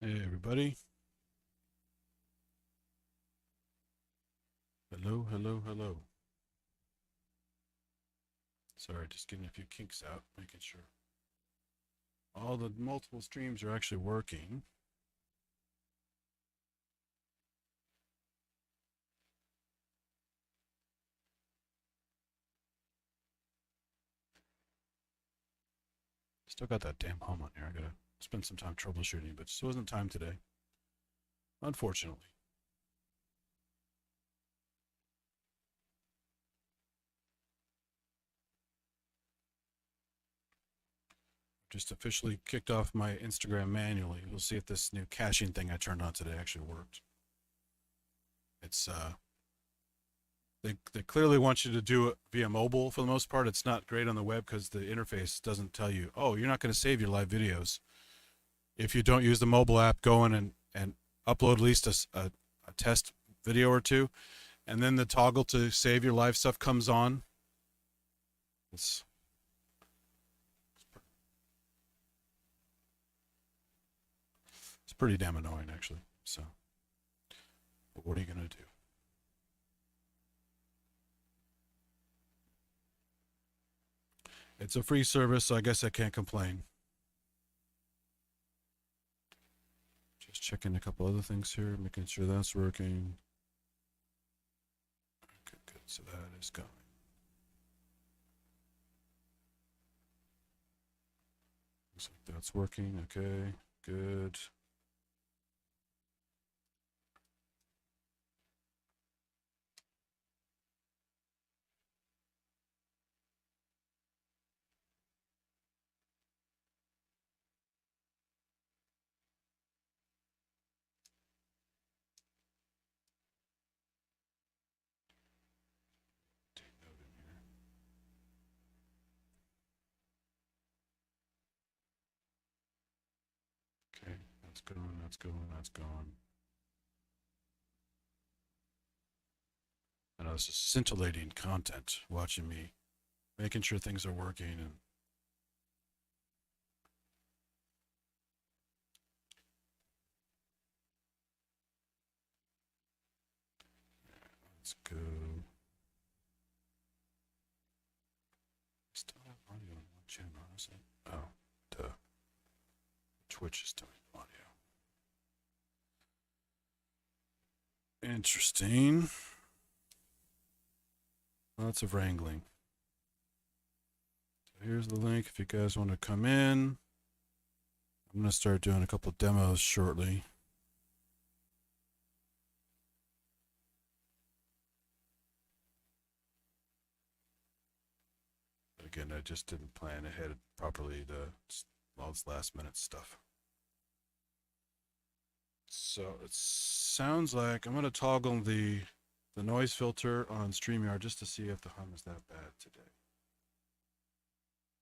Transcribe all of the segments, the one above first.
Hey everybody. Hello, hello, hello. Sorry, just getting a few kinks out, making sure all the multiple streams are actually working. Still got that damn hum on here. I gotta spend some time troubleshooting, but just wasn't time today. Unfortunately. Just officially kicked off my Instagram manually. We'll see if this new caching thing I turned on today actually worked. It's they clearly want you to do it via mobile for the most part. It's not great on the web because the interface doesn't tell you, oh, you're not going to save your live videos. If you don't use the mobile app, go in and upload at least a test video or two, and then the toggle to save your live stuff comes on. It's pretty damn annoying, actually. So, but what are you going to do? It's a free service, so I guess I can't complain. Just checking a couple other things here, making sure that's working. Okay, good. So that is going. Looks like that's working. Okay, good. Okay, that's going, that's going, that's going. I know this is scintillating content, watching me, making sure things are working, and let's go. Still have audio on one channel, is it? Oh, duh. Twitch is doing audio. Interesting. Lots of wrangling. So here's the link if you guys want to come in. I'm going to start doing a couple demos shortly. But again, I just didn't plan ahead properly all this last minute stuff. So it sounds like I'm going to toggle the noise filter on StreamYard just to see if the hum is that bad today.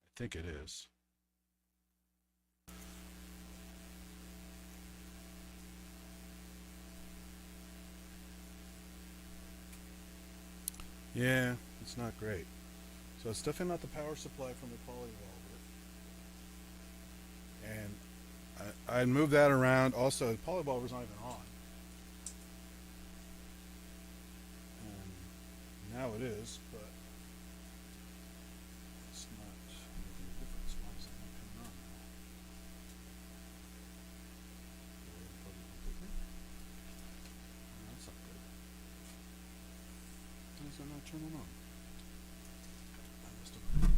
I think it is. Yeah, it's not great. So it's definitely not the power supply from the PolyEvolver. And I moved that around. Also, the PolyEvolver's not even on. And now it is, but it's not making a difference. Why is it not coming on now? No, that's not good. Why is that not turning on? I must have...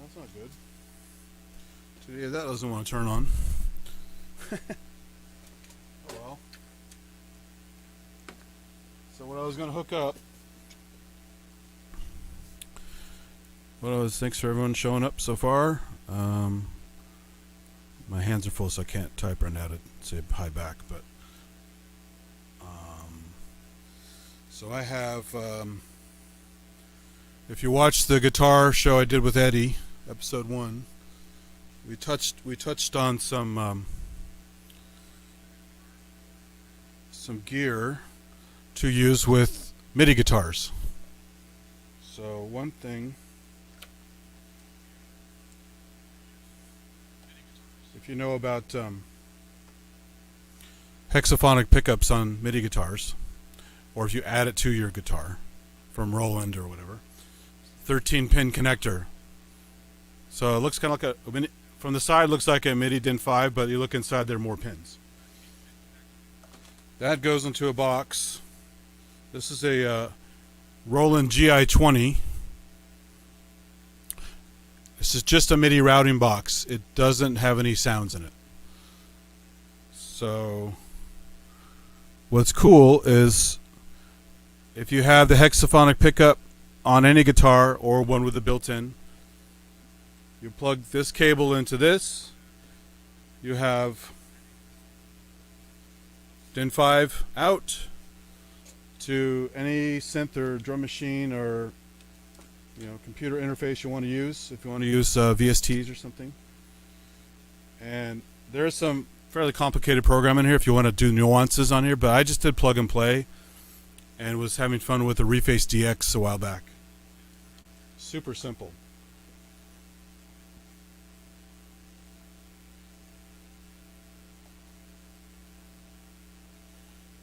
That's not good. So yeah, that doesn't want to turn on. Oh well. So what I was going to hook up. Thanks for everyone showing up so far. My hands are full, so I can't type right now to say hi back. But So I have, if you watch the guitar show I did with Eddie, episode 1, we touched on some gear to use with MIDI guitars. So one thing, if you know about hexaphonic pickups on MIDI guitars, or if you add it to your guitar from Roland or whatever, 13-pin connector. So it looks kind of like a from the side looks like a MIDI DIN 5, but you look inside, there are more pins. That goes into a box. This is a Roland GI-20. This is just a MIDI routing box. It doesn't have any sounds in it. So what's cool is if you have the hexaphonic pickup on any guitar or one with a built-in, you plug this cable into this. You have DIN 5 out to any synth or drum machine or computer interface you want to use, if you want to use VSTs or something. And there's some fairly complicated programming here if you want to do nuances on here, but I just did plug and play and was having fun with the Reface DX a while back. Super simple.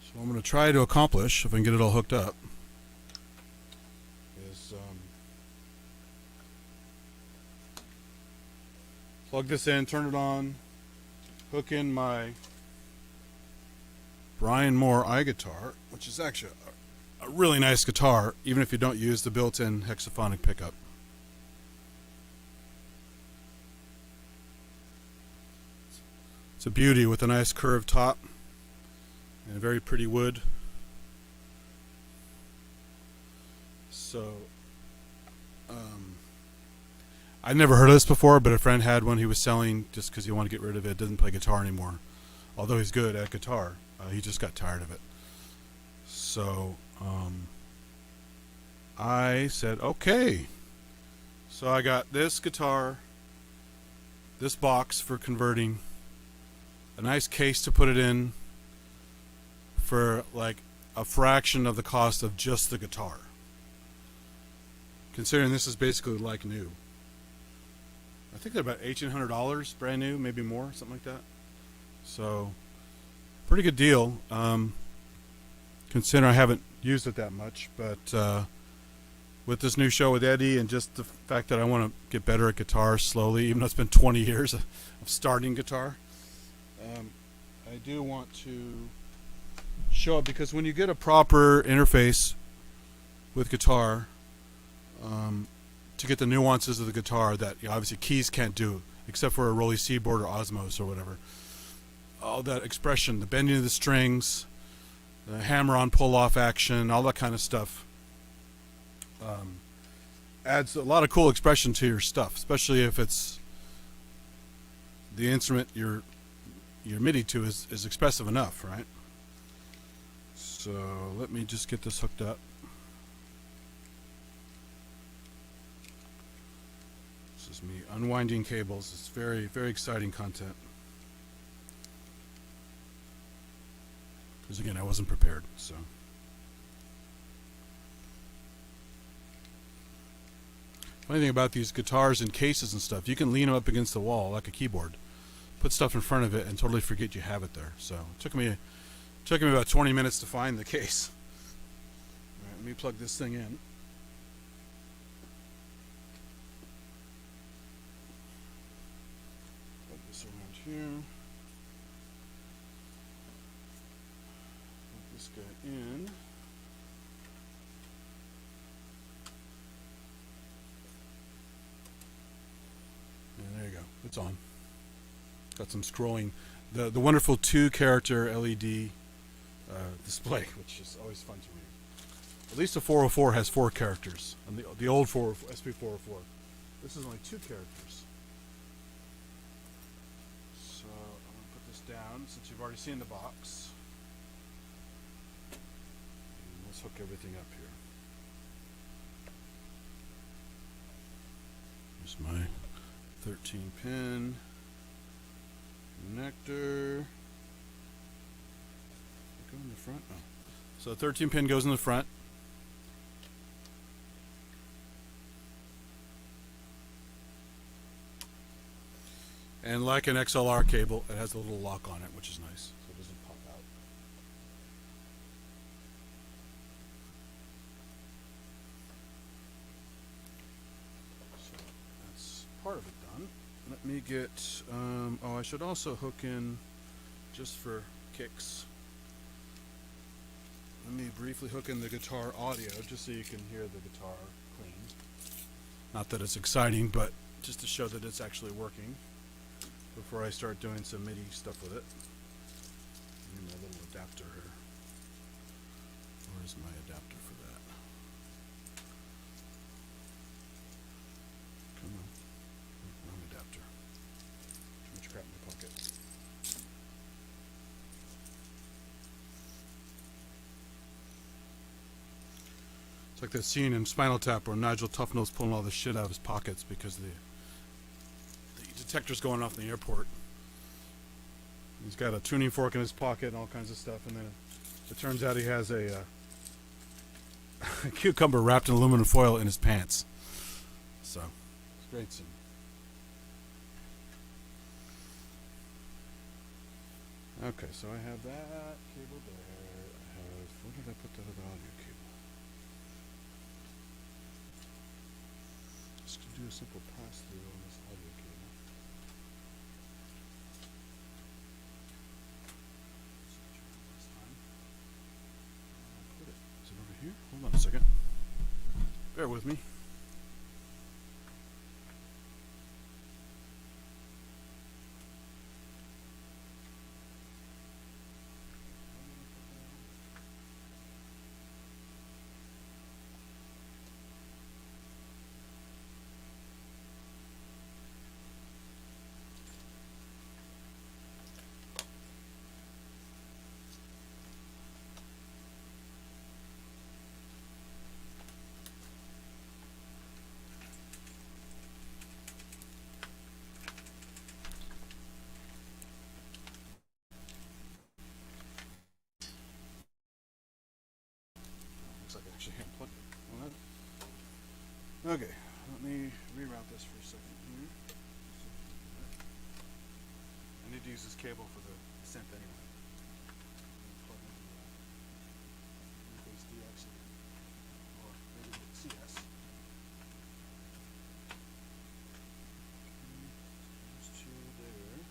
So what I'm going to try to accomplish, if I can get it all hooked up, is plug this in, turn it on, hook in my Brian Moore iGuitar, which is actually a really nice guitar, even if you don't use the built-in hexaphonic pickup. It's a beauty with a nice curved top and a very pretty wood. So I'd never heard of this before, but a friend had one he was selling just because he wanted to get rid of it. Doesn't play guitar anymore, although he's good at guitar. He just got tired of it. So I said, okay. So I got this guitar, this box for converting, a nice case to put it in for like a fraction of the cost of just the guitar. Considering this is basically like new. I think they're about $1,800 brand new, maybe more, something like that. So pretty good deal. Considering I haven't used it that much, but with this new show with Eddie and just the fact that I want to get better at guitar slowly, even though it's been 20 years of starting guitar, I do want to show it, because when you get a proper interface with guitar, to get the nuances of the guitar that obviously keys can't do, except for a Rolly Seaboard or Osmos or whatever, all that expression, the bending of the strings, the hammer-on pull-off action, all that kind of stuff, adds a lot of cool expression to your stuff, especially if it's the instrument you're MIDI to is expressive enough, right? So let me just get this hooked up. This is me unwinding cables. It's very, very exciting content. Because again, I wasn't prepared, so. Funny thing about these guitars and cases and stuff, you can lean them up against the wall like a keyboard, put stuff in front of it, and totally forget you have it there. So it took me about 20 minutes to find the case. All right, let me plug this thing in. Plug this around here. Plug this guy in. And there you go. It's on. Got some scrolling. The wonderful 2-character LED display, which is always fun to read. At least the 404 has 4 characters, and the old SP404. This is only 2 characters. So I'm going to put this down since you've already seen the box. And we'll let's hook everything up here. Here's my 13 pin connector. Go in the front. Oh. So 13 pin goes in the front. And like an XLR cable, it has a little lock on it, which is nice, so it doesn't pop out. So that's part of it done. Let me get, oh, I should also hook in, just for kicks, let me briefly hook in the guitar audio, just so you can hear the guitar clean. Not that it's exciting, but just to show that it's actually working before I start doing some MIDI stuff with it. Give me my little adapter here. Where's my adapter for that? Come on. Wrong adapter. Too much crap in my pocket. It's like that scene in Spinal Tap where Nigel Tufnell's pulling all the shit out of his pockets because the detector's going off in the airport. He's got a tuning fork in his pocket and all kinds of stuff, and then it turns out he has a cucumber wrapped in aluminum foil in his pants. So, it's a great scene. Okay, so I have that cable there. I have, where did I put that other audio cable? Just to do a simple pass through on this audio cable. Here, hold on a second. Bear with me. Actually unplugged it. Okay, let me reroute this for a second here. I need to use this cable for the synth anyway. Plug into the Reface DX or maybe the CS. There's two there.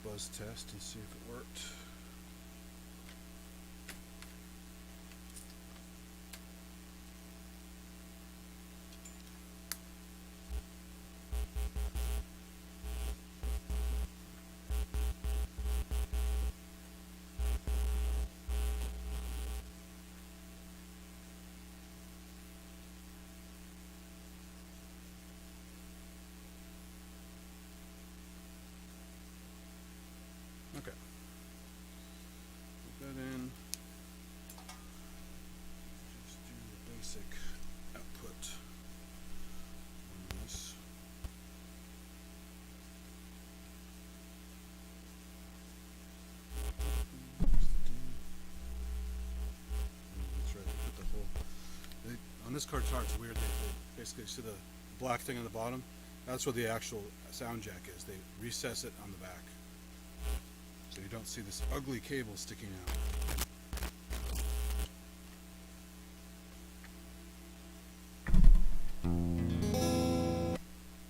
Buzz test and see if it worked. Okay. Put that in. Just do the basic output on this. That's right. Put the whole. On this guitar, it's weird. They basically see the black thing on the bottom. That's where the actual sound jack is. They recess it on the back, so you don't see this ugly cable sticking out.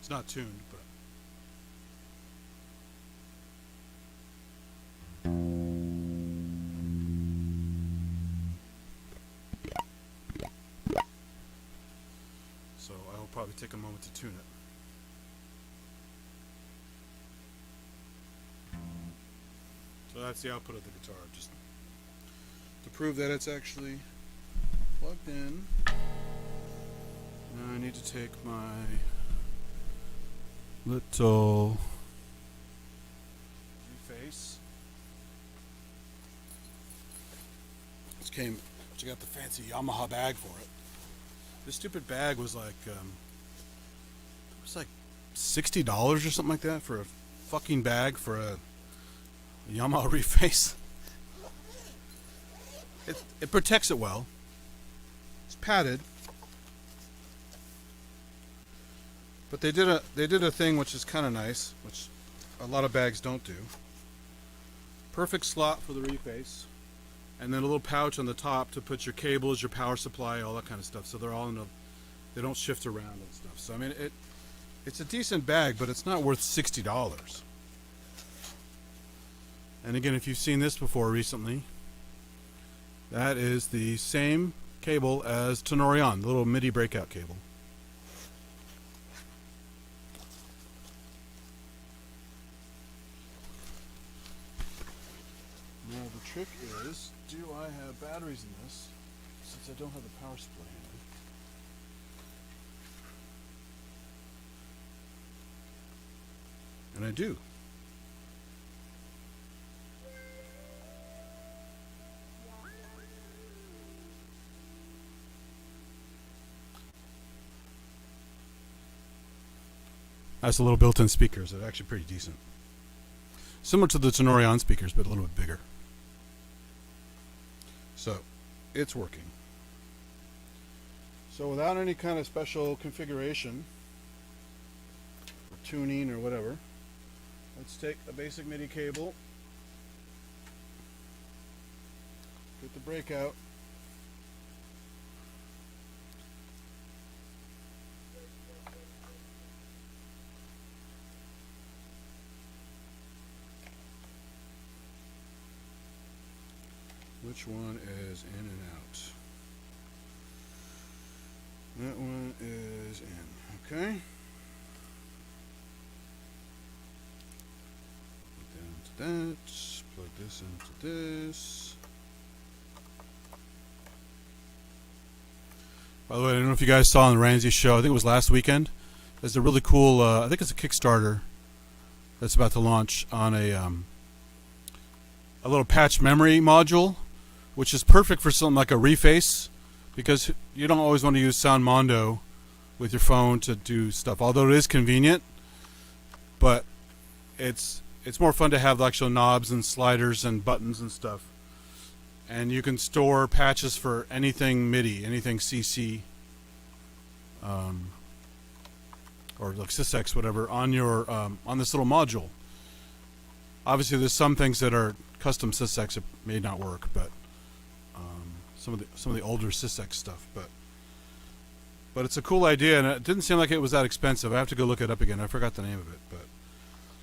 It's not tuned, but so I'll probably take a moment to tune it. So that's the output of the guitar, just to prove that it's actually plugged in. Now I need to take my little Reface. I got the fancy Yamaha bag for it. This stupid bag was like, $60 or something like that for a fucking bag for a Yamaha Reface. It protects it well. It's padded. But they did a thing which is kind of nice, which a lot of bags don't do. Perfect slot for the Reface, and then a little pouch on the top to put your cables, your power supply, all that kind of stuff. So they're all they don't shift around and stuff. So I mean, it's a decent bag, but it's not worth $60. And again, if you've seen this before recently, that is the same cable as Tenorion, the little MIDI breakout cable. Now the trick is, do I have batteries in this, since I don't have the power supply handy? And I do. That's a little built-in speakers. They're actually pretty decent. Similar to the Tenorion speakers, but a little bit bigger. So, it's working. So without any kind of special configuration, or tuning or whatever, let's take a basic MIDI cable, get the breakout, which one is in and out? That one is in. Okay. Put down to that. Plug this into this. By the way, I don't know if you guys saw on the Ramsey show, I think it was last weekend. There's a really cool, I think it's a Kickstarter that's about to launch on a little patch memory module, which is perfect for something like a Reface, because you don't always want to use Sound Mondo with your phone to do stuff. Although it is convenient, but it's more fun to have the actual knobs and sliders and buttons and stuff. And you can store patches for anything MIDI, anything CC, or like SysX, whatever, on your on this little module. Obviously, there's some things that are custom SysX that may not work, but some of the older SysX stuff, but it's a cool idea, and it didn't seem like it was that expensive. I have to go look it up again. I forgot the name of it, but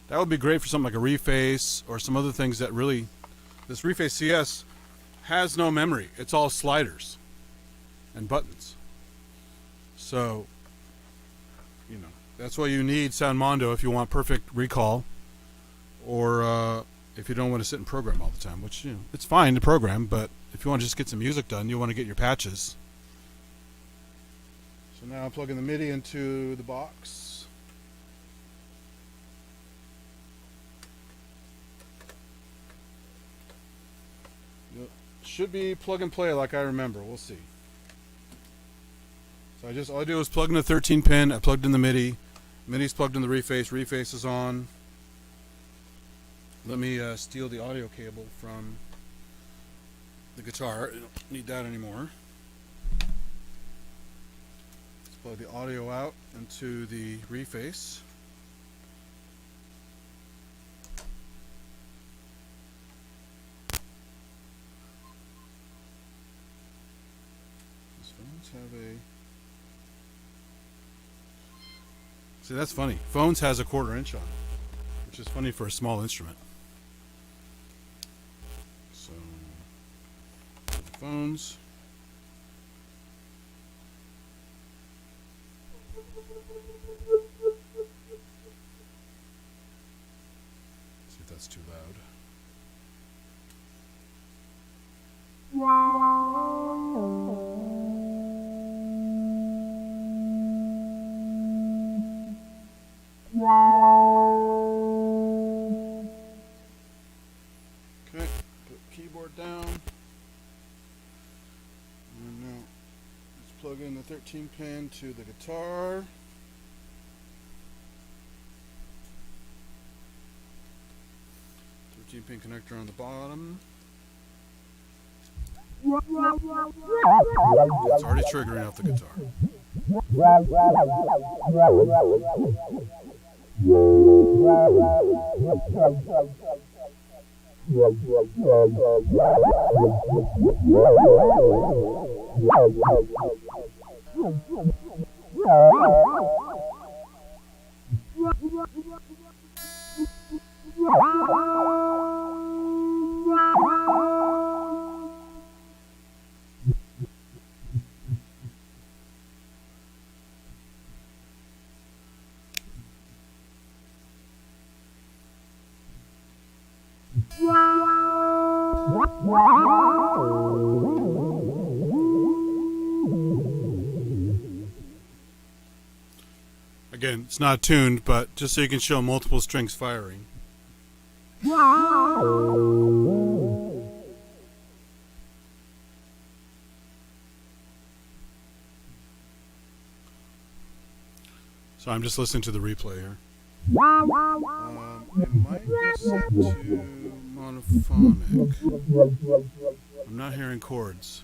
that would be great for something like a Reface or some other things that really. This Reface CS has no memory. It's all sliders and buttons. So, you know, that's why you need Sound Mondo if you want perfect recall, or if you don't want to sit and program all the time, which, you know, it's fine to program, but if you want to just get some music done, you want to get your patches. So now I'm plugging the MIDI into the box. It should be plug and play like I remember. We'll see. So all I do is plug in the 13 pin. I plugged in the MIDI. MIDI's plugged in the Reface. Reface is on. Let me steal the audio cable from the guitar. I don't need that anymore. Let's plug the audio out into the Reface. These phones have a... See, that's funny. Phones has a 1/4 inch on it, which is funny for a small instrument. So, the phones. See if that's too loud. cord down. And now let's plug in the 13 pin to the guitar. 13-pin connector on the bottom. It's already triggering off the guitar. Again, it's not tuned, but just so you can show multiple strings firing. So I'm just listening to the replay here. It might be set to monophonic. I'm not hearing chords.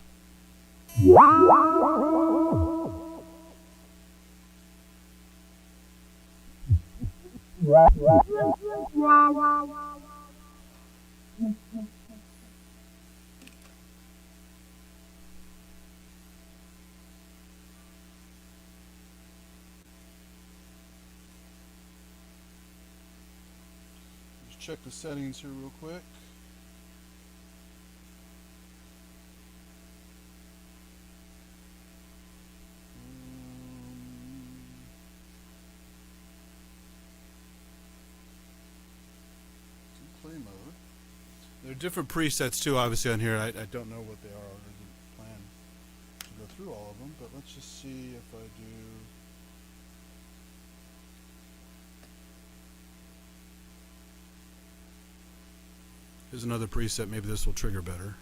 Just check the settings here real quick. Play mode. There are different presets too, obviously, on here. I don't know what they are. I didn't plan to go through all of them, but let's just see if I do. Here's another preset. Maybe this will trigger better.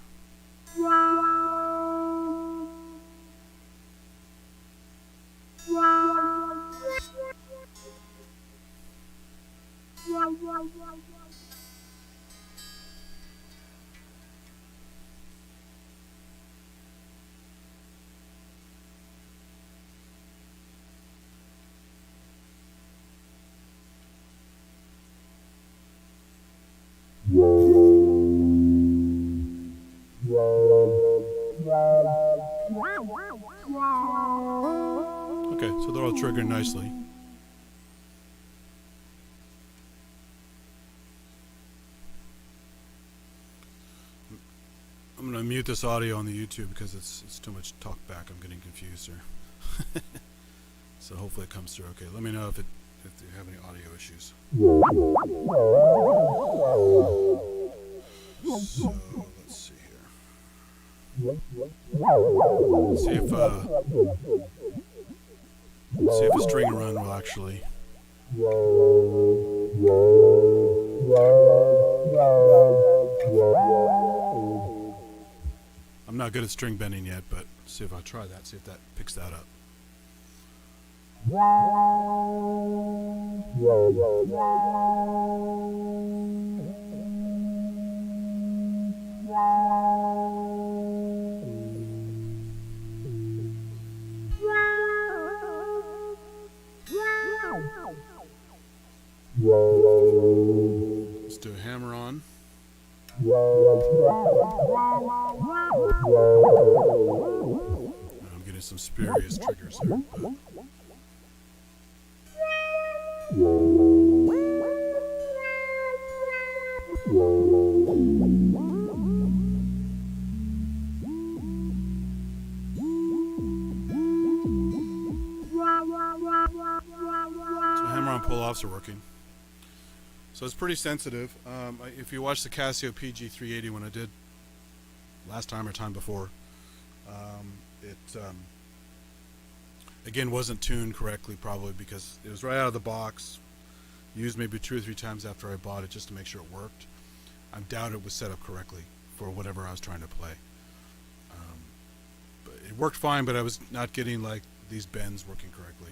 Okay, so they're all triggered nicely. I'm going to mute this audio on the YouTube because it's too much talk back. I'm getting confused here. So hopefully it comes through okay. Let me know if you have any audio issues. So let's see here. Let's see if a string run will actually. I'm not good at string bending yet, but see if I try that, see if that picks that up. Let's do a hammer on. I'm getting some spurious triggers here. So hammer on pull-offs are working. So it's pretty sensitive. If you watch the Casio PG380 when I did last time or time before, it again wasn't tuned correctly, probably because it was right out of the box. Used maybe 2 or 3 times after I bought it just to make sure it worked. I doubt it was set up correctly for whatever I was trying to play. But it worked fine, but I was not getting like these bends working correctly.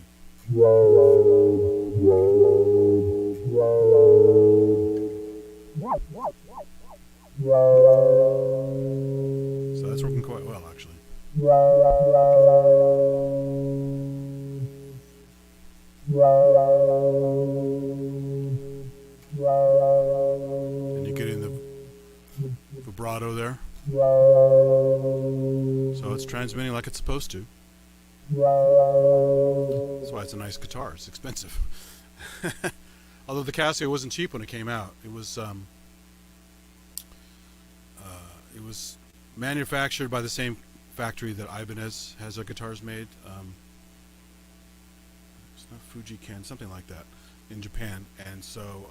So that's working quite well, actually. And you get in the vibrato there. So it's transmitting like it's supposed to. That's why it's a nice guitar. It's expensive. Although the Casio wasn't cheap when it came out. It was manufactured by the same factory that Ibanez has their guitars made. It's not Fujiken, something like that, in Japan. And so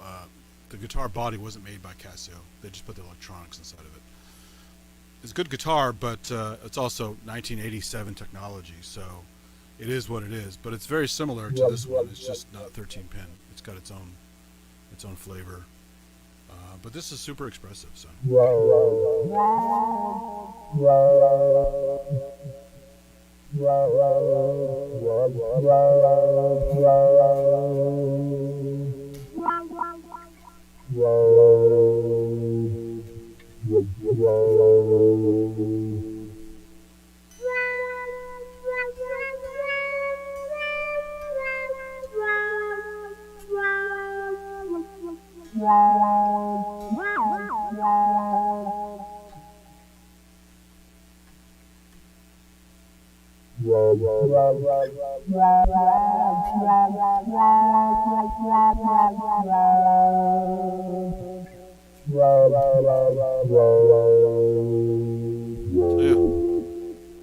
the guitar body wasn't made by Casio. They just put the electronics inside of it. It's a good guitar, but it's also 1987 technology, so it is what it is. But it's very similar to this one. It's just not 13-pin. It's got its own flavor. But this is super expressive. So.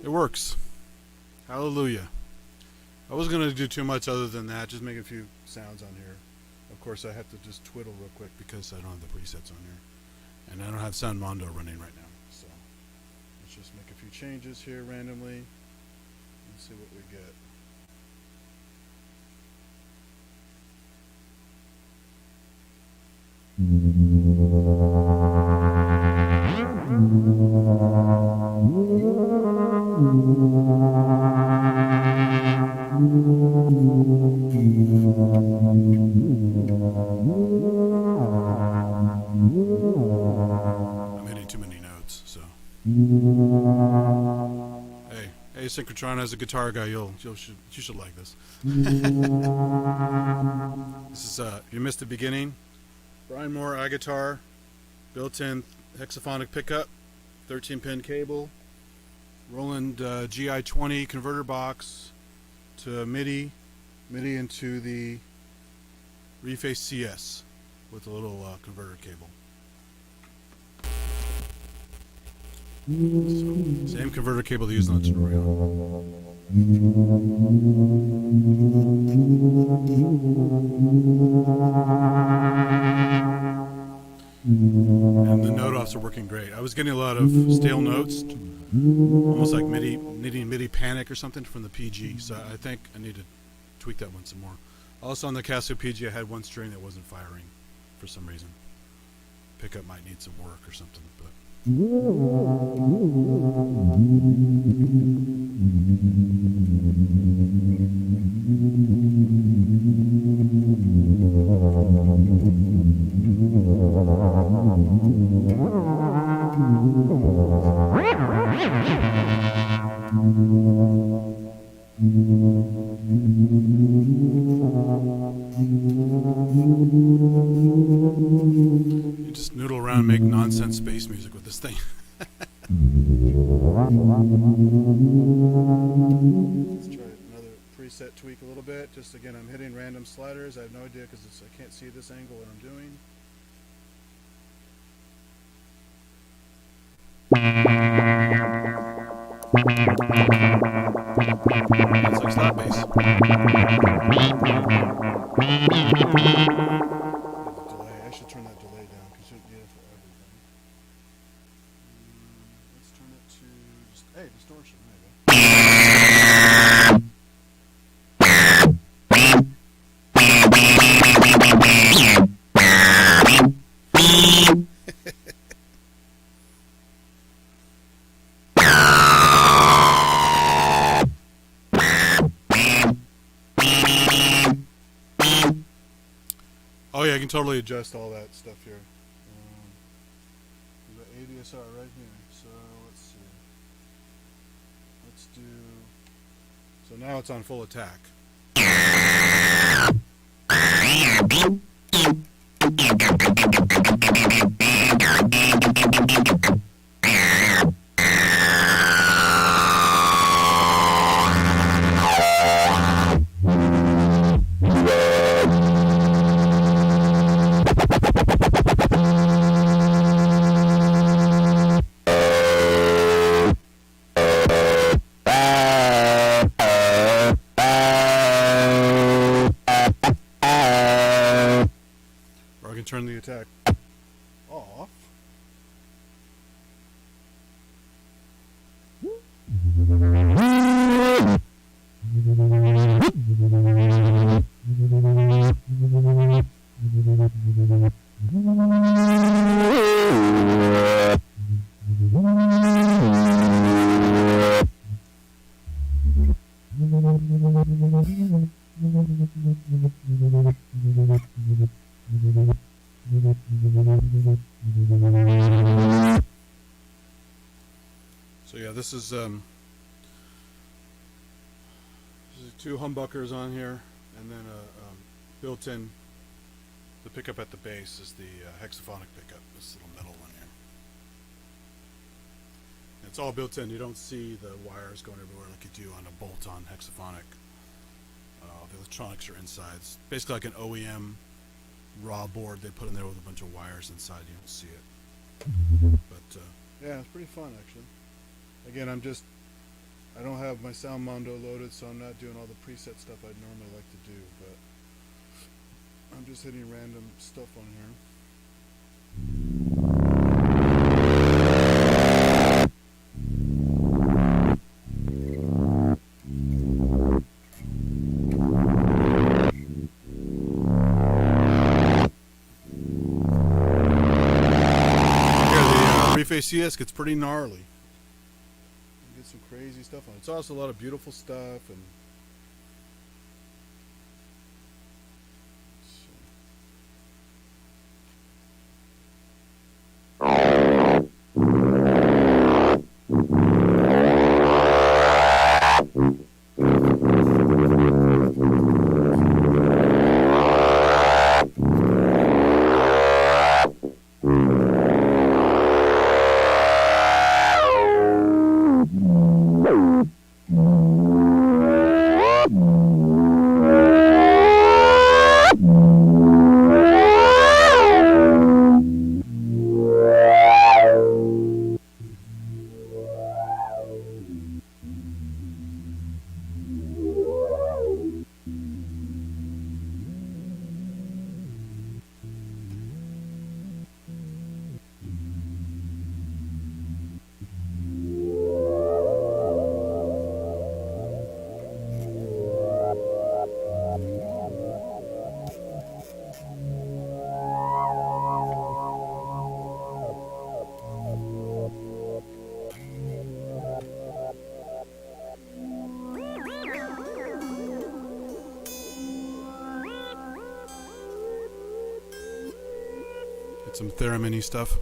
It works. Hallelujah. I wasn't going to do too much other than that, just make a few sounds on here. Of course, I have to just twiddle real quick because I don't have the presets on here. And I don't have Sound Mondo running right now. So let's just make a few changes here randomly and see what we get. I'm hitting too many notes, so. Hey, Synchrotron, as a guitar guy, you should like this. This is if you missed the beginning, Brian Moore iGuitar, built-in hexaphonic pickup, 13-pin cable, Roland GI-20 converter box to MIDI into the Reface CS with a little converter cable. So, same converter cable they used on the tutorial. And the note offs are working great. I was getting a lot of stale notes, almost like MIDI panic or something from the PG. So I think I need to tweak that one some more. Also on the Casio PG, I had one string that wasn't firing for some reason. Pickup might need some work or something, but. You just noodle around and make nonsense space music with this thing. Let's try another preset tweak a little bit. Just again, I'm hitting random sliders. I have no idea because I can't see this angle what I'm doing. It's like slap bass. Delay. I should turn that delay down because you need it for everything. Let's turn it to just distortion. There you go. I can totally adjust all that stuff here. We've got ADSR right here. So let's see. Let's do. So now it's on full attack. Turn the attack off. So yeah, this is two humbuckers on here, and then a built-in. The pickup at the base is the hexaphonic pickup. This little metal one here. It's all built in. You don't see the wires going everywhere like you do on a bolt-on hexaphonic. The electronics are inside. It's basically like an OEM raw board they put in there with a bunch of wires inside. You don't see it. But yeah, it's pretty fun actually. Again, I don't have my sound mondo loaded, so I'm not doing all the preset stuff I'd normally like to do, but I'm just hitting random stuff on here. Reface CS gets pretty gnarly. You get some crazy stuff on it. It's also a lot of beautiful stuff and some theremin-y stuff.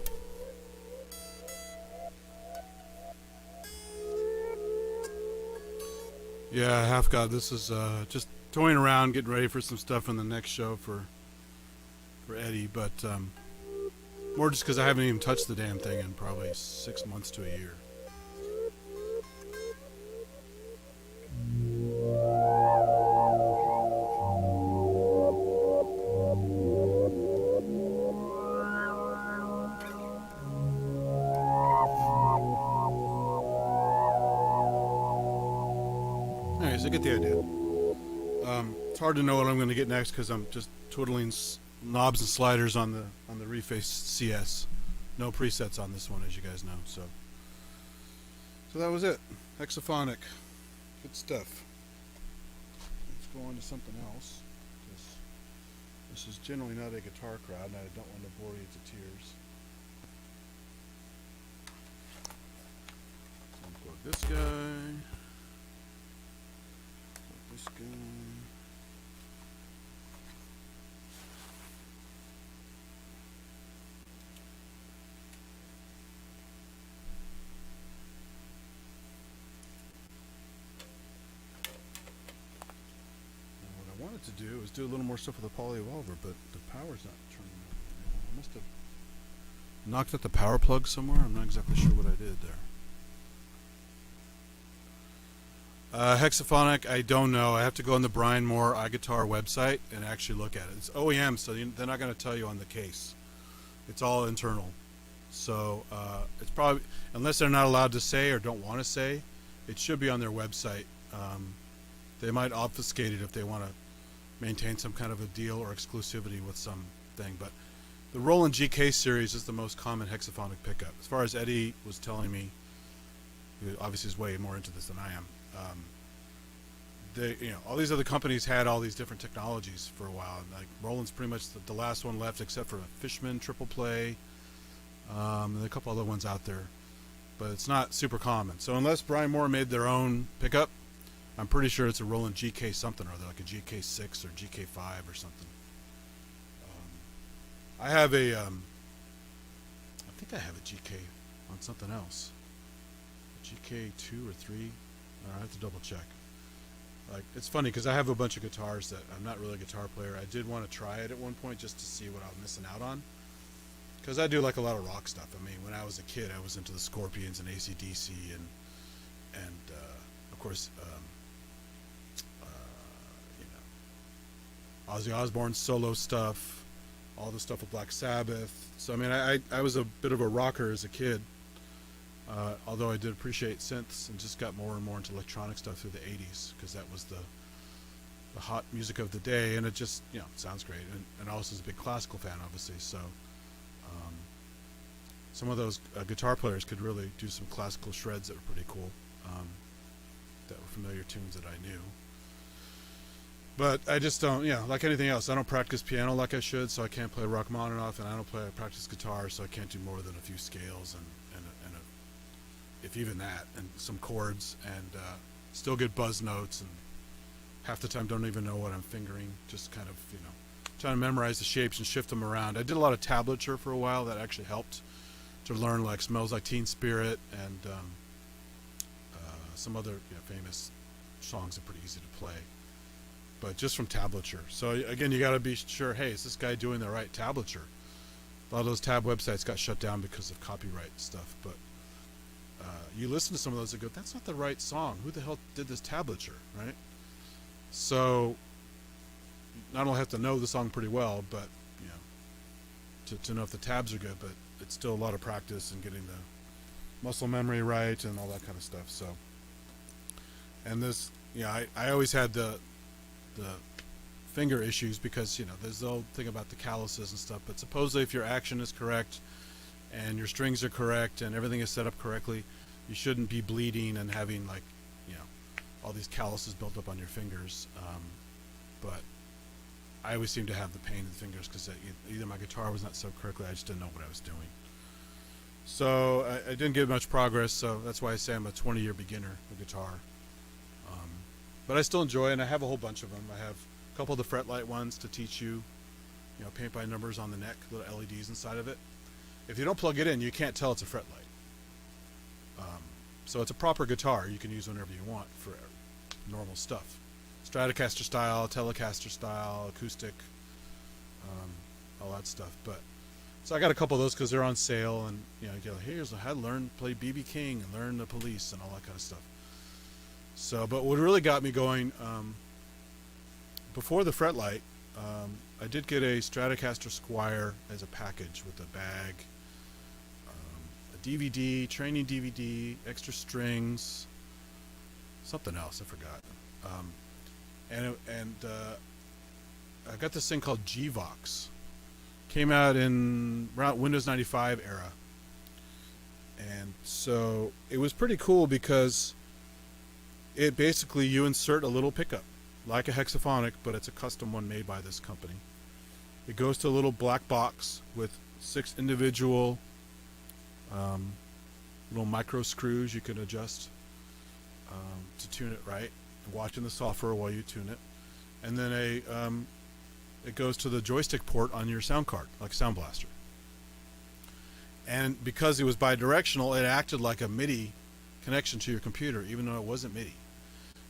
Yeah, Half God, this is just toying around, getting ready for some stuff in the next show for Eddie, but more just because I haven't even touched the damn thing in probably 6 months to a year. I get the idea. It's hard to know what I'm going to get next because I'm just twiddling knobs and sliders on the Reface CS. No presets on this one, as you guys know. So that was it. Hexaphonic, good stuff. Let's go on to something else. This is generally not a guitar crowd, and I don't want to bore you to tears. So unplug this guy. This guy. to do is do a little more stuff with the PolyEvolver, but the power's not turning on. I must have knocked out the power plug somewhere. I'm not exactly sure what I did there. Hexaphonic, I don't know. I have to go on the Brian Moore iGuitar website and actually look at it. It's OEM, so they're not going to tell you on the case. It's all internal. So it's probably, unless they're not allowed to say or don't want to say, it should be on their website. They might obfuscate it if they want to maintain some kind of a deal or exclusivity with something. But the Roland GK series is the most common hexaphonic pickup. As far as Eddie was telling me, he obviously is way more into this than I am. All these other companies had all these different technologies for a while. And like Roland's pretty much the last one left, except for a Fishman triple play, and a couple other ones out there. But it's not super common. So unless Brian Moore made their own pickup, I'm pretty sure it's a Roland GK something or other, like a GK6 or GK5 or something. I have I think I have a GK on something else. A GK2 or 3. I have to double check. Like, it's funny because I have a bunch of guitars that I'm not really a guitar player. I did want to try it at one point just to see what I was missing out on. Because I do like a lot of rock stuff. I mean, when I was a kid, I was into the Scorpions and AC/DC and of course, Ozzy Osbourne's solo stuff, all the stuff with Black Sabbath. So I mean, I was a bit of a rocker as a kid. Although I did appreciate synths and just got more and more into electronic stuff through the 80s because that was the hot music of the day, and it just, sounds great. And I also was a big classical fan, obviously, so some of those guitar players could really do some classical shreds that were pretty cool, that were familiar tunes that I knew. But I just don't, like anything else, I don't practice piano like I should, so I can't play Rachmaninoff, and I don't practice guitar, so I can't do more than a few scales and if even that, and some chords, and still get buzz notes, and half the time don't even know what I'm fingering, just kind of, trying to memorize the shapes and shift them around. I did a lot of tablature for a while. That actually helped to learn, like Smells Like Teen Spirit and some other famous songs that are pretty easy to play, but just from tablature. So again, you got to be sure, hey, is this guy doing the right tablature? A lot of those tab websites got shut down because of copyright stuff, but you listen to some of those and go, that's not the right song. Who the hell did this tablature, right? So not only have to know the song pretty well, but to know if the tabs are good, but it's still a lot of practice and getting the muscle memory right and all that kind of stuff. So, and this, I always had the finger issues because there's the old thing about the calluses and stuff. But supposedly, if your action is correct and your strings are correct and everything is set up correctly, you shouldn't be bleeding and having all these calluses built up on your fingers. But I always seem to have the pain in the fingers because either my guitar was not set up correctly, I just didn't know what I was doing. So I didn't get much progress. So that's why I say I'm a 20-year beginner with guitar. But I still enjoy it, and I have a whole bunch of them. I have a couple of the fretlight ones to teach you, paint by numbers on the neck, little LEDs inside of it. If you don't plug it in, you can't tell it's a fretlight. So it's a proper guitar you can use whenever you want for normal stuff. Stratocaster style, Telecaster style, acoustic, all that stuff. But so I got a couple of those because they're on sale, and here's how to learn to play B.B. King and learn the Police and all that kind of stuff. So, but what really got me going, before the fretlight, I did get a Stratocaster Squire as a package with a bag, a DVD, training DVD, extra strings, something else I forgot. And I got this thing called Gvox. Came out in around Windows 95 era, and so it was pretty cool because it basically, you insert a little pickup like a hexaphonic, but it's a custom one made by this company. It goes to a little black box with 6 individual little micro screws you can adjust to tune it right, watching the software while you tune it, and then it goes to the joystick port on your sound card, like Sound Blaster. And because it was bidirectional, it acted like a MIDI connection to your computer, even though it wasn't MIDI.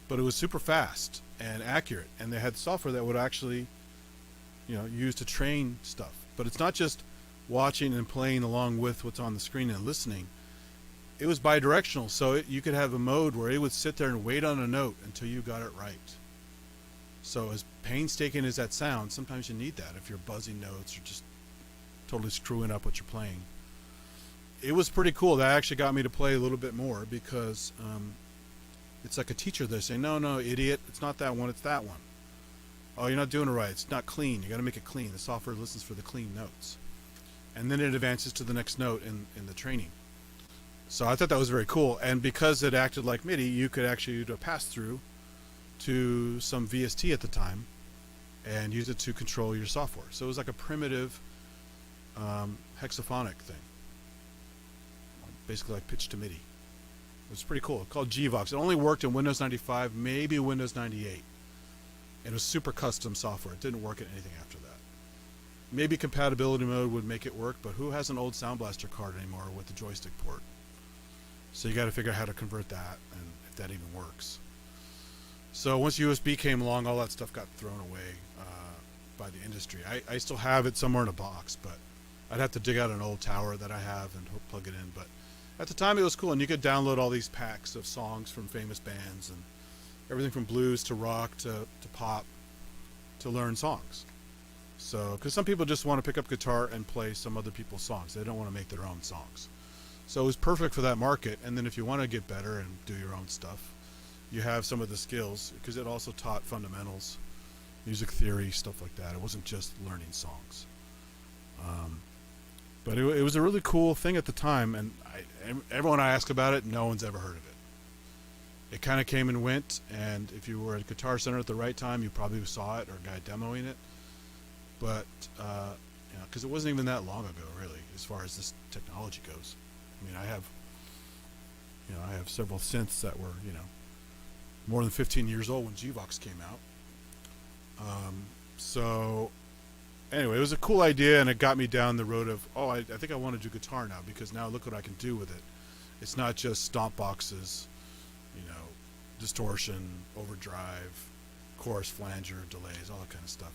but it was super fast and accurate, and they had software that would actually, use to train stuff. But it's not just watching and playing along with what's on the screen and listening. It was bidirectional, so you could have a mode where it would sit there and wait on a note until you got it right. So as painstaking as that sounds, sometimes you need that if you're buzzing notes or just totally screwing up what you're playing. It was pretty cool. That actually got me to play a little bit more because it's like a teacher. They say, no, idiot, it's not that one, it's that one. Oh, you're not doing it right. It's not clean. You got to make it clean. The software listens for the clean notes. And then it advances to the next note in the training. So I thought that was very cool. And because it acted like MIDI, you could actually do a pass-through to some VST at the time and use it to control your software. So it was like a primitive hexaphonic thing. Basically like pitch to MIDI. It was pretty cool. It's called Gvox. It only worked in Windows 95, maybe Windows 98. And it was super custom software. It didn't work in anything after that. Maybe compatibility mode would make it work, but who has an old Sound Blaster card anymore with the joystick port? So you got to figure out how to convert that and if that even works. So once USB came along, all that stuff got thrown away by the industry. I still have it somewhere in a box, but I'd have to dig out an old tower that I have and plug it in. But at the time it was cool, and you could download all these packs of songs from famous bands and everything from blues to rock to pop to learn songs. So, because some people just want to pick up guitar and play some other people's songs. They don't want to make their own songs. So it was perfect for that market. And then if you want to get better and do your own stuff, you have some of the skills, because it also taught fundamentals, music theory, stuff like that. It wasn't just learning songs. But it was a really cool thing at the time, and everyone I ask about it, no one's ever heard of it. It kind of came and went, and if you were at Guitar Center at the right time, you probably saw it or a guy demoing it. But because it wasn't even that long ago, really, as far as this technology goes. I mean, I have several synths that were, more than 15 years old when Gvox came out. So anyway, it was a cool idea, and it got me down the road of, I think I want to do guitar now, because now look what I can do with it. It's not just stomp boxes, distortion, overdrive, chorus flanger, delays, all that kind of stuff.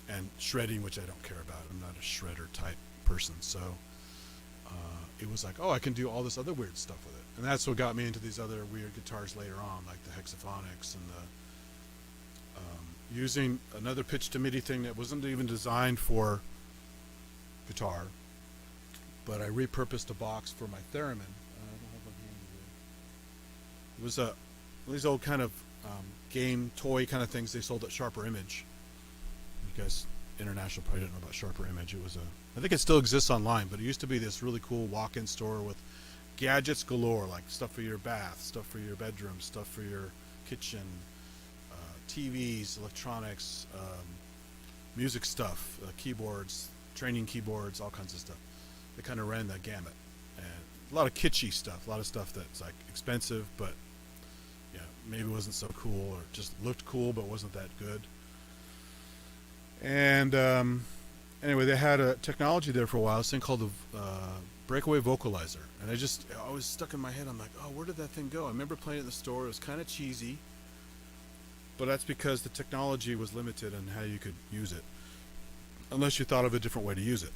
And shredding, which I don't care about. I'm not a shredder type person. So it was like, I can do all this other weird stuff with it. And that's what got me into these other weird guitars later on, like the hexaphonics and the using another pitch to MIDI thing that wasn't even designed for guitar, but I repurposed a box for my theremin. It was these old kind of game toy kind of things they sold at Sharper Image. You guys international probably don't know about Sharper Image. It was I think it still exists online, but it used to be this really cool walk-in store with gadgets galore, like stuff for your bath, stuff for your bedroom, stuff for your kitchen, TVs, electronics, music stuff, keyboards, training keyboards, all kinds of stuff. They kind of ran the gamut. And a lot of kitschy stuff, a lot of stuff that's like expensive, but maybe wasn't so cool, or just looked cool but wasn't that good. And anyway, they had a technology there for a while, this thing called the breakaway vocalizer. And I was stuck in my head. I'm like, where did that thing go? I remember playing it in the store. It was kind of cheesy, but that's because the technology was limited on how you could use it, unless you thought of a different way to use it.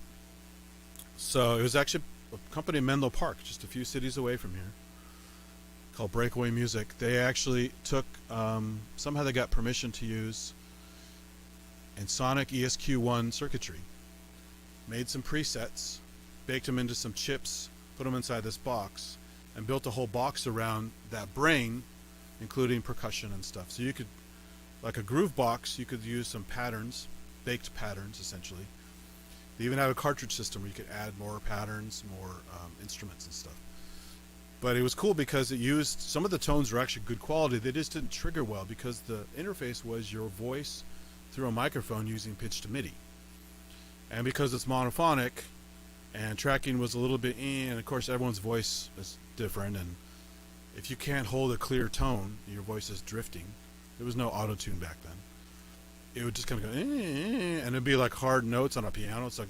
So it was actually a company in Menlo Park, just a few cities away from here, called Breakaway Music. They actually took, somehow they got permission to use Ensoniq ESQ1 circuitry, made some presets, baked them into some chips, put them inside this box, and built a whole box around that brain, including percussion and stuff. So you could, like a groove box, you could use some patterns, baked patterns essentially. They even have a cartridge system where you could add more patterns, more instruments and stuff. But it was cool because it used, some of the tones were actually good quality. They just didn't trigger well because the interface was your voice through a microphone using pitch to MIDI. And because it's monophonic and tracking was a little bit and of course everyone's voice is different, and if you can't hold a clear tone, your voice is drifting. There was no auto-tune back then. It would just kind of go and it'd be like hard notes on a piano. It's like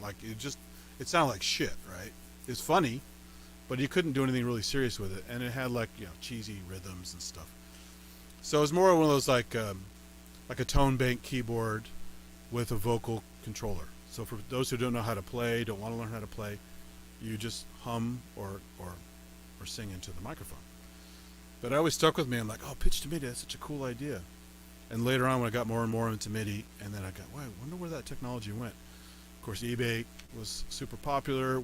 like it sounded like shit, right? It's funny, but you couldn't do anything really serious with it, and it had like cheesy rhythms and stuff. So it's more one of those like a tone bank keyboard with a vocal controller. So for those who don't know how to play, don't want to learn how to play, you just hum or sing into the microphone. But it always stuck with me. I'm like, oh, pitch to MIDI, that's such a cool idea. And later on, when I got more and more into MIDI, and then I got, wow, I wonder where that technology went. Of course, eBay was super popular.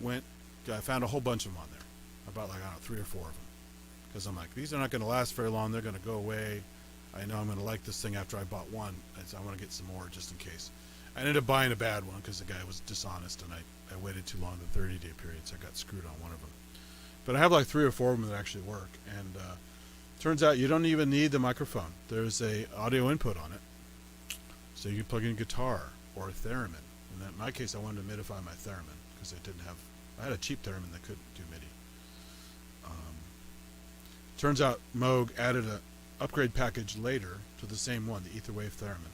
I found a whole bunch of them on there. I bought like, I don't know, 3 or 4 of them. Because I'm like, these are not going to last very long. They're going to go away. I know I'm going to like this thing after I bought one. So I want to get some more just in case. I ended up buying a bad one because the guy was dishonest, and I waited too long, the 30-day period, so I got screwed on one of them. But I have like 3 or 4 of them that actually work. And turns out you don't even need the microphone. There's a audio input on it. So you can plug in a guitar or a theremin. And in my case, I wanted to midify my theremin because I had a cheap theremin that couldn't do MIDI. Turns out Moog added an upgrade package later to the same one, the Etherwave theremin,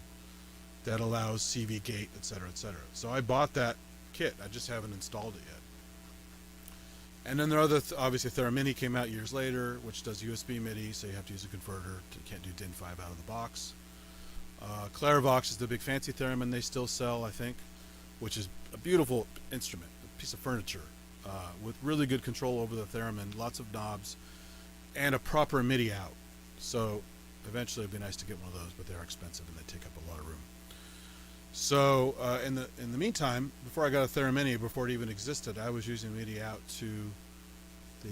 that allows CV gate, etc., etc. So I bought that kit. I just haven't installed it yet. And then there are other, obviously Theramini came out years later, which does USB MIDI, so you have to use a converter. Can't do DIN 5 out of the box. Clairvox is the big fancy theremin they still sell, I think, which is a beautiful instrument, a piece of furniture, with really good control over the theremin, lots of knobs, and a proper MIDI out. So eventually it'd be nice to get one of those, but they're expensive and they take up a lot of room. So in the meantime, before I got a Theramini, before it even existed, I was using MIDI out to the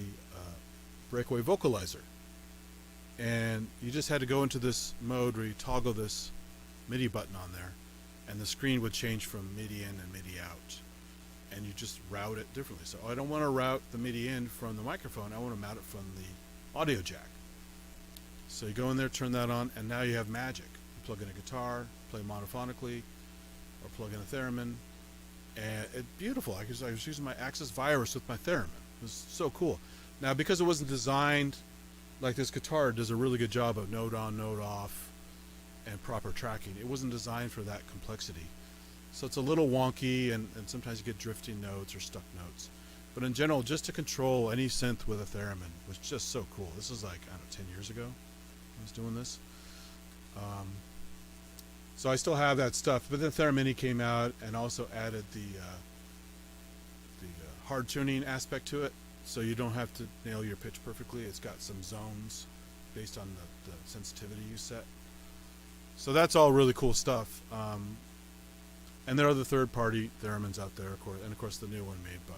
breakaway vocalizer. And you just had to go into this mode where you toggle this MIDI button on there, and the screen would change from MIDI in and MIDI out. And you just route it differently. So I don't want to route the MIDI in from the microphone, I want to mount it from the audio jack. So you go in there, turn that on, and now you have magic. You plug in a guitar, play monophonically, or plug in a theremin, and it's beautiful. I was using my Axis Virus with my theremin. It was so cool. Now, because it wasn't designed like this guitar does a really good job of note on, note off, and proper tracking, it wasn't designed for that complexity. So it's a little wonky, and sometimes you get drifting notes or stuck notes. But in general, just to control any synth with a theremin was just so cool. This is like, I don't know, 10 years ago I was doing this. So I still have that stuff, but then Theramini came out and also added the hard tuning aspect to it, so you don't have to nail your pitch perfectly. It's got some zones based on the sensitivity you set. So that's all really cool stuff. And there are the third-party theremins out there, of course, and of course the new one made by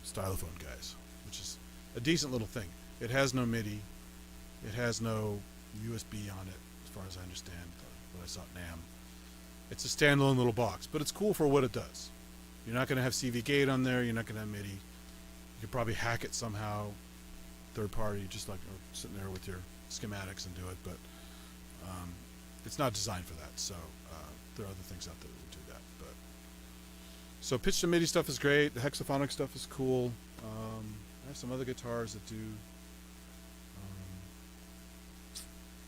Stylophone guys, which is a decent little thing. It has no MIDI, it has no USB on it, as far as I understand what I saw at NAMM. It's a standalone little box, but it's cool for what it does. You're not going to have CV gate on there, you're not going to have MIDI. You could probably hack it somehow, third party, just like sitting there with your schematics and do it, but it's not designed for that, so there are other things out there that will do that. But so pitch to MIDI stuff is great, the hexaphonic stuff is cool. I have some other guitars that do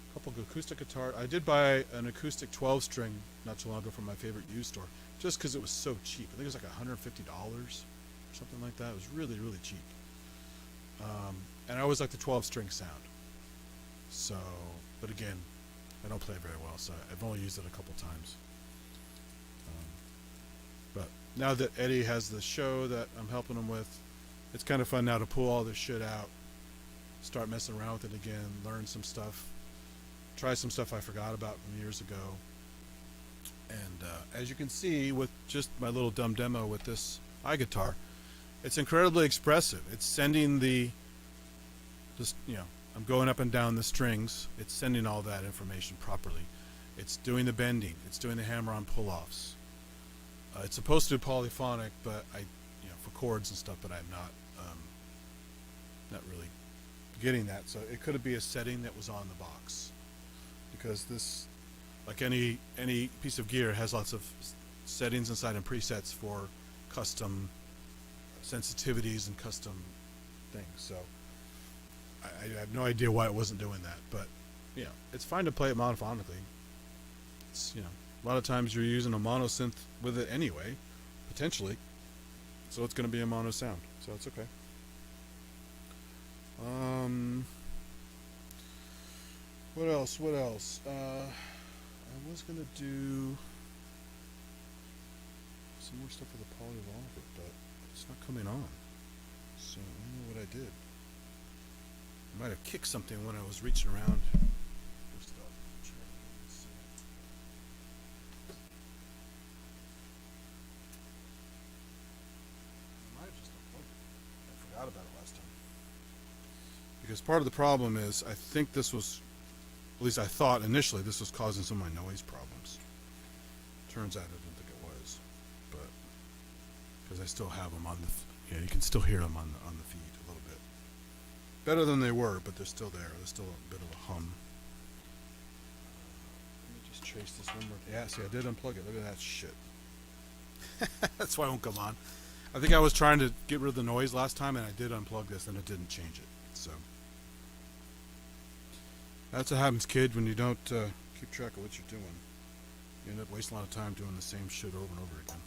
a couple of acoustic guitars. I did buy an acoustic 12-string not too long ago from my favorite used store, just because it was so cheap. I think it was like $150 or something like that. It was really, really cheap. And I always like the 12-string sound. So, but again, I don't play very well, so I've only used it a couple times. But now that Eddie has the show that I'm helping him with, it's kind of fun now to pull all this shit out, start messing around with it again, learn some stuff, try some stuff I forgot about from years ago. And as you can see with just my little dumb demo with this iGuitar, it's incredibly expressive. It's sending I'm going up and down the strings. It's sending all that information properly. It's doing the bending. It's doing the hammer-on pull-offs. It's supposed to do polyphonic, but for chords and stuff, but I'm not really getting that. So it could be a setting that was on the box, because this, like any piece of gear, has lots of settings inside and presets for custom sensitivities and custom things. So I have no idea why it wasn't doing that, but it's fine to play it monophonically. It's a lot of times you're using a mono synth with it anyway, potentially, so it's going to be a mono sound, so it's okay. What else? What else? I was gonna do some more stuff with the PolyEvolver, but it's not coming on. So I don't know what I did. I might have kicked something when I was reaching around for stuff. I might have just unplugged it. I forgot about it last time. Because part of the problem is, I think this was, at least I thought initially, this was causing some of my noise problems. Turns out I didn't think it was, but because I still have them on the, you can still hear them on the feed a little bit. Better than they were, but they're still there. There's still a bit of a hum. Let me just trace this one more. Yeah, see, I did unplug it. Look at that shit. That's why it won't come on. I think I was trying to get rid of the noise last time, and I did unplug this, and it didn't change it. So that's what happens, kid, when you don't keep track of what you're doing. You end up wasting a lot of time doing the same shit over and over again.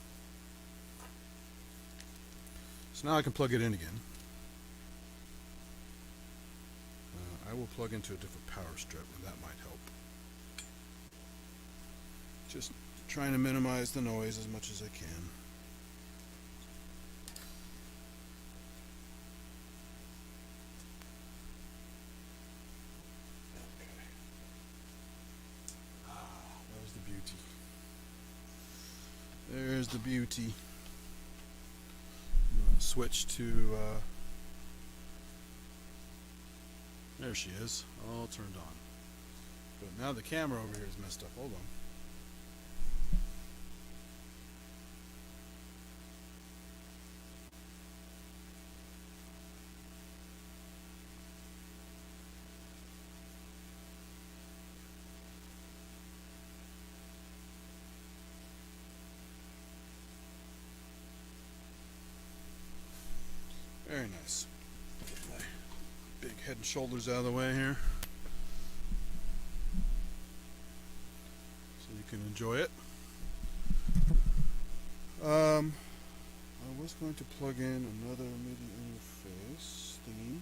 So now I can plug it in again. I will plug into a different power strip, and that might help. Just trying to minimize the noise as much as I can. There's the beauty. I'm gonna switch to, there she is, all turned on. But now the camera over here is messed up. Hold on. Very nice. Get my big head and shoulders out of the way here, so you can enjoy it. I was going to plug in another MIDI interface thingy.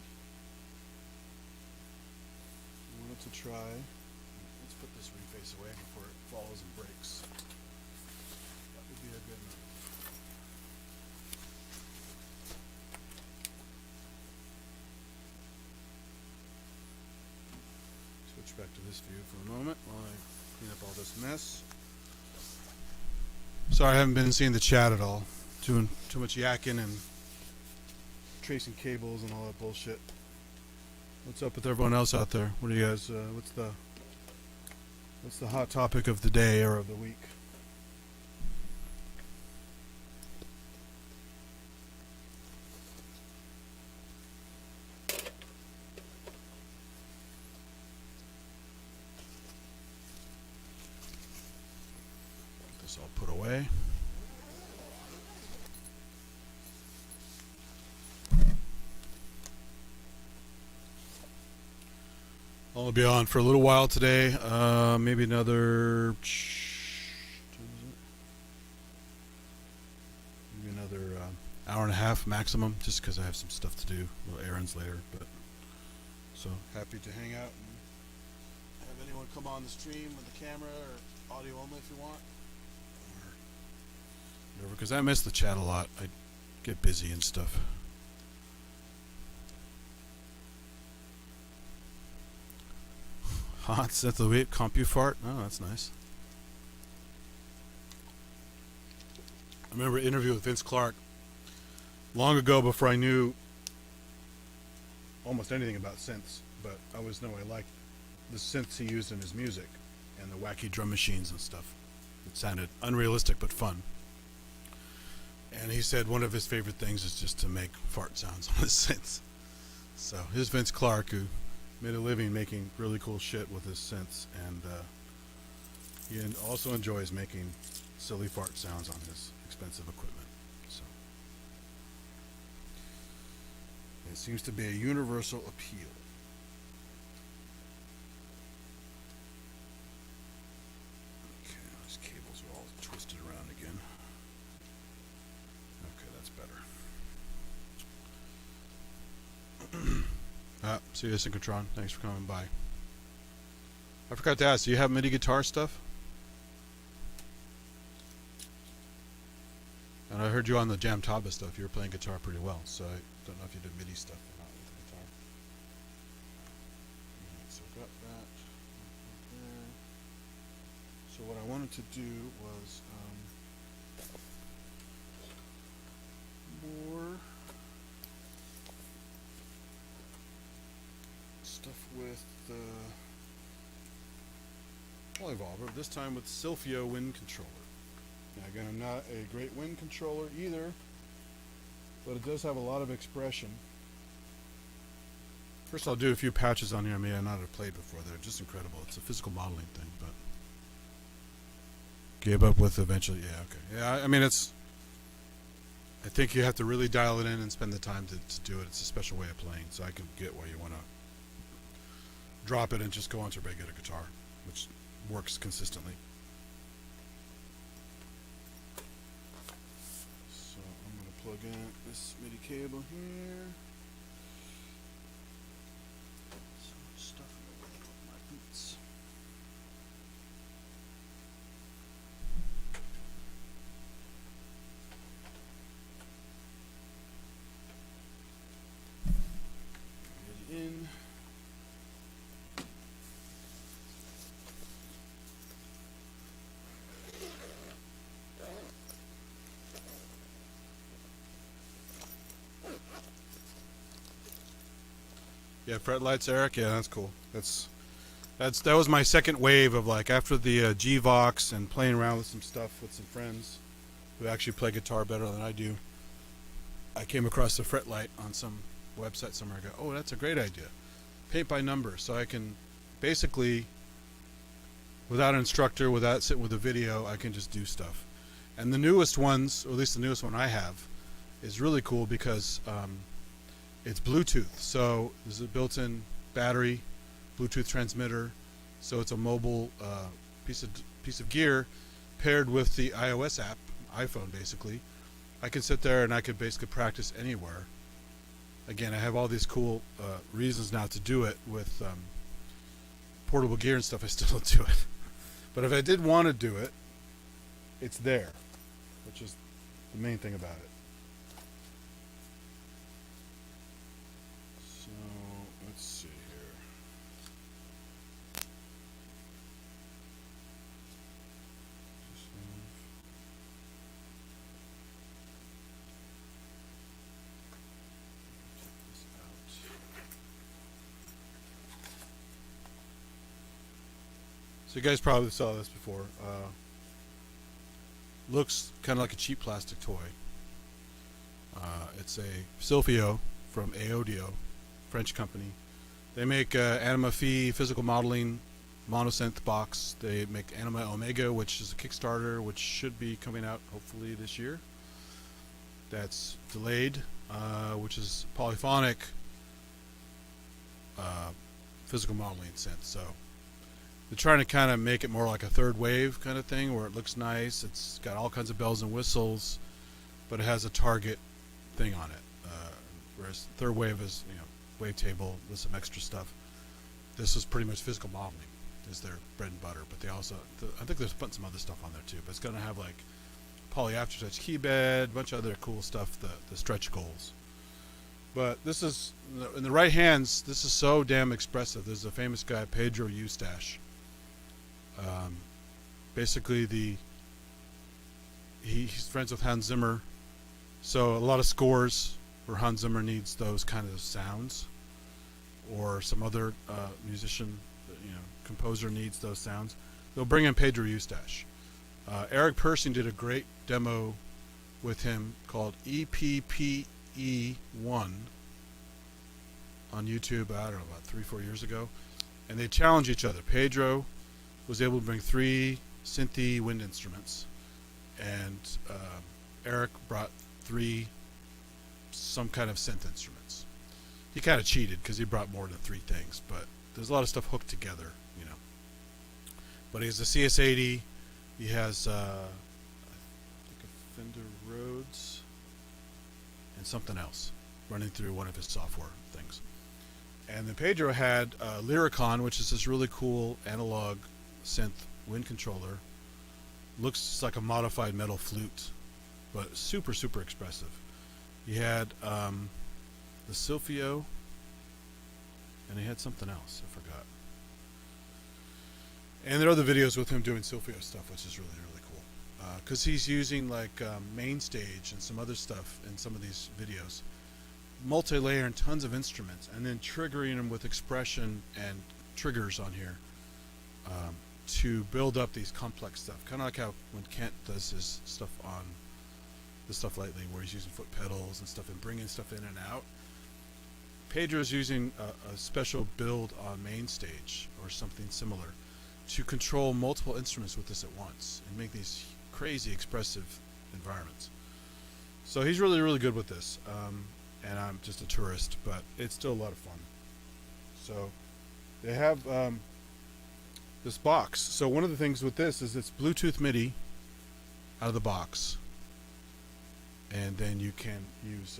I wanted to try. Let's put this Reface away before it falls and breaks. That would be a good move. Switch back to this view for a moment while I clean up all this mess. Sorry, I haven't been seeing the chat at all. Doing too much yakking and tracing cables and all that bullshit. What's up with everyone else out there? What do you guys? What's the hot topic of the day or of the week? Get this all put away. I'll be on for a little while today, maybe another hour and a half maximum, just because I have some stuff to do, little errands later. But so happy to hang out and have anyone come on the stream with the camera or audio only if you want, or whatever. Because I miss the chat a lot. I get busy and stuff. Hot synth of the week, CompuFart. Oh, that's nice. I remember an interview with Vince Clarke long ago, before I knew almost anything about synths, but I always know I liked the synths he used in his music and the wacky drum machines and stuff. It sounded unrealistic but fun. And he said one of his favorite things is just to make fart sounds on his synths. So here's Vince Clarke, who made a living making really cool shit with his synths, and he also enjoys making silly fart sounds on his expensive equipment. So it seems to be a universal appeal. Okay, these cables are all twisted around again. Okay, that's better. See you, Synchrotron. Thanks for coming by. I forgot to ask, do you have MIDI guitar stuff? And I heard you on the Jam Taba stuff. You were playing guitar pretty well, so I don't know if you did MIDI stuff or not with the guitar. Alright, so got that there. So what I wanted to do was more stuff with PolyEvolver, this time with Sylphyo wind controller. Now again, I'm not a great wind controller either, but it does have a lot of expression. First I'll do a few patches on here I may not have played before. They're just incredible. It's a physical modeling thing, but gave up with eventually. Yeah, okay. Yeah, I mean, I think you have to really dial it in and spend the time to do it. It's a special way of playing, so I can get why you want to drop it and just go onto a regular guitar, which works consistently. So I'm going to plug in this MIDI cable here. So much stuff in the way with my boots. MIDI in. Yeah, fret lights, Eric. Yeah, that's cool. That was my second wave of, like, after the G-Vox and playing around with some stuff with some friends who actually play guitar better than I do. I came across the fret light on some website somewhere. I go, oh, that's a great idea. Paint by number, so I can basically, without an instructor, without sitting with a video, I can just do stuff. And the newest ones, or at least the newest one I have, is really cool because it's Bluetooth, so there's a built-in battery, Bluetooth transmitter, so it's a mobile piece of gear paired with the iOS app, iPhone basically. I can sit there and I could basically practice anywhere. Again, I have all these cool reasons now to do it with portable gear and stuff. I still don't do it, but if I did want to do it, it's there, which is the main thing about it. Let's see here. Check this out. So you guys probably saw this before. Looks kind of like a cheap plastic toy. It's a Sylphyo from Audio, French company. They make Anima Phi physical modeling monosynth box. They make Anima Omega, which is a Kickstarter, which should be coming out hopefully this year. That's delayed, which is polyphonic physical modeling synth. So they're trying to kind of make it more like a third wave kind of thing, where it looks nice. It's got all kinds of bells and whistles, but it has a target thing on it. Whereas third wave is, you know, wavetable with some extra stuff. This is pretty much physical modeling is their bread and butter, but they also, I think there's putting some other stuff on there too, but it's going to have like poly aftertouch keybed, a bunch of other cool stuff, the stretch goals. But this is, in the right hands, this is so damn expressive. There's a famous guy, Pedro Eustache. Basically he's friends with Hans Zimmer, so a lot of scores where Hans Zimmer needs those kind of sounds, or some other musician, composer needs those sounds, they'll bring in Pedro Eustache. Eric Persing did a great demo with him called EPPE1 on YouTube, I don't know, about 3-4 years ago, and they challenge each other. Pedro was able to bring 3 synthy wind instruments, and Eric brought 3 some kind of synth instruments. He kind of cheated because he brought more than 3 things, but there's a lot of stuff hooked together, But he has a CS80, he has I think a Fender Rhodes and something else running through one of his software things. And then Pedro had Lyricon, which is this really cool analog synth wind controller. Looks just like a modified metal flute, but super, super expressive. He had the Sylphyo, and he had something else, I forgot. And there are other videos with him doing Sylphyo stuff, which is really, really cool. Because he's using like main stage and some other stuff in some of these videos. Multi-layer and tons of instruments, and then triggering them with expression and triggers on here to build up these complex stuff. Kind of like how when Kent does his stuff on the stuff lately, where he's using foot pedals and stuff and bringing stuff in and out. Pedro's using a special build on main stage or something similar to control multiple instruments with this at once and make these crazy expressive environments. So he's really, really good with this. And I'm just a tourist, but it's still a lot of fun. So they have this box. So one of the things with this is it's Bluetooth MIDI out of the box, and then you can use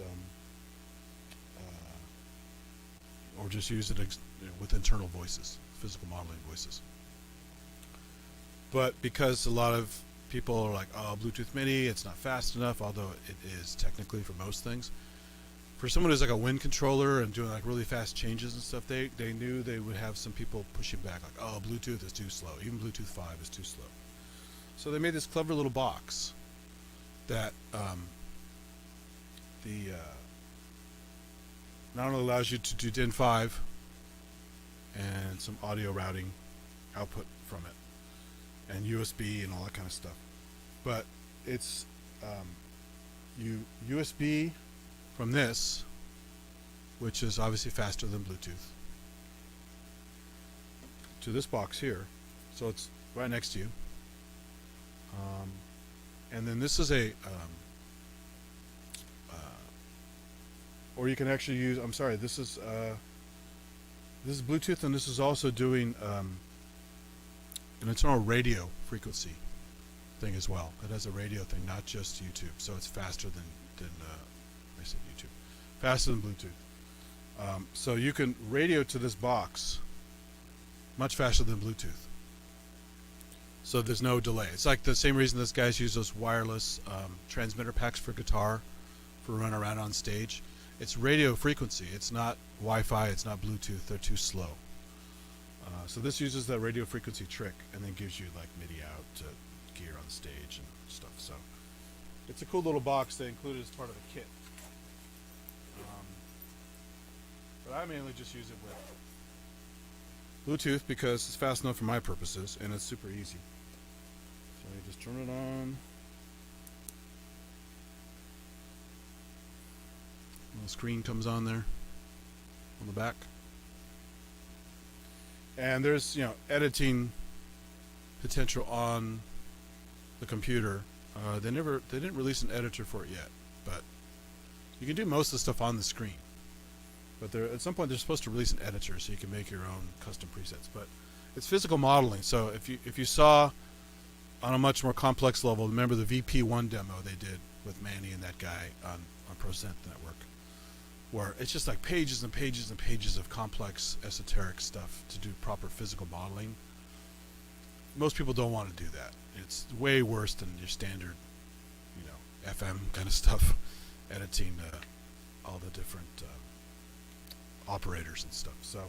or just use it with internal voices, physical modeling voices. But because a lot of people are like, oh, Bluetooth MIDI, it's not fast enough, although it is technically for most things. For someone who's like a wind controller and doing like really fast changes and stuff, they knew they would have some people pushing back, like, oh, Bluetooth is too slow. Even Bluetooth 5 is too slow. So they made this clever little box that not only allows you to do DIN 5 and some audio routing output from it, and USB and all that kind of stuff, but it's USB from this, which is obviously faster than Bluetooth, to this box here, so it's right next to you. And then this is or you can actually use, I'm sorry, this is Bluetooth, and this is also doing an internal radio frequency thing as well. It has a radio thing, not just YouTube, so it's faster than I said YouTube, faster than Bluetooth. So you can radio to this box much faster than Bluetooth. So there's no delay. It's like the same reason this guys use those wireless transmitter packs for guitar for running around on stage. It's radio frequency. It's not Wi-Fi. It's not Bluetooth. They're too slow. So this uses that radio frequency trick and then gives you like MIDI out to gear on the stage and stuff. So it's a cool little box they included as part of the kit. But I mainly just use it with Bluetooth because it's fast enough for my purposes and it's super easy. So you just turn it on. The screen comes on there on the back. And there's, editing potential on the computer. They didn't release an editor for it yet, but you can do most of the stuff on the screen. But at some point they're supposed to release an editor so you can make your own custom presets. But it's physical modeling. So if you saw on a much more complex level, remember the VP1 demo they did with Manny and that guy on ProSynth Network, where it's just like pages and pages and pages of complex esoteric stuff to do proper physical modeling. Most people don't want to do that. It's way worse than your standard, FM kind of stuff, editing all the different operators and stuff. So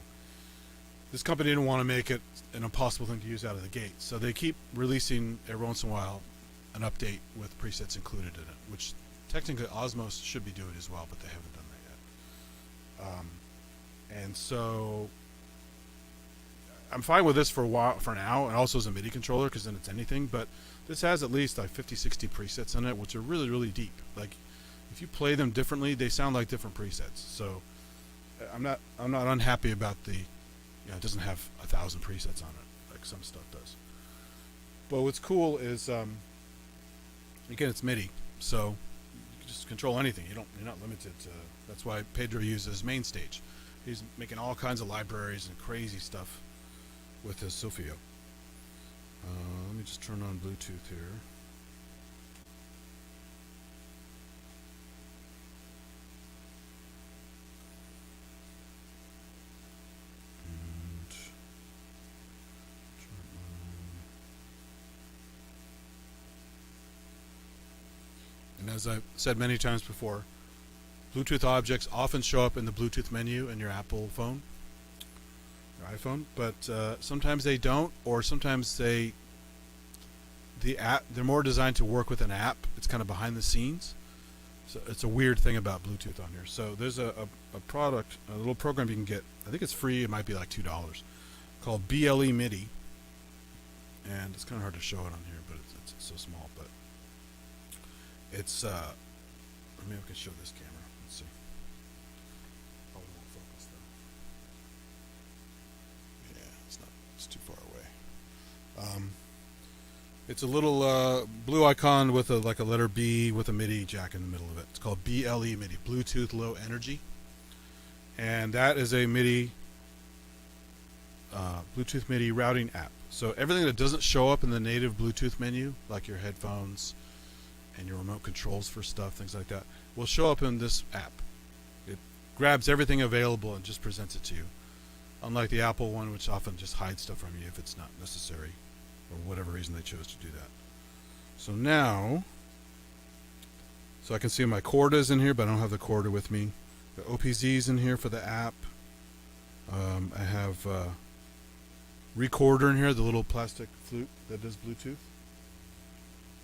this company didn't want to make it an impossible thing to use out of the gate. So they keep releasing every once in a while an update with presets included in it, which technically Osmos should be doing as well, but they haven't done that yet. And so I'm fine with this for a while, for now, and also as a MIDI controller because then it's anything. But this has at least like 50, 60 presets in it, which are really, really deep. Like if you play them differently, they sound like different presets. So I'm not unhappy about the, it doesn't have 1,000 presets on it like some stuff does. But what's cool is, again, it's MIDI, so you can just control anything. You're not limited to. That's why Pedro uses main stage. He's making all kinds of libraries and crazy stuff with his Sylphyo. Let me just turn on Bluetooth here. as I've said many times before, Bluetooth objects often show up in the Bluetooth menu in your Apple phone, your iPhone, but sometimes they don't, or sometimes they're more designed to work with an app. It's kind of behind the scenes. So it's a weird thing about Bluetooth on here. So there's a product, a little program you can get. I think it's free. It might be like $2, called BLE MIDI. And it's kind of hard to show it on here, but it's so small. But it's, or maybe we can show this camera. Let's see. Probably won't focus though. Yeah, it's too far away. It's a little blue icon with like a letter B with a MIDI jack in the middle of it. It's called BLE MIDI, Bluetooth Low Energy. And that is a MIDI, Bluetooth MIDI routing app. So everything that doesn't show up in the native Bluetooth menu, like your headphones and your remote controls for stuff, things like that, will show up in this app. It grabs everything available and just presents it to you. Unlike the Apple one, which often just hides stuff from you if it's not necessary, or whatever reason they chose to do that. So now, so I can see my chordas in here, but I don't have the chorda with me. The OPZ's in here for the app. I have Re.corder in here, the little plastic flute that does Bluetooth.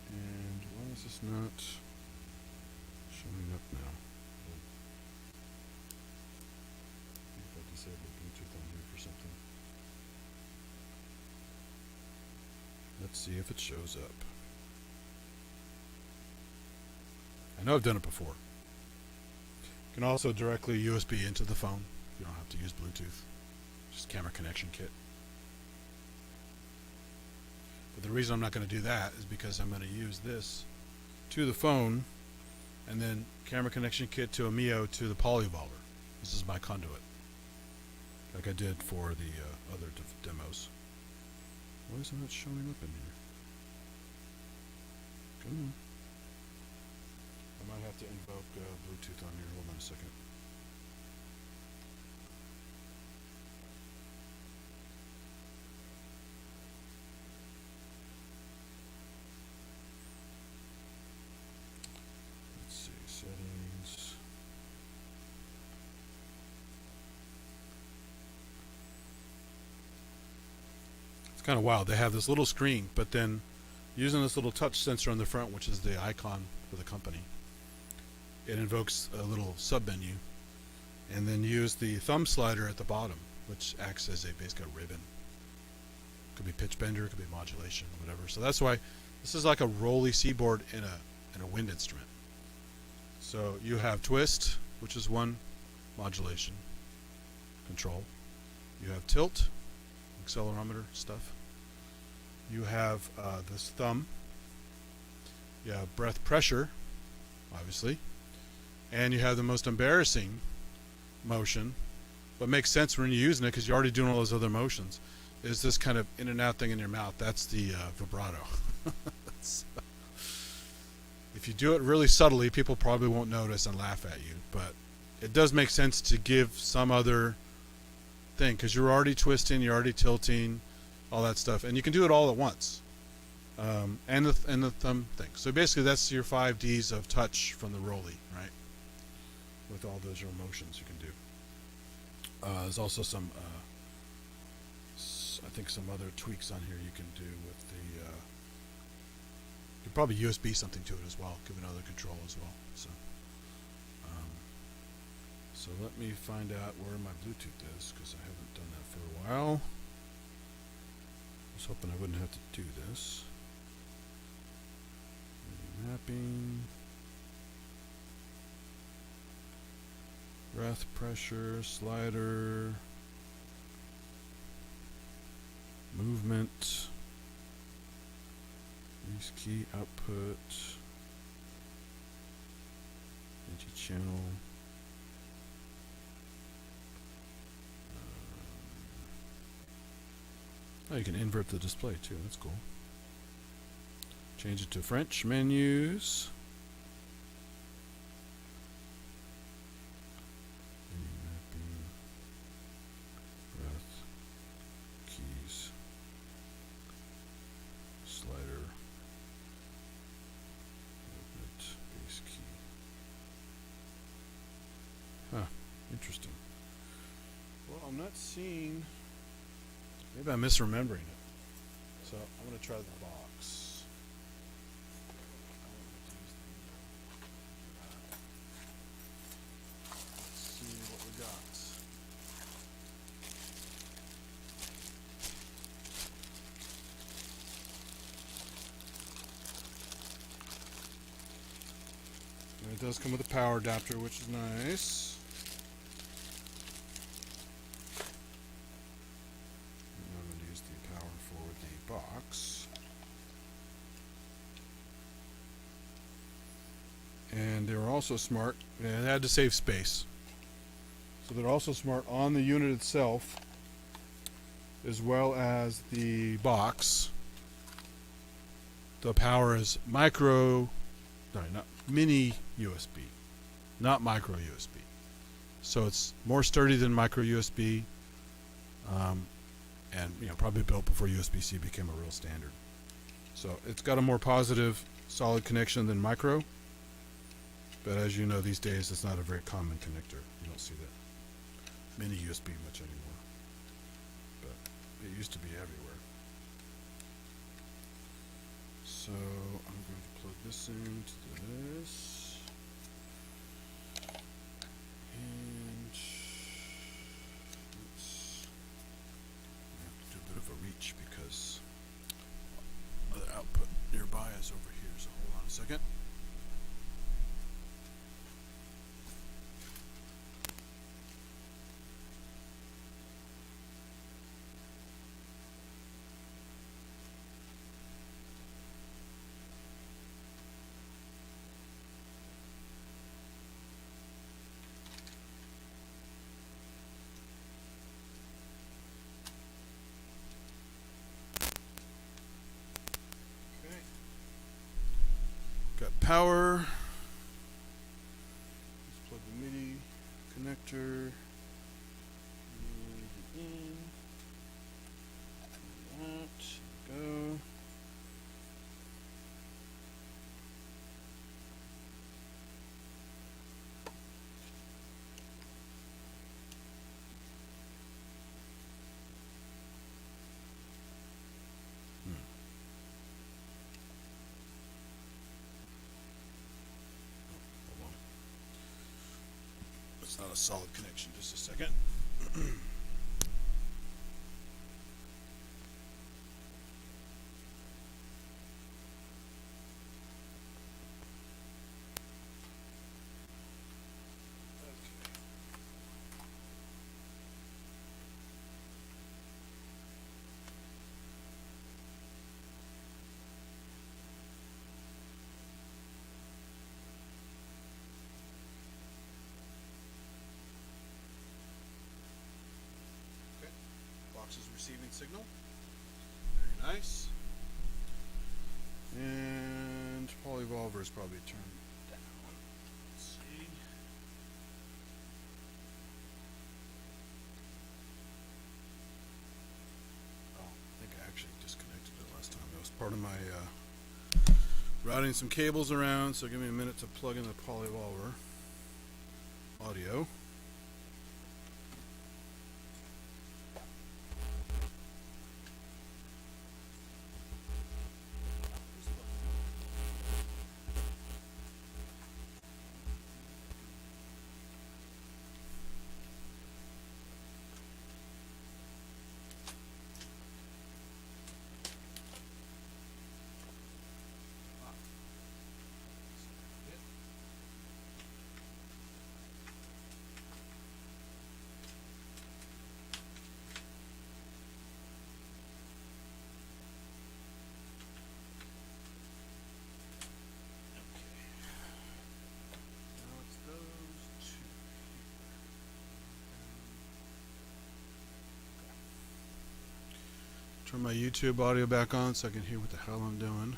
And why is this not showing up now? If I disable Bluetooth on here for something. Let's see if it shows up. I know I've done it before. You can also directly USB into the phone. You don't have to use Bluetooth. Just camera connection kit. But the reason I'm not going to do that is because I'm going to use this to the phone and then camera connection kit to a Mio to the PolyEvolver. This is my conduit, like I did for the other demos. Why isn't that showing up in here? Come on. I might have to invoke Bluetooth on here. Hold on a second. Let's see, settings. It's kind of wild. They have this little screen, but then using this little touch sensor on the front, which is the icon for the company, it invokes a little sub-menu, and then use the thumb slider at the bottom, which acts as basically a ribbon. Could be pitch bender, could be modulation, whatever. So that's why this is like a Rolly C-board in a wind instrument. So you have twist, which is one modulation control. You have tilt, accelerometer stuff. You have this thumb. You have breath pressure, obviously. And you have the most embarrassing motion, but makes sense when you're using it because you're already doing all those other motions, is this kind of in and out thing in your mouth. That's the vibrato. So, if you do it really subtly, people probably won't notice and laugh at you, but it does make sense to give some other thing because you're already twisting, you're already tilting, all that stuff, and you can do it all at once. And the thumb thing. So basically that's your 5 Ds of touch from the Rolly, right? With all those motions you can do. There's also some, I think some other tweaks on here you can do with the, you could probably USB something to it as well, give another control as well. So let me find out where my Bluetooth is, because I haven't done that for a while. I was hoping I wouldn't have to do this. Mapping, breath pressure, slider, movement, use key output, anti-channel, oh, you can invert the display too, that's cool. Change it to French menus. Mapping, breath, keys, slider, movement, base Interesting. Well, I'm not seeing. Maybe I'm misremembering it. So I'm going to try the box. Let's see what we got. And it does come with a power adapter, which is nice. And I'm going to use the power for the box. And they were also smart. They had to save space. So they're also smart on the unit itself, as well as the box. The power is mini USB, not micro USB. So it's more sturdy than micro USB, and probably built before USB-C became a real standard. So it's got a more positive, solid connection than micro. But as you know, these days it's not a very common connector. You don't see that mini USB much anymore, but it used to be everywhere. So I'm going to plug this into this, and I have to do a bit of a reach because other output nearby is over here. So hold on a second. Got power. Let's plug the MIDI connector in. That. Go. It's not a solid connection. Just a second. Box is receiving signal. Very nice. And PolyEvolver is probably turned down. Let's see. Oh, I think I actually disconnected it last time. That was part of my routing some cables around, so give me a minute to plug in the PolyEvolver audio. Turn my YouTube audio back on so I can hear what the hell I'm doing.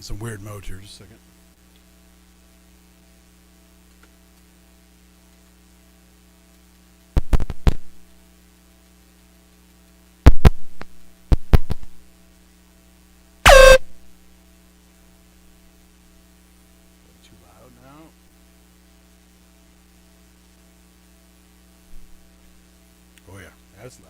in some weird mode here. Just a second. Too loud now. Oh yeah, that's loud.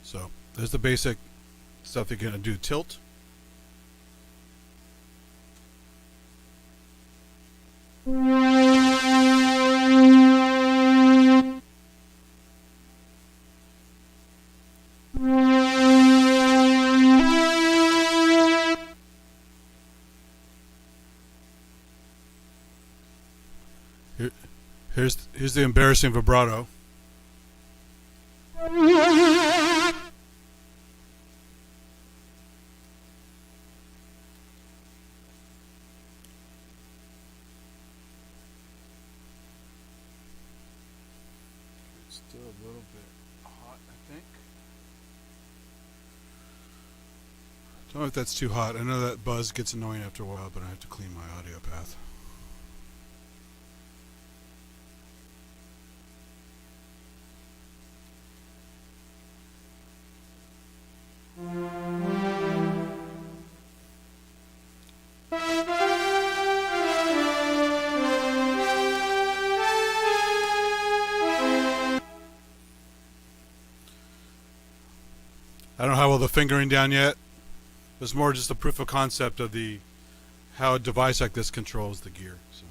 So there's the basic stuff you're going to do. Tilt. Here's the embarrassing vibrato. It's still a little bit hot, I think. Don't know if that's too hot. I know that buzz gets annoying after a while, but I have to clean my audio path. I don't know how well the fingering down yet. It's more just a proof of concept of how a device like this controls the gear. So.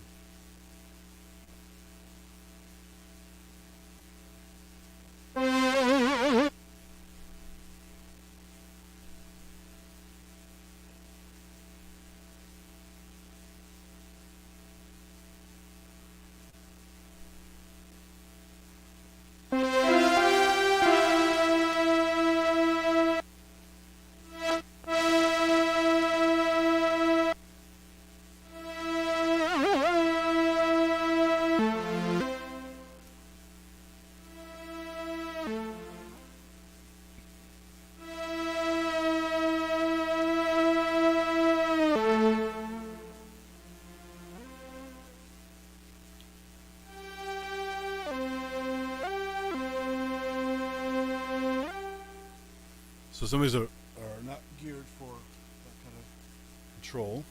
So some of these are not geared for that kind of control.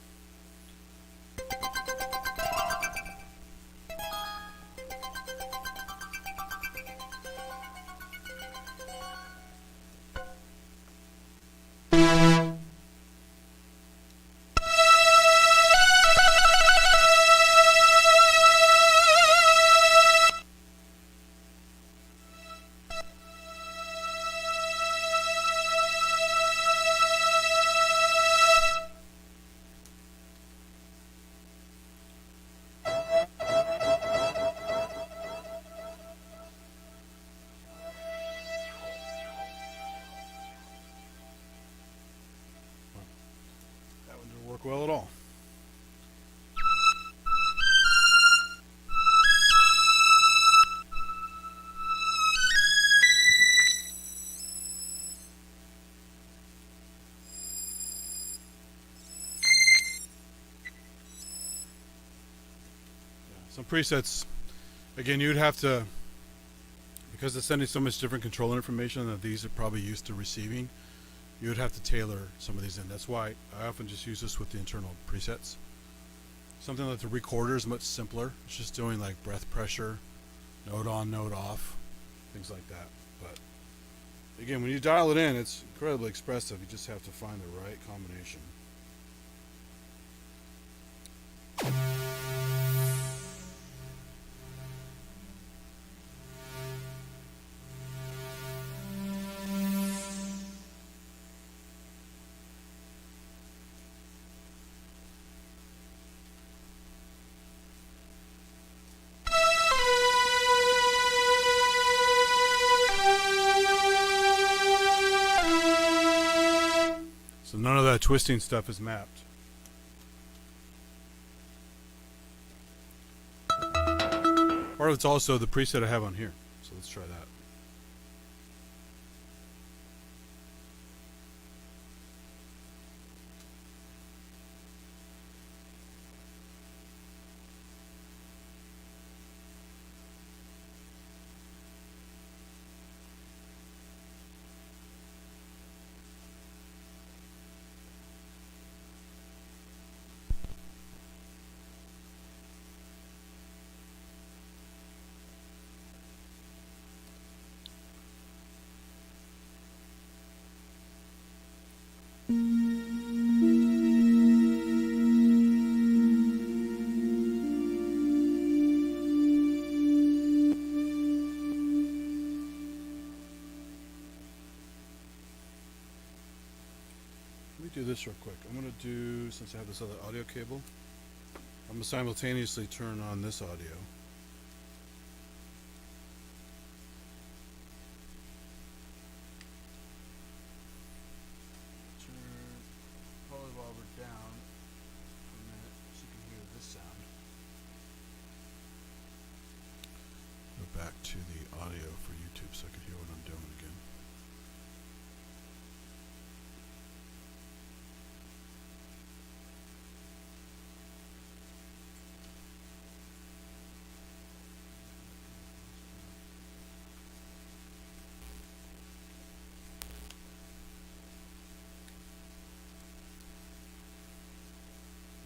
Work well at all. Some presets, again, you'd have to, because it's sending so much different controller information that these are probably used to receiving, you would have to tailor some of these in. That's why I often just use this with the internal presets. Something like the Re.corder is much simpler. It's just doing like breath pressure, note on, note off, things like that. But again, when you dial it in, it's incredibly expressive. You just have to find the right combination. So none of that twisting stuff is mapped. Part of it's also the preset I have on here. So let's try that. Let me do this real quick. I'm going to do, since I have this other audio cable, I'm going to simultaneously turn on this audio. Turn PolyEvolver down for a minute so you can hear this sound. Go back to the audio for YouTube so I can hear what I'm doing again.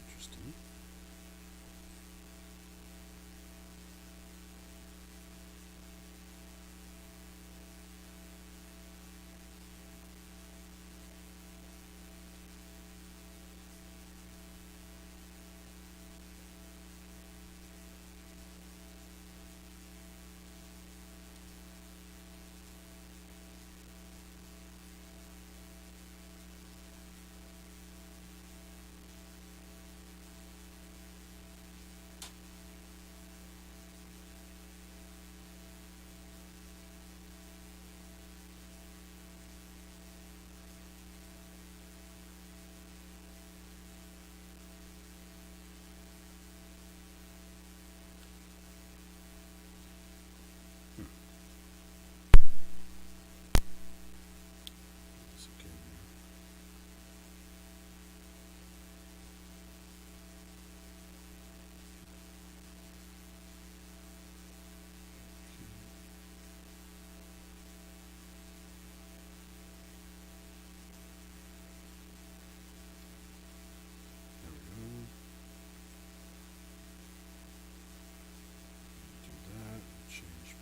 Interesting.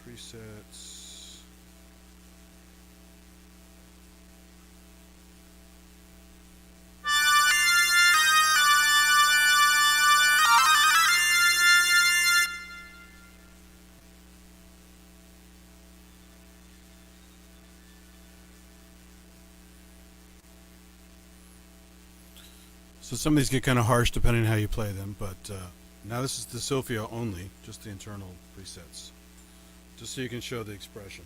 Presets. So some of these get kind of harsh depending on how you play them, but now this is the Sylphyo only, just the internal presets, just so you can show the expression.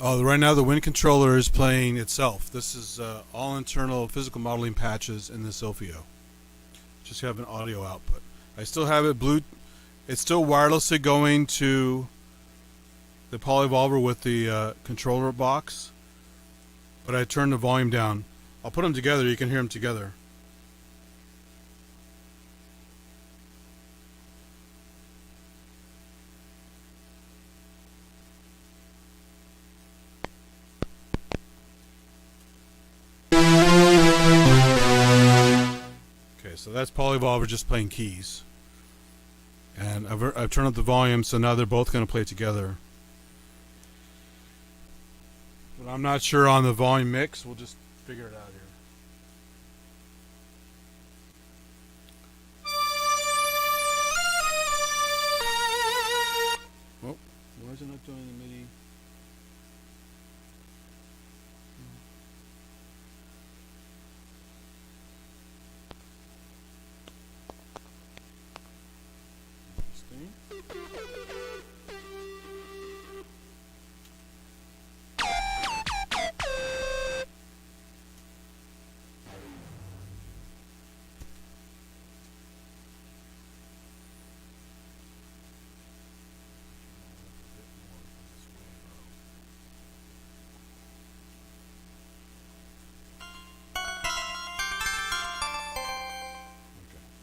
Oh, right now the Wind controller is playing itself. This is all internal physical modeling patches in the Sylphyo. Just have an audio output. I still have it it's still wirelessly going to the PolyEvolver with the controller box, but I turned the volume down. I'll put them together, you can hear them together. Okay, so that's PolyEvolver just playing keys. And I've turned up the volume, so now they're both going to play together. But I'm not sure on the volume mix. We'll just figure it out here. Oh, why is it not doing the MIDI?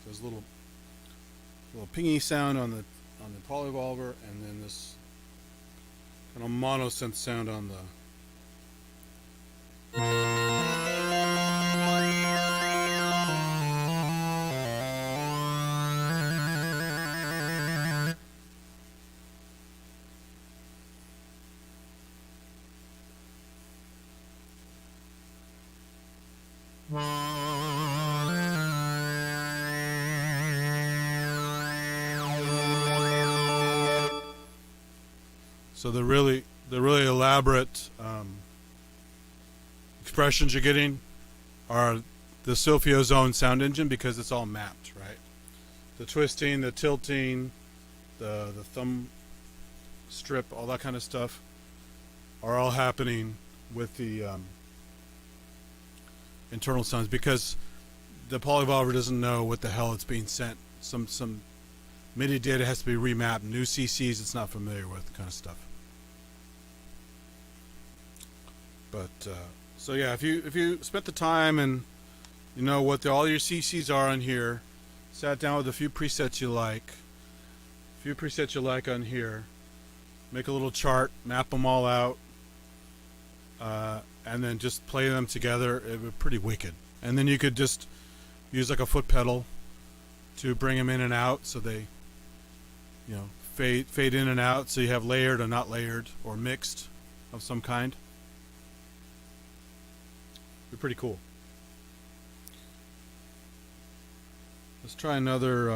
There's a little pingy sound on the PolyEvolver, and then this kind of mono-synth sound on the So the really elaborate expressions you're getting are the Sylphyo's own sound engine, because it's all mapped, right? The twisting, the tilting, the thumb strip, all that kind of stuff are all happening with the internal sounds, because the PolyEvolver doesn't know what the hell it's being sent. Some MIDI data has to be remapped. New CCs it's not familiar with, kind of stuff. But so yeah, if you spent the time and you know what all your CCs are on here, sat down with a few presets you like on here, make a little chart, map them all out, and then just play them together, it would be pretty wicked. And then you could just use like a foot pedal to bring them in and out, so they, you know, fade in and out, so you have layered or not layered or mixed of some kind. Be pretty cool. Let's try another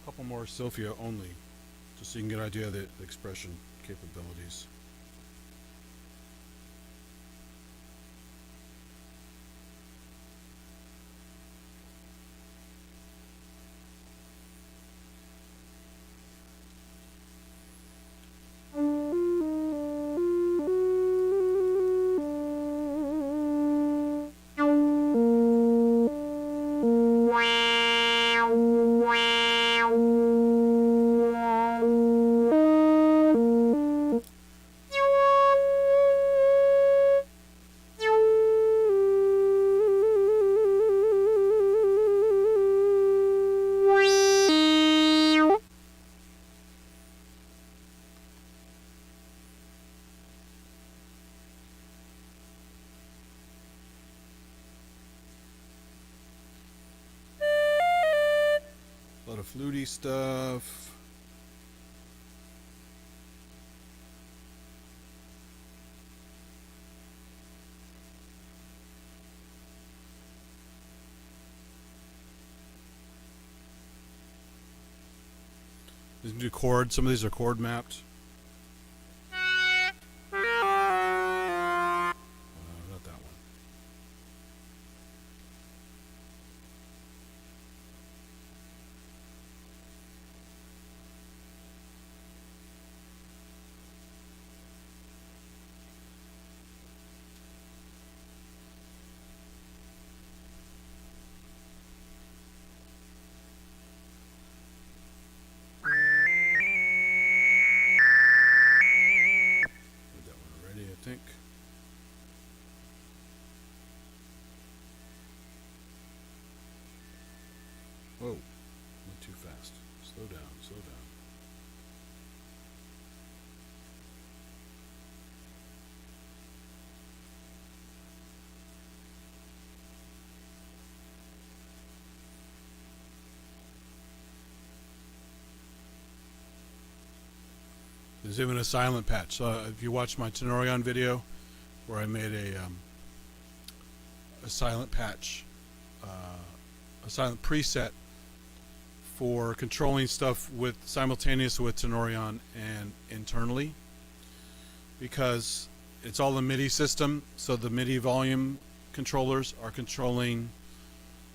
couple more Sylphyo only, just so you can get an idea of the expression capabilities. A lot of fluty stuff. You can do chords. Some of these are chord mapped. Not that one. Whoa, went too fast. Slow down, slow down. There's even a silent patch. So if you watch my Tenorion video, where I made a silent patch, a silent preset for controlling stuff with simultaneous with Tenorion and internally, because it's all a MIDI system. So the MIDI volume controllers are controlling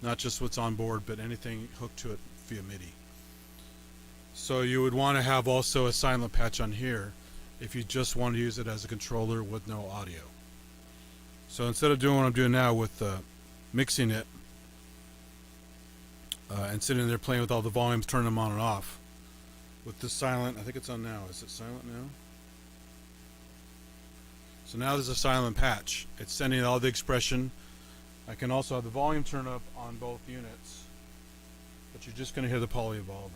not just what's on board, but anything hooked to it via MIDI. So you would want to have also a silent patch on here if you just want to use it as a controller with no audio. So instead of doing what I'm doing now with mixing it and sitting there playing with all the volumes, turning them on and off, with the silent, I think it's on now. Is it silent now? So now there's a silent patch. It's sending all the expression. I can also have the volume turned up on both units, but you're just going to hear the PolyEvolver.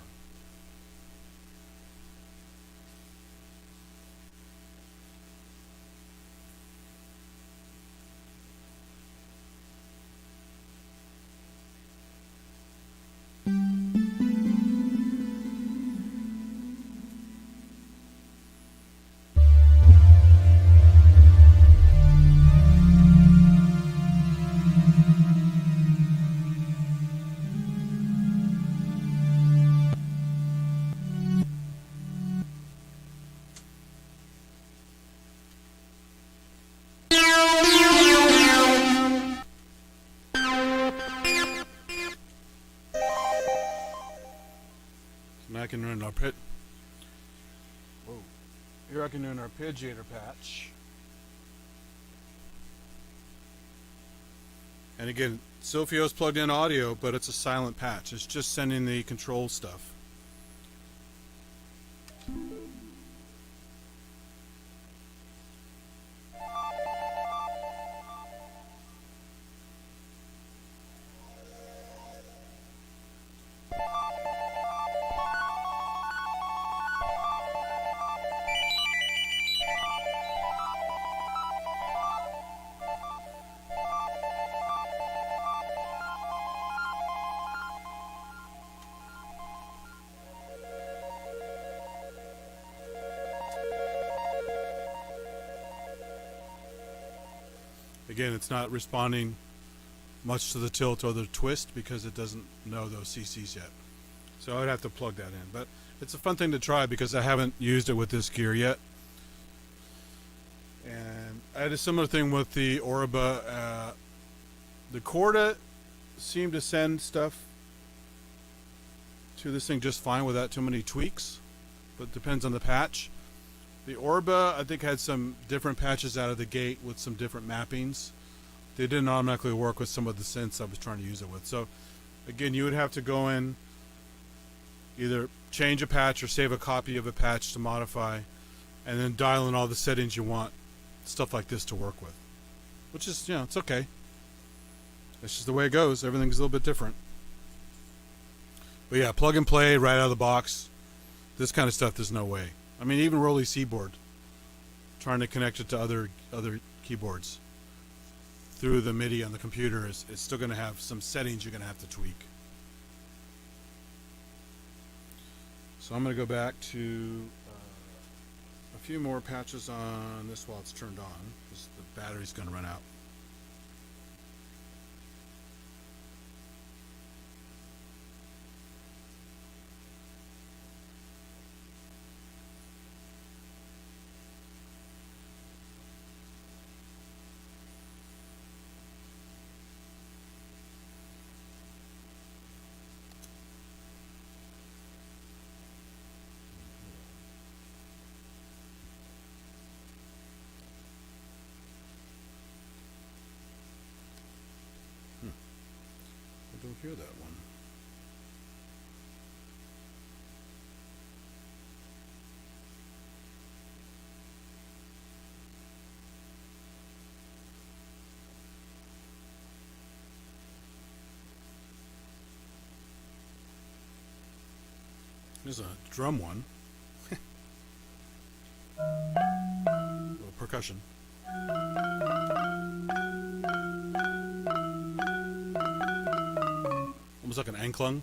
Now I can run our pit. Whoa. Here I can do an arpeggiator patch. And again, Sylphyo's plugged in audio, but it's a silent patch. It's just sending the control stuff. Again, it's not responding much to the tilt or the twist because it doesn't know those CCs yet. So I'd have to plug that in. But it's a fun thing to try because I haven't used it with this gear yet. And I had a similar thing with the Oriba. The Corda seemed to send stuff to this thing just fine without too many tweaks, but it depends on the patch. The Oriba, I think, had some different patches out of the gate with some different mappings. They didn't automatically work with some of the synths I was trying to use it with. So, again, you would have to go in, either change a patch or save a copy of a patch to modify, and then dial in all the settings you want stuff like this to work with. Which is, it's okay. It's just the way it goes. Everything's a little bit different. But yeah, plug and play right out of the box. This kind of stuff, there's no way. I mean, even Rolly Seaboard, trying to connect it to other keyboards through the MIDI on the computer is still going to have some settings you're going to have to tweak. So I'm going to go back to a few more patches on this while it's turned on, because the battery's going to run out. I don't hear that one. Here's a drum one. A little percussion. Almost like an anklung.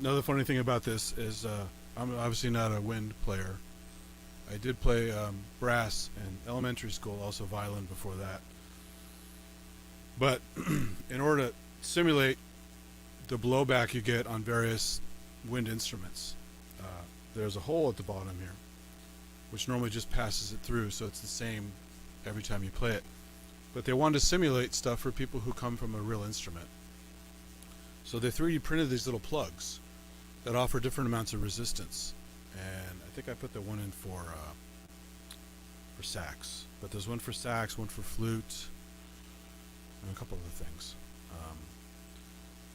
Another funny thing about this is I'm obviously not a wind player. I did play brass in elementary school, also violin before that. But in order to simulate the blowback you get on various wind instruments, there's a hole at the bottom here, which normally just passes it through, so it's the same every time you play it. But they wanted to simulate stuff for people who come from a real instrument. So they 3D printed these little plugs that offer different amounts of resistance. And I think I put the one in for sax. But there's one for sax, one for flute, and a couple other things.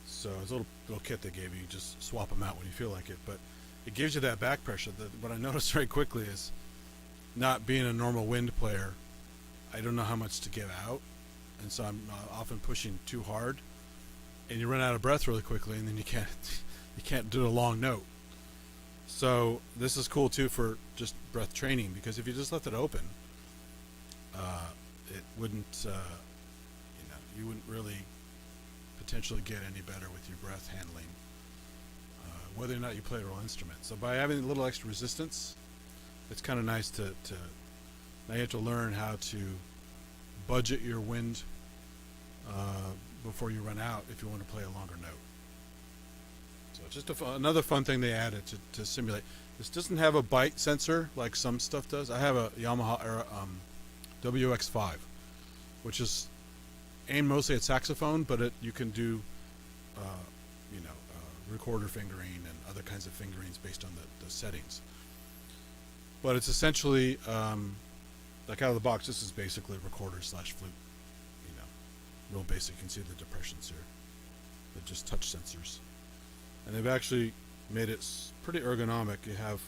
So it's a little kit they gave you. You just swap them out when you feel like it. But it gives you that back pressure. What I noticed very quickly is, not being a normal wind player, I don't know how much to give out. And so I'm often pushing too hard. And you run out of breath really quickly, and then you can't do a long note. So this is cool too for just breath training, because if you just left it open, it wouldn't, you wouldn't really potentially get any better with your breath handling, whether or not you play a real instrument. So by having a little extra resistance, it's kind of nice to now you have to learn how to budget your wind before you run out if you want to play a longer note. So it's just another fun thing they added to simulate. This doesn't have a bite sensor like some stuff does. I have a Yamaha WX5, which is aimed mostly at saxophone, but you can do recorder fingering and other kinds of fingerings based on the settings. But it's essentially like out of the box. This is basically a recorder / flute. Real basic. You can see the depressions here. They're just touch sensors. And they've actually made it pretty ergonomic. You have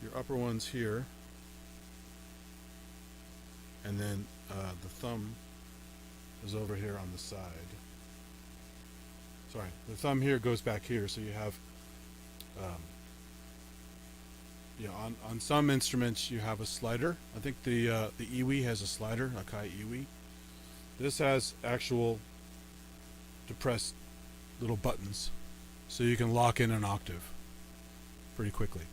your upper ones here, and then the thumb is over here on the side. Sorry, the thumb here goes back here, so you have on some instruments you have a slider. I think the Iwi has a slider, Akai Iwi. This has actual depressed little buttons, so you can lock in an octave pretty quickly.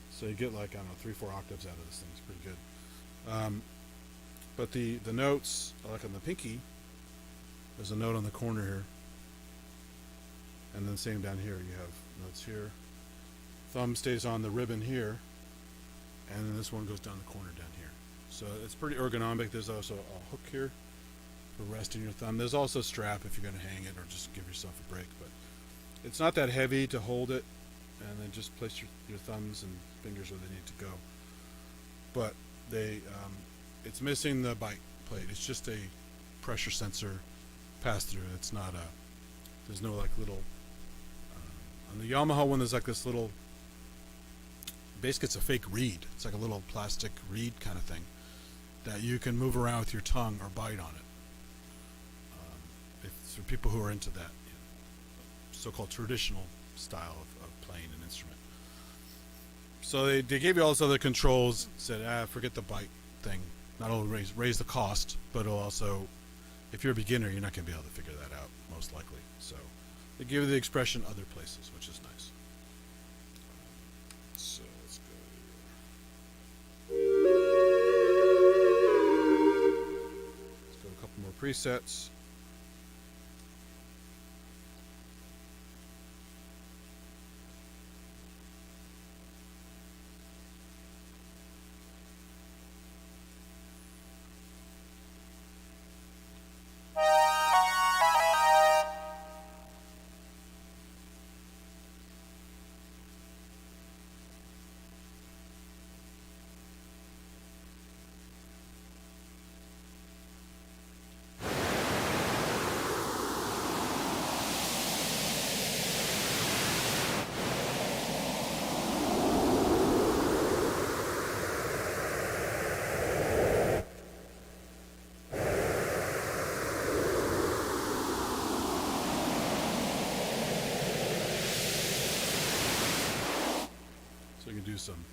So you get like, I don't know, 3-4 octaves out of this thing. It's pretty good. But the notes, like on the pinky, there's a note on the corner here, and then same down here. You have notes here. Thumb stays on the ribbon here, and then this one goes down the corner down here. So it's pretty ergonomic. There's also a hook here for resting your thumb. There's also a strap if you're going to hang it or just give yourself a break, but it's not that heavy to hold it, and then just place your thumbs and fingers where they need to go. But it's missing the bite plate. It's just a pressure sensor pass through. It's not there's no like little on the Yamaha one. There's like this little basically it's a fake reed. It's like a little plastic reed kind of thing that you can move around with your tongue or bite on it. It's for people who are into that, so-called traditional style of playing an instrument. So they gave you all those other controls. Said, forget the bite thing. Not only raise the cost, but it'll also, if you're a beginner, you're not going to be able to figure that out, most likely. So they give you the expression other places, which is nice. So let's go here. Let's go to a couple more presets. So you can do some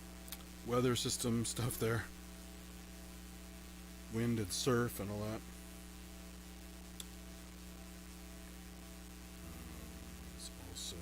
weather system stuff there. Wind and surf and all that. It's also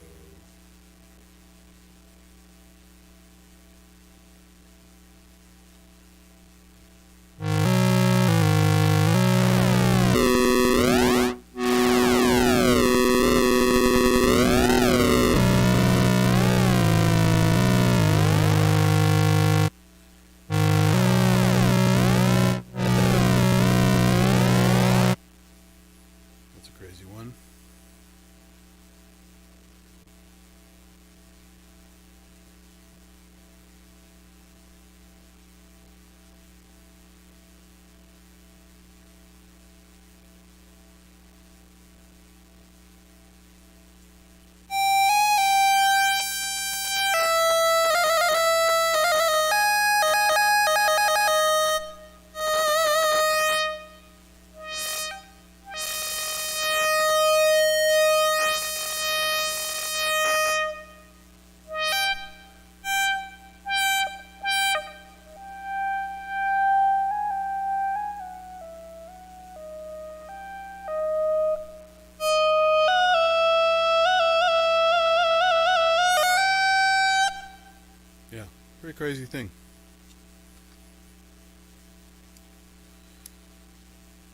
pretty crazy thing.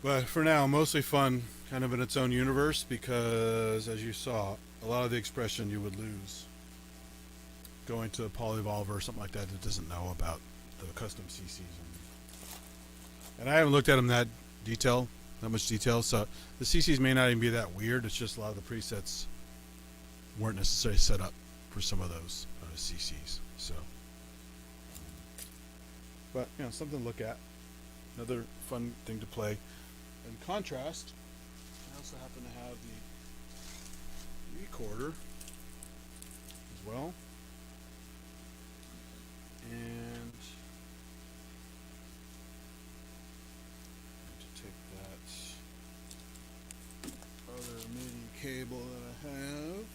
But for now, mostly fun, kind of in its own universe, because as you saw, a lot of the expression you would lose going to a PolyEvolver or something like that doesn't know about the custom CCs. And I haven't looked at them that much detail, so the CCs may not even be that weird. It's just a lot of the presets weren't necessarily set up for some of those CCs. So, but something to look at. Another fun thing to play. In contrast, I also happen to have the Re.corder as well, and I'm going to take that other MIDI cable that I have.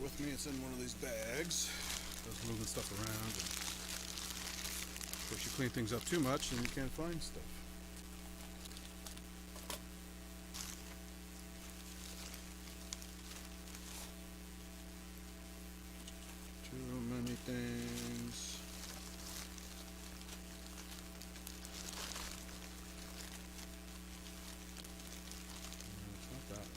With me, it's in one of these bags. Just moving stuff around. And of course, you clean things up too much and you can't find stuff. Too many things. It's not that one.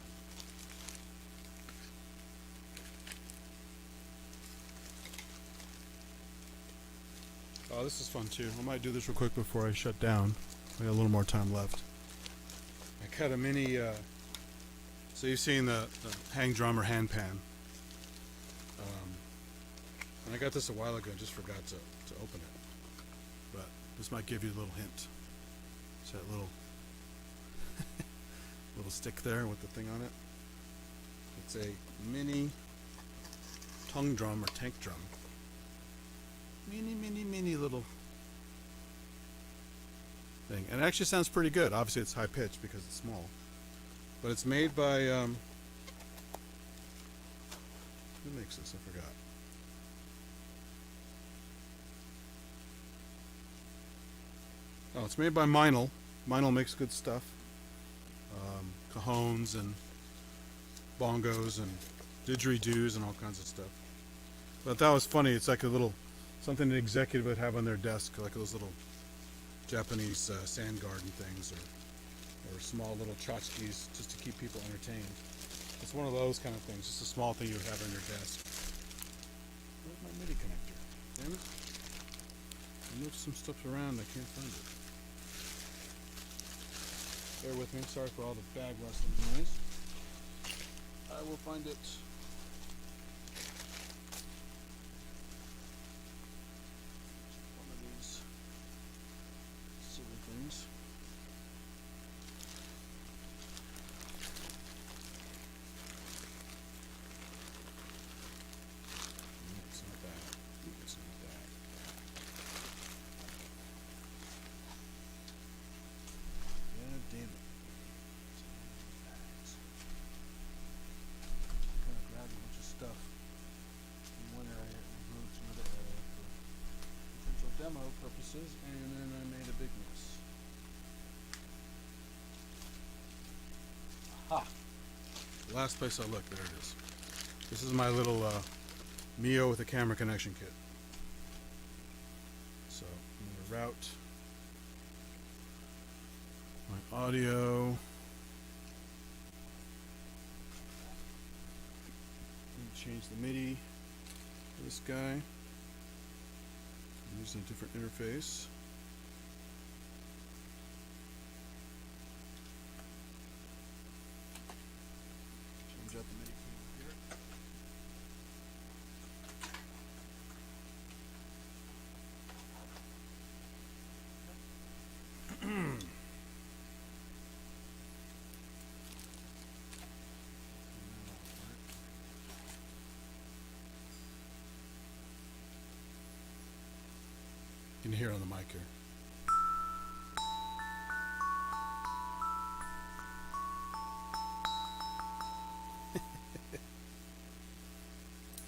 Oh, this is fun too. I might do this real quick before I shut down. I got a little more time left. I cut a mini So you've seen the hang drum or hand pan. And I got this a while ago and just forgot to open it. But this might give you a little hint. It's that little little stick there with the thing on it. It's a mini tongue drum or tank drum. Mini little thing. And it actually sounds pretty good. Obviously it's high pitched because it's small. But it's made by who makes this? I forgot. Oh, it's made by Meinl. Meinl makes good stuff. Cajones and bongos and didgeridoos and all kinds of stuff. But that was funny. It's like a little something an executive would have on their desk, like those little Japanese sand garden things, or small little tchotchkes just to keep people entertained. It's one of those kind of things, just a small thing you would have on your desk. Where's my MIDI connector? Damn it. I moved some stuff around, I can't find it. Bear with me, sorry for all the bag rustling noise. I will find it. One of these silly things. It's not that. It's not that. God damn it. Kind of grabbed a bunch of stuff in one area and moved to another area for potential demo purposes, and then I made a big mess. Aha! Last place I looked, there it is. This is my little Mio with a camera connection kit. So I'm going to route my audio. Change the MIDI for this guy. I'm using a different interface. Change out the MIDI keyboard here. You can hear it on the mic here.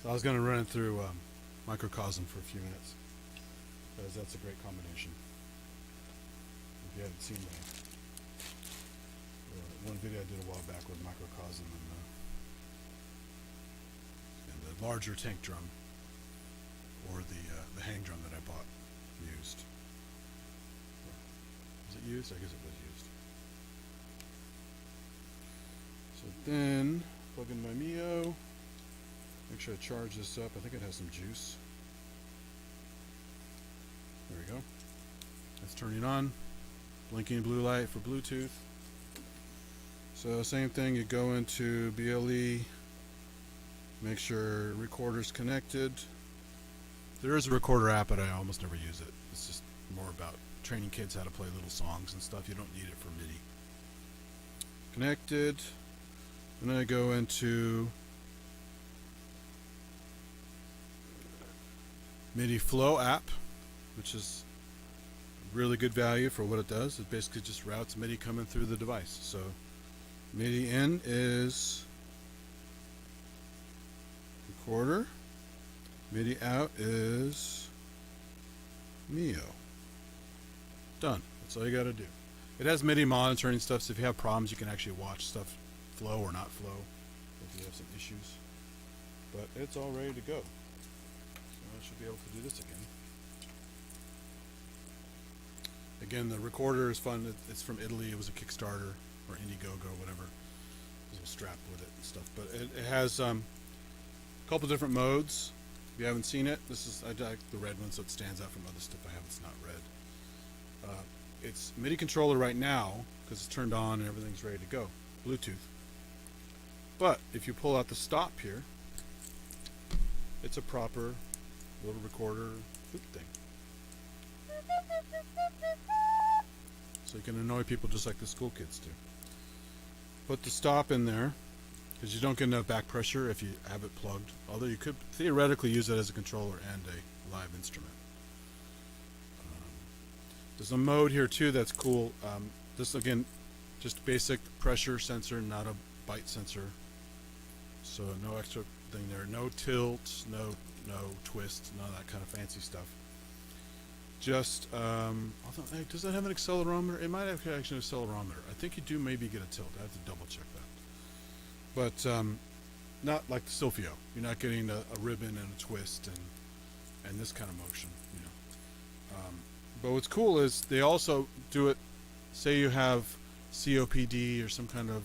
So I was going to run it through Microcosm for a few minutes, because that's a great combination. If you haven't seen one video I did a while back with Microcosm and the larger tank drum, or the hang drum that I bought. Used. Was it used? I guess it was used. So then, plug in my Mio. Make sure I charge this up. I think it has some juice. There we go. That's turning on. Blinking blue light for Bluetooth. So same thing, you go into BLE. Make sure recorder's connected. There is a recorder app, but I almost never use it. It's just more about training kids how to play little songs and stuff. You don't need it for MIDI. Connected. And then I go into MIDI Flow app, which is really good value for what it does. It basically just routes MIDI coming through the device. So MIDI in is recorder. MIDI out is Mio. Done. That's all you got to do. It has MIDI monitoring stuff, so if you have problems, you can actually watch stuff flow or not flow if you have some issues. But it's all ready to go. So I should be able to do this again. Again, the recorder is fun. It's from Italy. It was a Kickstarter or Indiegogo, whatever. There's a strap with it and stuff. But it has a couple different modes. If you haven't seen it, I like the red one, so it stands out from other stuff I have that's not red. It's MIDI controller right now because it's turned on and everything's ready to go. Bluetooth. But if you pull out the stop here, it's a proper little recorder loop thing. So you can annoy people just like the school kids do. Put the stop in there, because you don't get enough back pressure if you have it plugged. Although you could theoretically use it as a controller and a live instrument. There's a mode here too that's cool. This again, just basic pressure sensor, not a byte sensor. So no extra thing there. No tilt, no twist, none of that kind of fancy stuff. Just, although, hey, does that have an accelerometer? It might have actually an accelerometer. I think you do maybe get a tilt. I have to double check that. But not like the Sylphyo. You're not getting a ribbon and a twist and this kind of motion. You know. But what's cool is they also do it. Say you have COPD or some kind of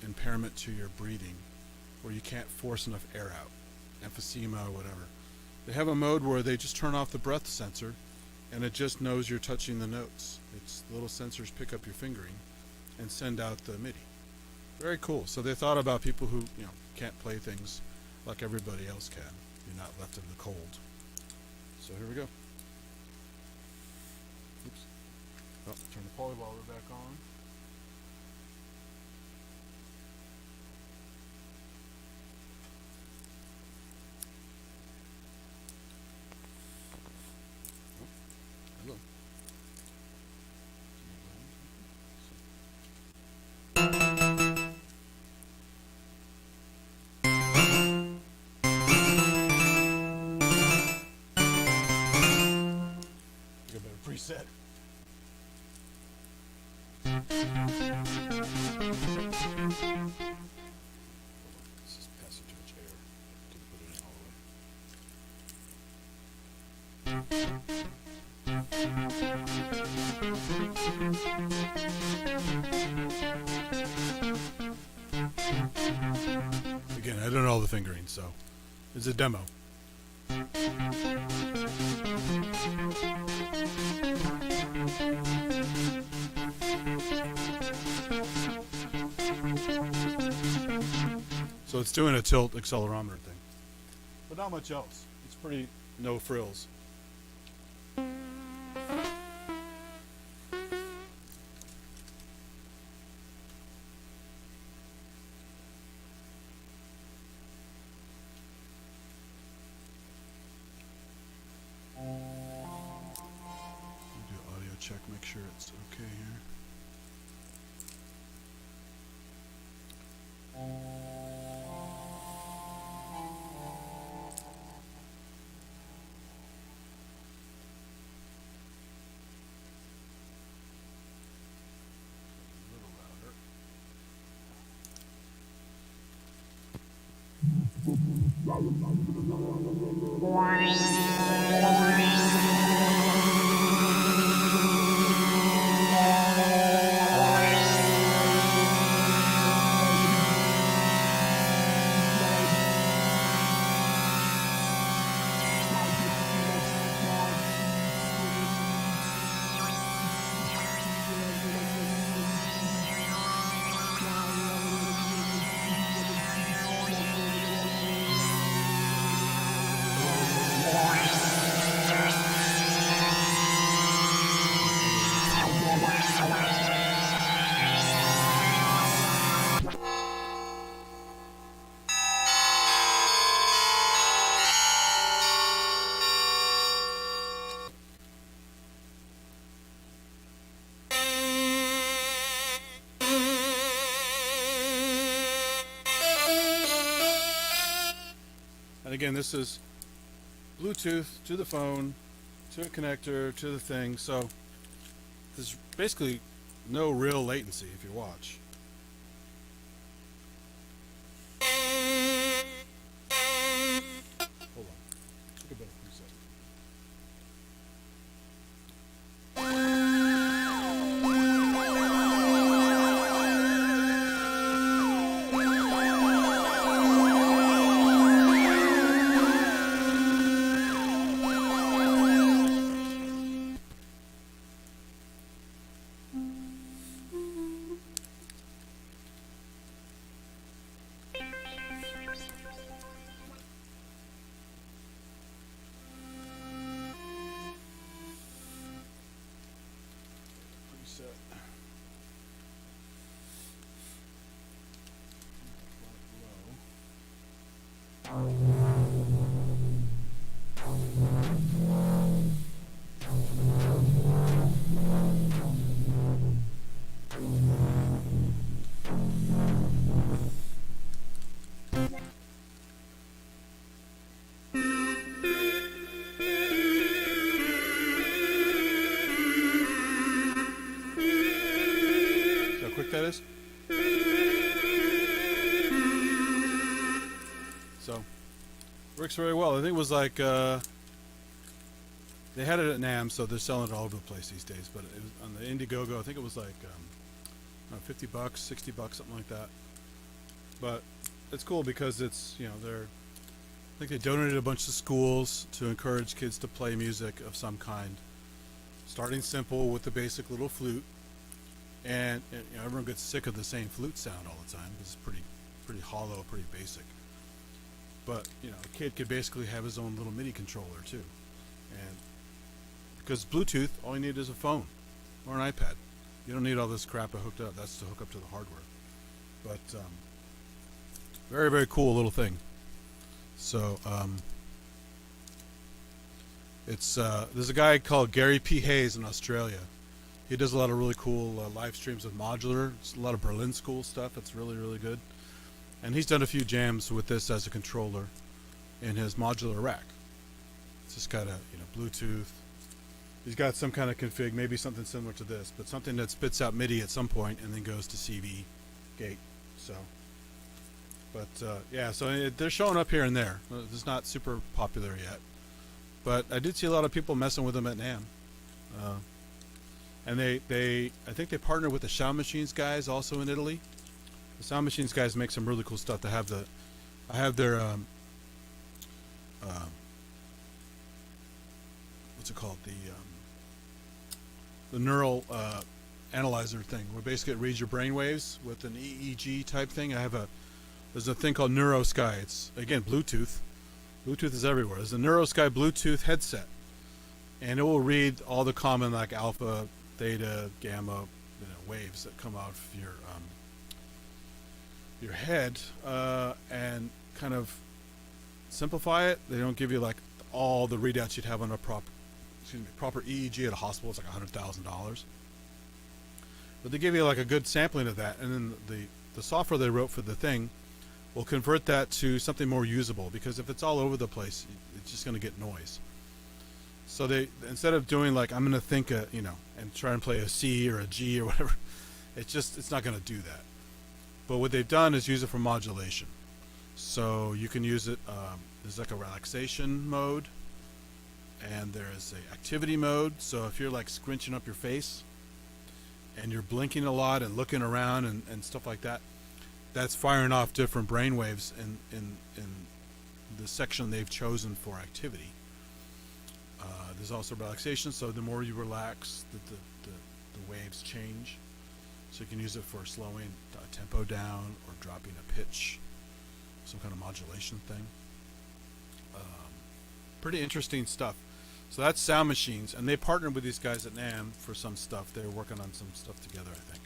impairment to your breathing, where you can't force enough air out, emphysema or whatever. They have a mode where they just turn off the breath sensor and it just knows you're touching the notes. It's little sensors pick up your fingering and send out the MIDI. Very cool. So they thought about people who, you know, can't play things like everybody else can. You're not left in the cold. So here we go. Oops. Oh, turn the PolyEvolver back on. Preset. This is passing too much air. Didn't put it in all the way. Again, I don't know all the fingering, so it's a demo. So it's doing a tilt accelerometer thing, but not much else. It's pretty no frills. Do audio check, make sure it's okay here. And again, this is Bluetooth to the phone, to a connector, to the thing. So there's basically no real latency if you watch. Hold on. Take a better preset. Works very well. I think it was like they had it at NAMM, so they're selling it all over the place these days. But it was on the Indiegogo, I think it was like $50, $60, something like that. But it's cool because it's, you know, I think they donated a bunch to schools to encourage kids to play music of some kind, starting simple with the basic little flute. And you know, everyone gets sick of the same flute sound all the time. It's pretty hollow, pretty basic. But you know, a kid could basically have his own little MIDI controller too. And because Bluetooth, all you need is a phone or an iPad. You don't need all this crap hooked up. That's to hook up to the hardware. But very, very cool little thing. So there's a guy called Gary P. Hayes in Australia. He does a lot of really cool live streams of modular. It's a lot of Berlin School stuff. It's really, really good. And he's done a few jams with this as a controller in his modular rack. It's just got a, you know, Bluetooth. He's got some kind of config, maybe something similar to this, but something that spits out MIDI at some point and then goes to CV gate. So, but yeah, so they're showing up here and there. It's not super popular yet, but I did see a lot of people messing with them at NAMM. And I think they partner with the Sound Machines guys also in Italy. The Sound Machines guys make some really cool stuff. I have their what's it called, the neural analyzer thing, where basically it reads your brain waves with an EEG type thing. There's a thing called NeuroSky. It's again Bluetooth. Bluetooth is everywhere. There's a NeuroSky Bluetooth headset, and it will read all the common like alpha, theta, gamma, you know, waves that come out of your head, and kind of simplify it. They don't give you like all the readouts you'd have on a proper EEG at a hospital. It's like $100,000. But they give you like a good sampling of that, and then the software they wrote for the thing will convert that to something more usable, because if it's all over the place, it's just going to get noise. So they, instead of doing like, I'm going to think you know, and try and play a C or a G or whatever, it's not going to do that. But what they've done is use it for modulation. So you can use it, there's like a relaxation mode, and there's a activity mode. So if you're like scrunching up your face and you're blinking a lot and looking around and stuff like that, that's firing off different brain waves in the section they've chosen for activity. There's also relaxation, so the more you relax, the waves change. So you can use it for slowing a tempo down or dropping a pitch, some kind of modulation thing. Pretty interesting stuff. So that's Sound Machines, and they partnered with these guys at NAMM for some stuff. They were working on some stuff together, I think.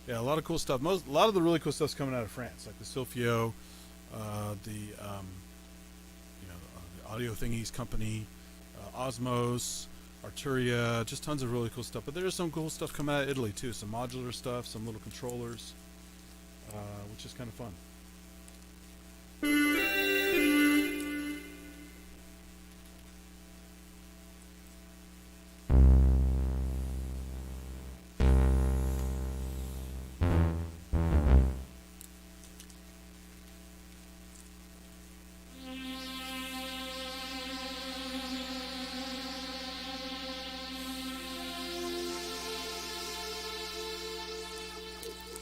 Yeah, a lot of cool stuff. A lot of the really cool stuff's coming out of France, like the Sylphyo, the Audio Thingies company, Osmos, Arturia, just tons of really cool stuff. But there's some cool stuff coming out of Italy too, some modular stuff, some little controllers, which is kind of fun.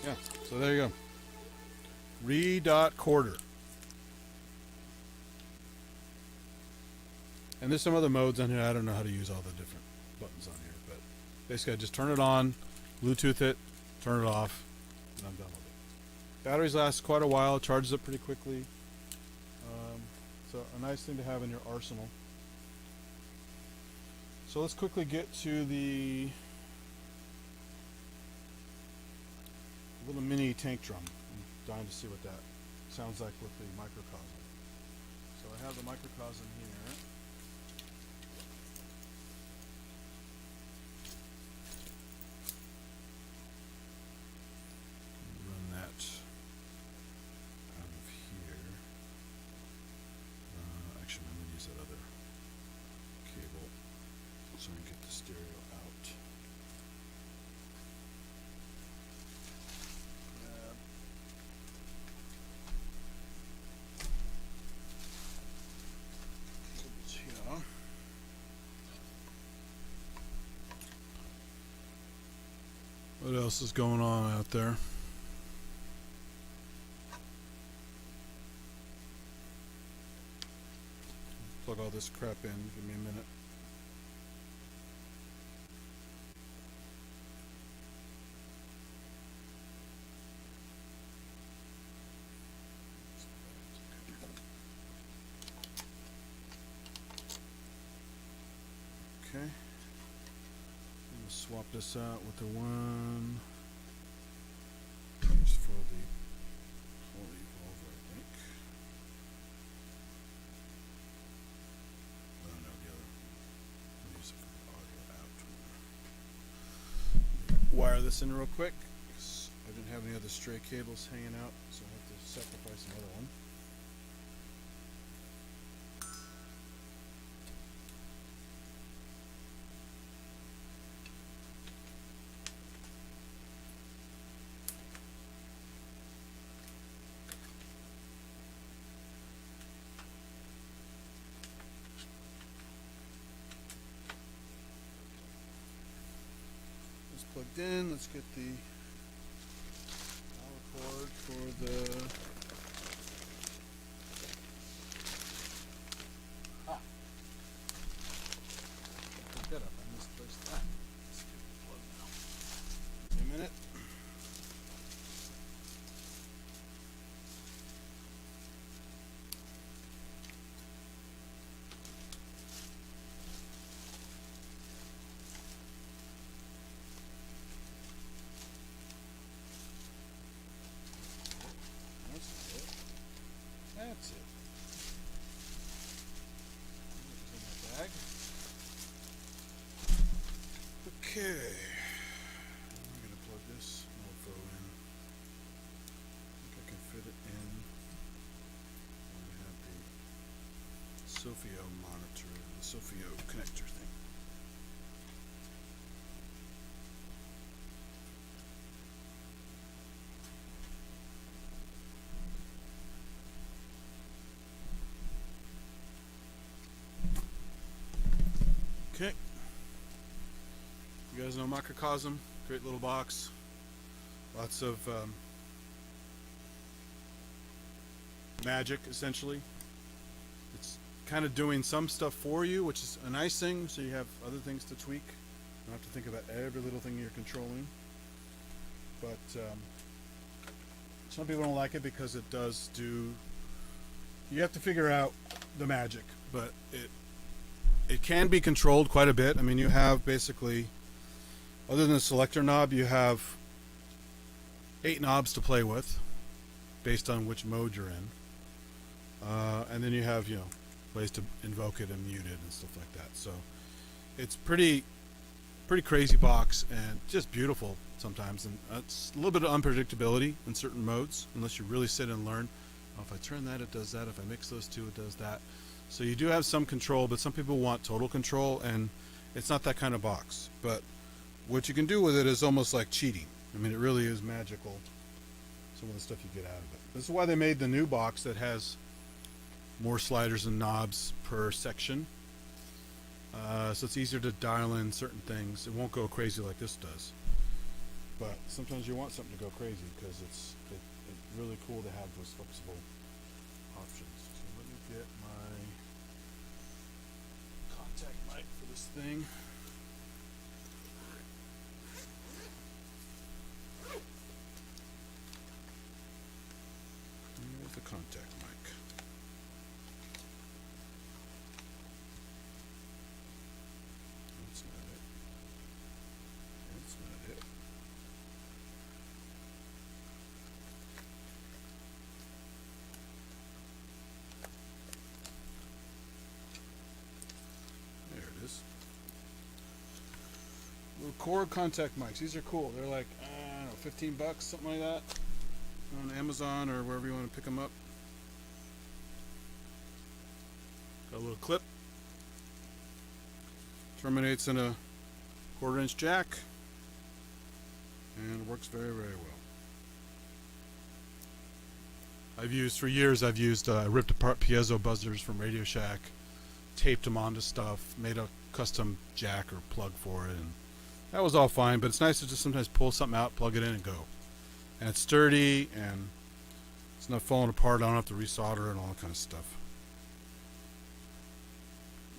Yeah, so there you go. Re.corder. And there's some other modes on here. I don't know how to use all the different buttons on here, but basically I just turn it on, Bluetooth it, turn it off, and I'm done with it. Batteries last quite a while, charges up pretty quickly. So a nice thing to have in your arsenal. So let's quickly get to the little mini tank drum. I'm dying to see what that sounds like with the microcosm. So I have the microcosm here. Run that out of here. Actually, I'm going to use that other cable so I can get the stereo out. What else is going on out there? Plug all this crap in. Give me a minute. Okay. I'm gonna swap this out with the one used for the PolyEvolver, I think. Oh no, the other. I'll use it for the audio out. Wire this in real quick, because I didn't have any other stray cables hanging out, so I have to sacrifice another one. Plugged in. Let's get the power cord for the pick that up. I misplaced that. Let's get it plugged now. Give me a minute. That's it. It's in my bag. Okay. I'm going to plug this mofo in. I think I can fit it in. I have the Sylphyo monitor, the Sylphyo connector thing. Okay, you guys know Microcosm, great little box, lots of magic essentially. It's kind of doing some stuff for you, which is a nice thing, so you have other things to tweak. You don't have to think about every little thing you're controlling. But some people don't like it because it does do, you have to figure out the magic, but it can be controlled quite a bit. I mean, you have basically, other than the selector knob, you have 8 knobs to play with based on which mode you're in. And then you have, ways to invoke it and mute it and stuff like that. So it's pretty crazy box and just beautiful sometimes. And it's a little bit of unpredictability in certain modes unless you really sit and learn. Oh, if I turn that, it does that. If I mix those two, it does that. So you do have some control, but some people want total control, and it's not that kind of box. But what you can do with it is almost like cheating. I mean, it really is magical, some of the stuff you get out of it. This is why they made the new box that has more sliders and knobs per section. So it's easier to dial in certain things. It won't go crazy like this does. But sometimes you want something to go crazy because it's really cool to have those flexible options. So let me get my contact mic for this thing. Here's the contact mic. That's not it. That's not it. There it is. Little cord contact mics. These are cool. They're like, I don't know, 15 bucks, something like that, on Amazon or wherever you want to pick them up. Got a little clip. Terminates in a 1/4 inch jack and works very, very well. For years I've used ripped apart piezo buzzers from Radio Shack, taped them onto stuff, made a custom jack or plug for it, and That was all fine, but it's nice to just sometimes pull something out, plug it in, and go. And it's sturdy, and it's not falling apart. I don't have to resolder and all that kind of stuff.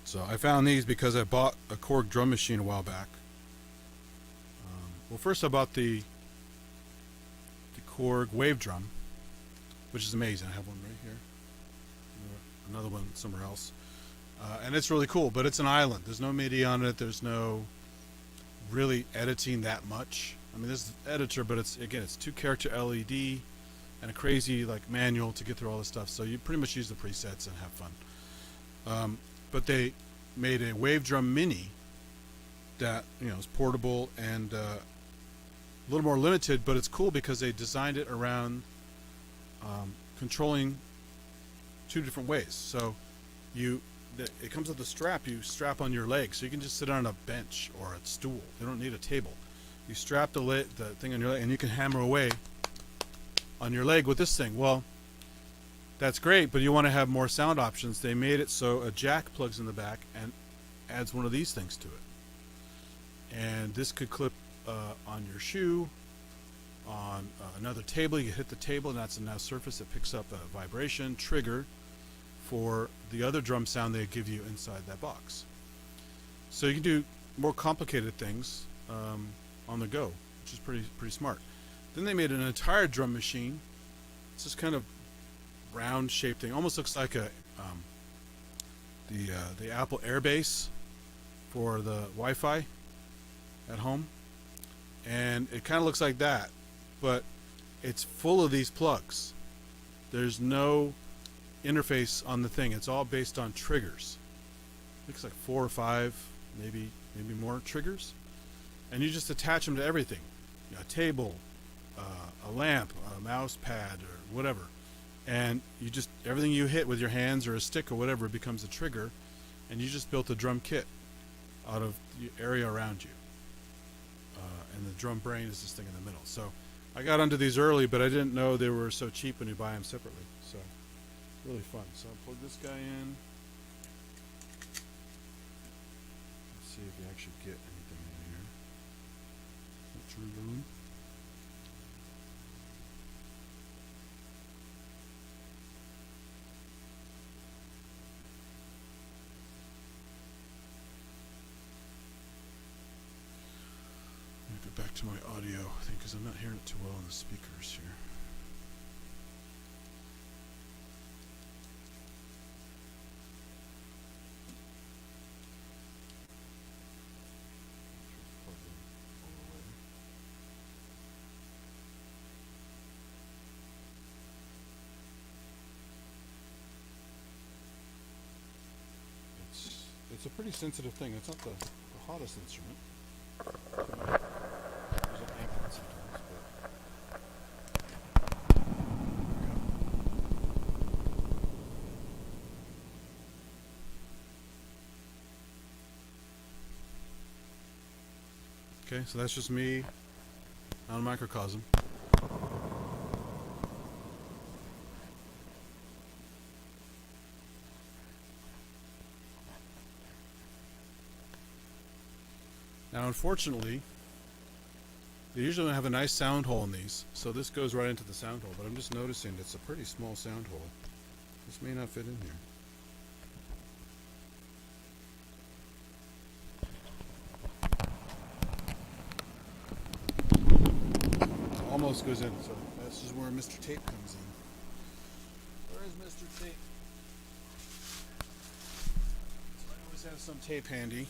So I found these because I bought a Korg drum machine a while back. Well, first I bought the Korg wave drum, which is amazing. I have one right here. Another one somewhere else. And it's really cool, but it's an island. There's no MIDI on it. There's no really editing that much. I mean, there's an editor, but it's 2-character LED and a crazy like manual to get through all this stuff. So you pretty much use the presets and have fun. But they made a wave drum mini that is portable and a little more limited, but it's cool because they designed it around controlling 2 different ways. So it comes with a strap you strap on your leg, so you can just sit on a bench or a stool. You don't need a table. You strap the thing on your leg, and you can hammer away on your leg with this thing. Well, that's great, but you want to have more sound options. They made it so a jack plugs in the back and adds one of these things to it. And this could clip on your shoe, on another table. You hit the table, and that's a now surface that picks up a vibration trigger for the other drum sound they give you inside that box. So you can do more complicated things on the go, which is pretty smart. Then they made an entire drum machine. It's this kind of round shaped thing, almost looks like the Apple Airbase for the Wi-Fi at home, and it kind of looks like that, but it's full of these plugs. There's no interface on the thing. It's all based on triggers. Looks like 4 or 5, maybe more triggers, and you just attach them to everything. A table, a lamp, a mouse pad, or whatever. And you just, everything you hit with your hands or a stick or whatever becomes a trigger, and you just built a drum kit out of the area around you. And the drum brain is this thing in the middle. So I got onto these early, but I didn't know they were so cheap when you buy them separately. So really fun. So I'll plug this guy in. Let's see if you actually get anything in here. What's your room? Go back to my audio, I think, because I'm not hearing it too well on the speakers here. It's a pretty sensitive thing. It's not the hottest instrument. Okay, so that's just me on a microcosm. Now, unfortunately, they usually don't have a nice sound hole in these, so this goes right into the sound hole, but I'm just noticing it's a pretty small sound hole. This may not fit in here. Almost goes in, so that's just where Mr. Tape comes in. Where is Mr. Tape? So I always have some tape handy.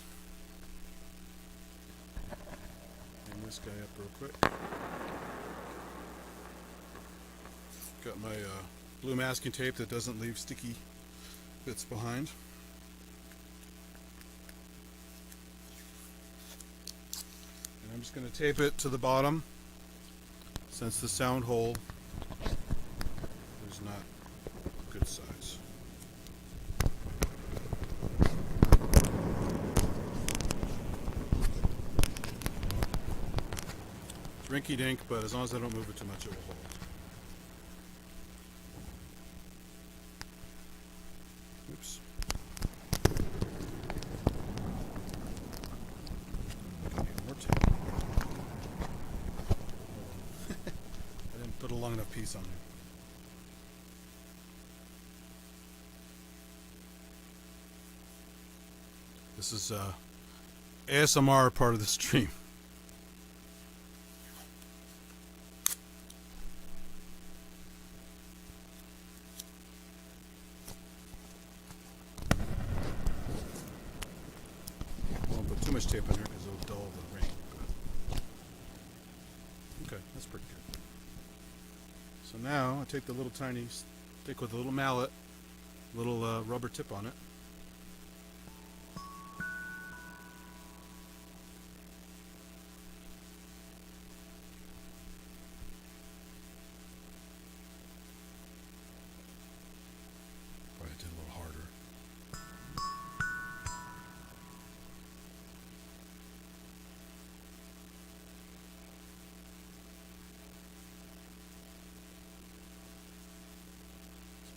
Bring this guy up real quick. Got my blue masking tape that doesn't leave sticky bits behind. And I'm just going to tape it to the bottom, since the sound hole is not a good size. Rinky dink, but as long as I don't move it too much, it will hold. Oops. I need more tape. enough piece on there. This is ASMR part of the stream. I won't put too much tape on here because it'll dull the rain. Okay, that's pretty good. So now I take the little tiny stick with a little mallet, little rubber tip on it. Probably did a little harder.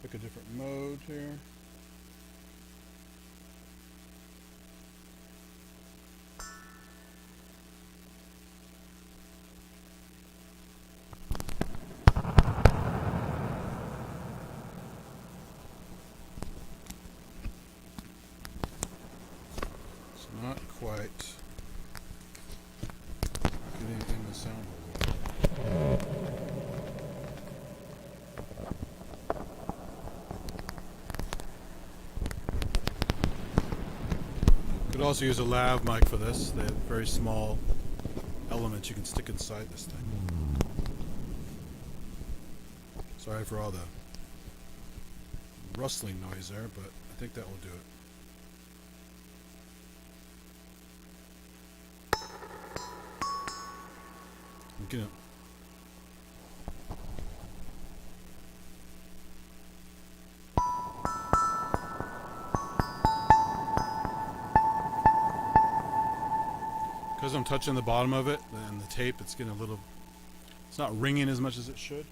Pick a different mode here. It's not quite getting in the sound hole. Could also use a lav mic for this. They have very small elements you can stick inside this thing. Sorry for all the rustling noise there, but I think that will do it. I'm gonna because I'm touching the bottom of it and the tape, it's getting a little, it's not ringing as much as it should.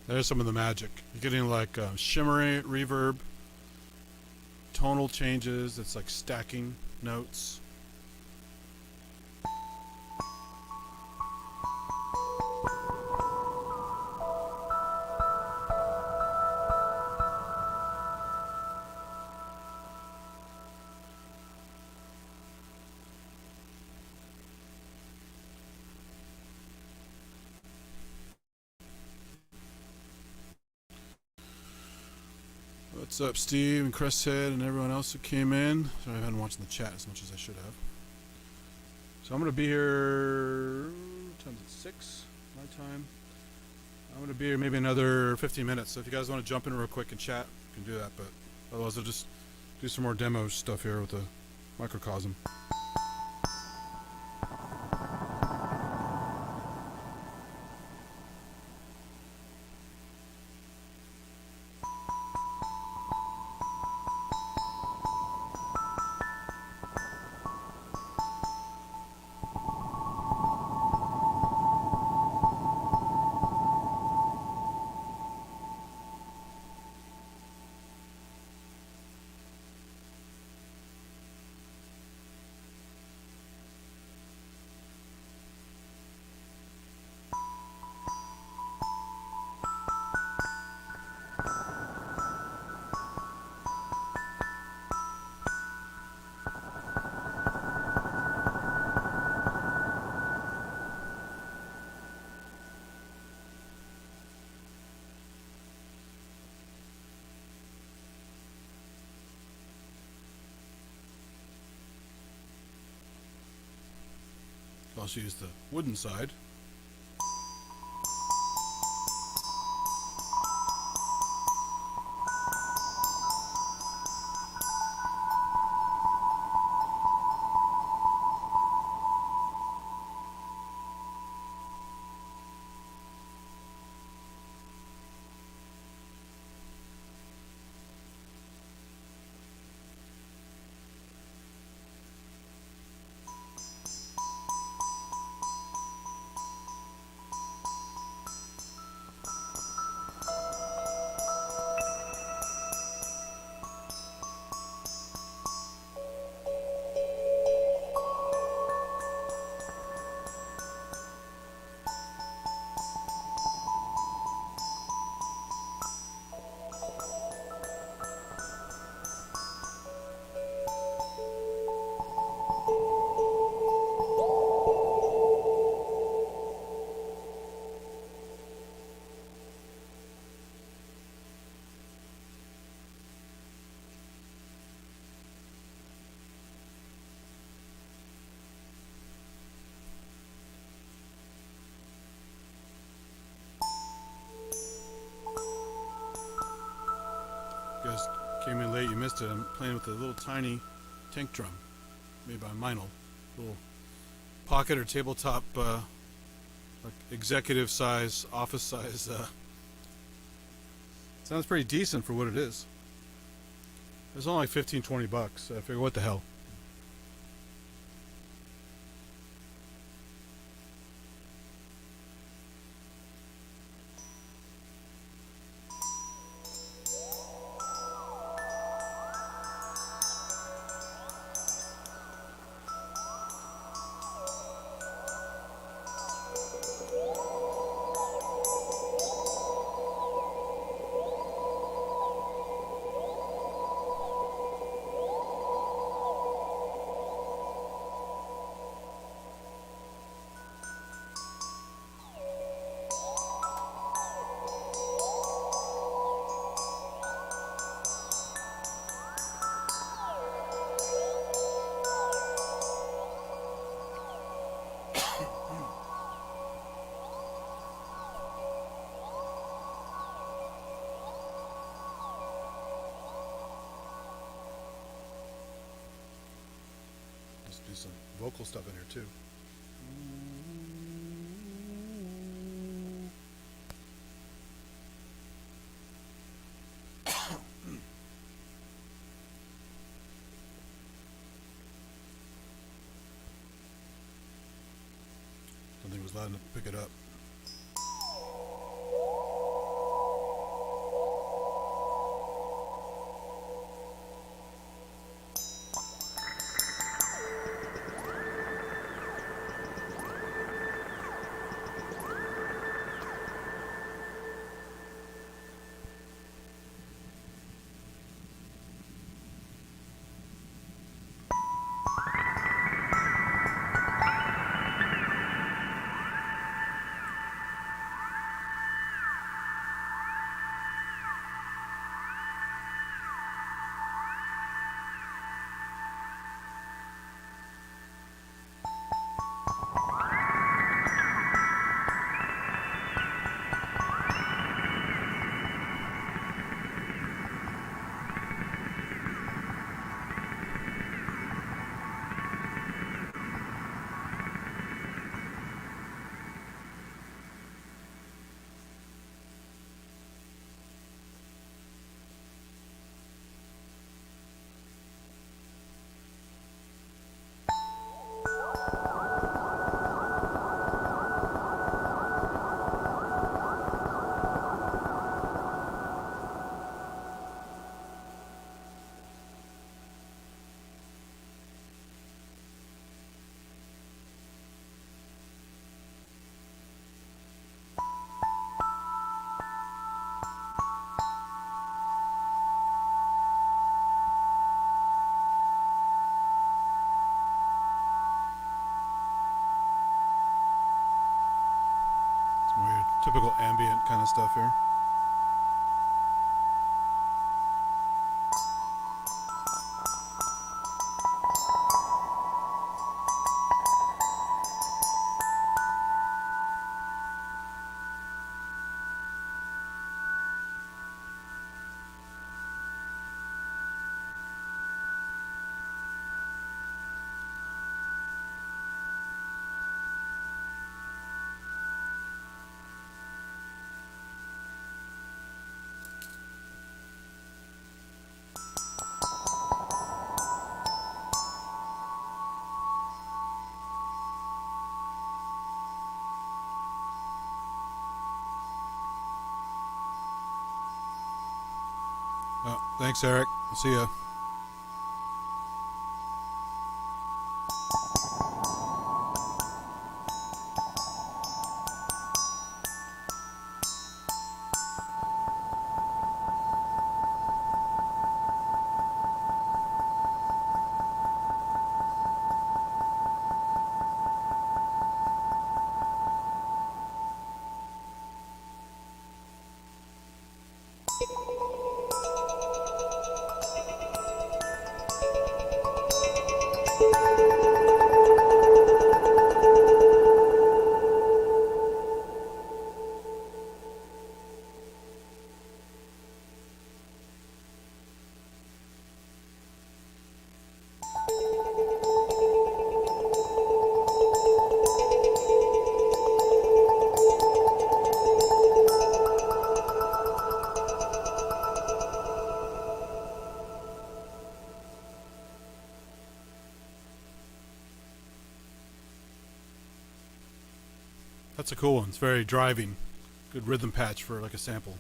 There's some of the magic. You're getting like shimmery reverb, tonal changes. It's like stacking notes. What's up, Steve and Cresthead and everyone else who came in? Sorry, I haven't watched the chat as much as I should have. So I'm going to be here, time's at 6, my time. I'm going to be here maybe another 15 minutes. So if you guys want to jump in real quick and chat, you can do that. But otherwise, I'll just do some more demo stuff here with the microcosm. Also use the wooden side. Came in late, you missed it. I'm playing with a little tiny tank drum made by Meinl. Little pocket or tabletop, like executive size, office size. Sounds pretty decent for what it is. It was only like 15, 20 bucks. So I figured, what the hell? Do some vocal stuff in here too. Don't think it was loud enough to pick it up. More your typical ambient kind of stuff here. Oh, thanks, Eric. I'll see ya. That's a cool one. It's very driving. Good rhythm patch for like a sample.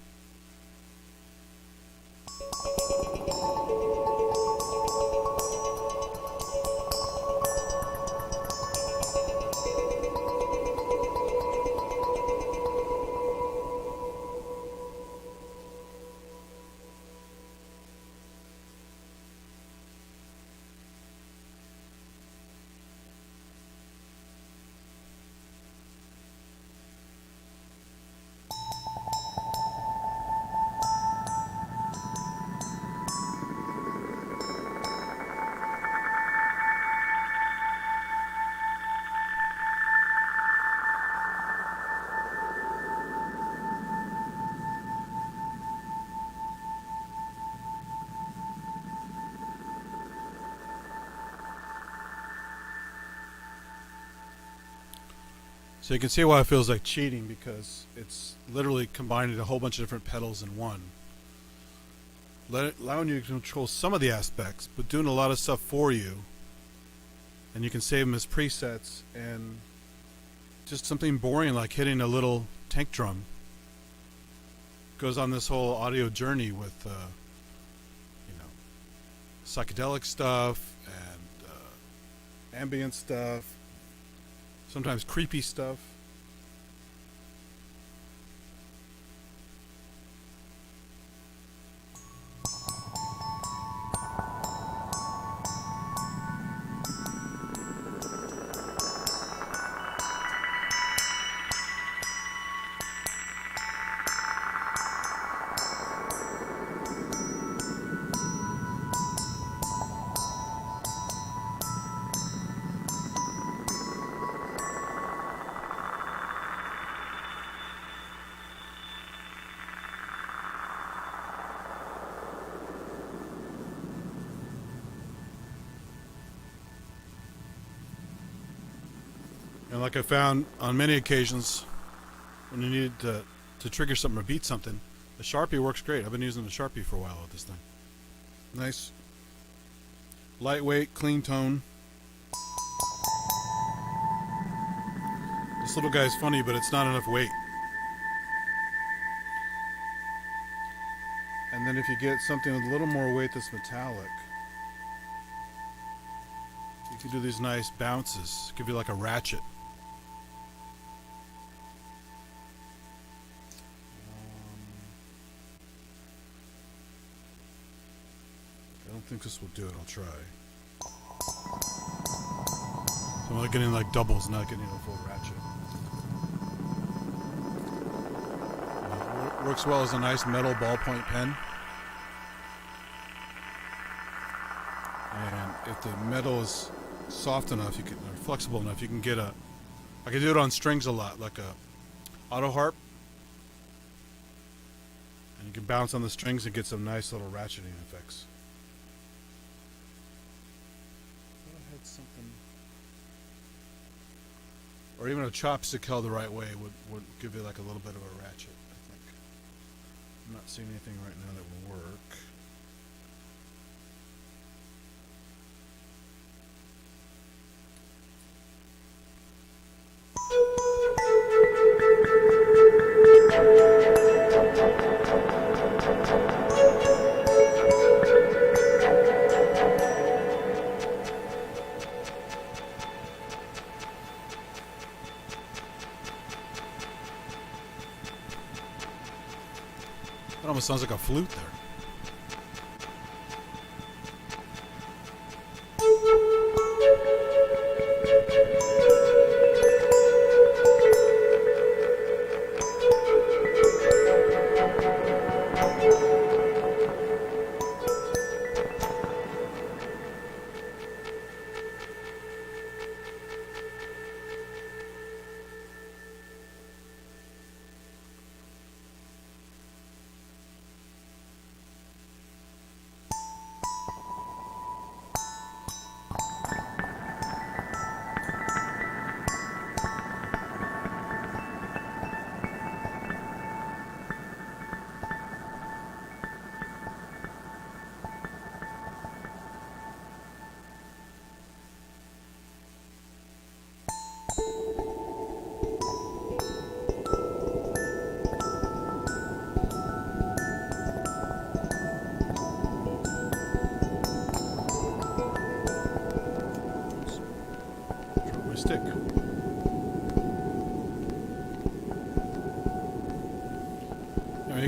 So you can see why it feels like cheating, because it's literally combining a whole bunch of different pedals in one. Allowing you to control some of the aspects, but doing a lot of stuff for you. And you can save them as presets, and just something boring like hitting a little tank drum goes on this whole audio journey with psychedelic stuff and ambient stuff, sometimes creepy stuff. And like I found on many occasions, when you need to trigger something or beat something, the Sharpie works great. I've been using the Sharpie for a while with this thing. Nice, lightweight, clean tone. This little guy's funny, but it's not enough weight. And then if you get something with a little more weight that's metallic, you can do these nice bounces. Give you like a ratchet. I don't think this will do it. I'll try. So I'm like getting like doubles, not getting a full ratchet. Works well as a nice metal ballpoint pen. And if the metal is soft enough, you can, or flexible enough, you can get a. I can do it on strings a lot, like a auto harp. And you can bounce on the strings and get some nice little ratcheting effects. Something, or even a chopstick held the right way would give you like a little bit of a ratchet, I think. I'm not seeing anything right now that will work. That almost sounds like a flute there.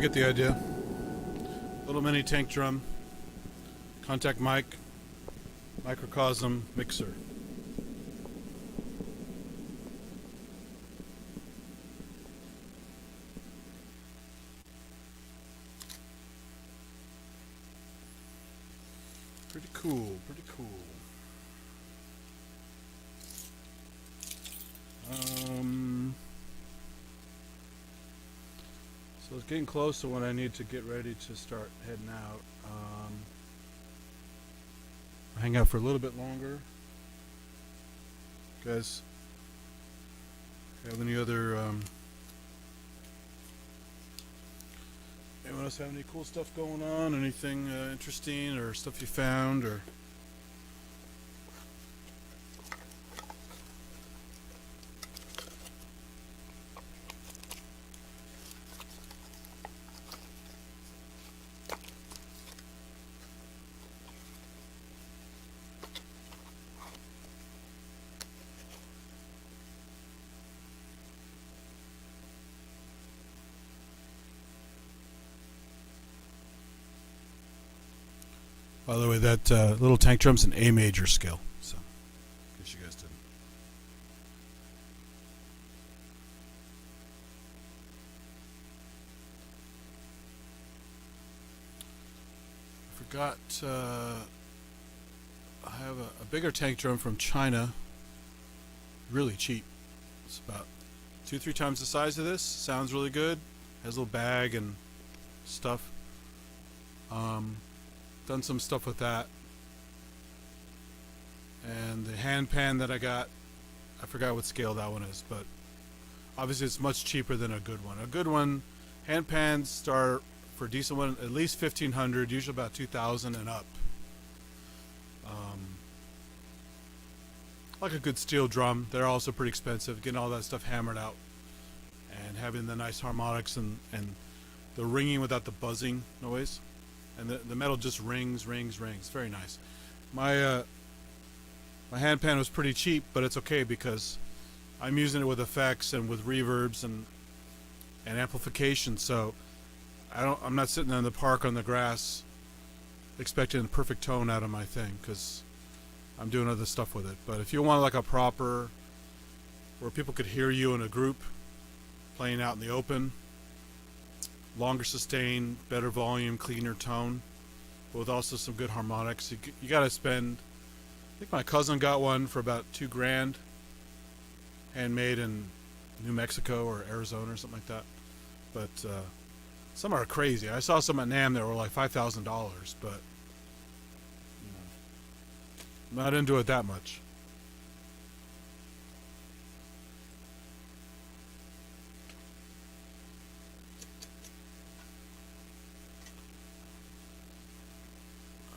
get the idea. Little mini tank drum, contact mic, microcosm, mixer. Pretty cool, pretty cool. So it's getting close to when I need to get ready to start heading out. I'll hang out for a little bit longer. Guys, have any other anyone else have any cool stuff going on? Anything interesting or stuff you found or? By the way, that little tank drum's an A major scale, so in case you guys didn't. I forgot, I have a bigger tank drum from China, really cheap. It's about 2-3 times the size of this, sounds really good, has a little bag and stuff. Done some stuff with that, and the hand pan that I got, I forgot what scale that one is, but obviously it's much cheaper than a good one. A good one, hand pans start for a decent one at least $1,500, usually about $2,000 and up. Like a good steel drum, they're also pretty expensive. Getting all that stuff hammered out and having the nice harmonics and the ringing without the buzzing noise. And the metal just rings. Very nice. My hand pan was pretty cheap, but it's okay because I'm using it with effects and with reverbs and amplification. So I'm not sitting in the park on the grass expecting a perfect tone out of my thing because I'm doing other stuff with it. But if you want like a proper, where people could hear you in a group playing out in the open, longer sustain, better volume, cleaner tone, but with also some good harmonics. You got to spend, I think my cousin got one for about $2,000, handmade in New Mexico or Arizona or something like that. But some are crazy. I saw some at NAMM that were like $5,000, but you know, I'm not into it that much.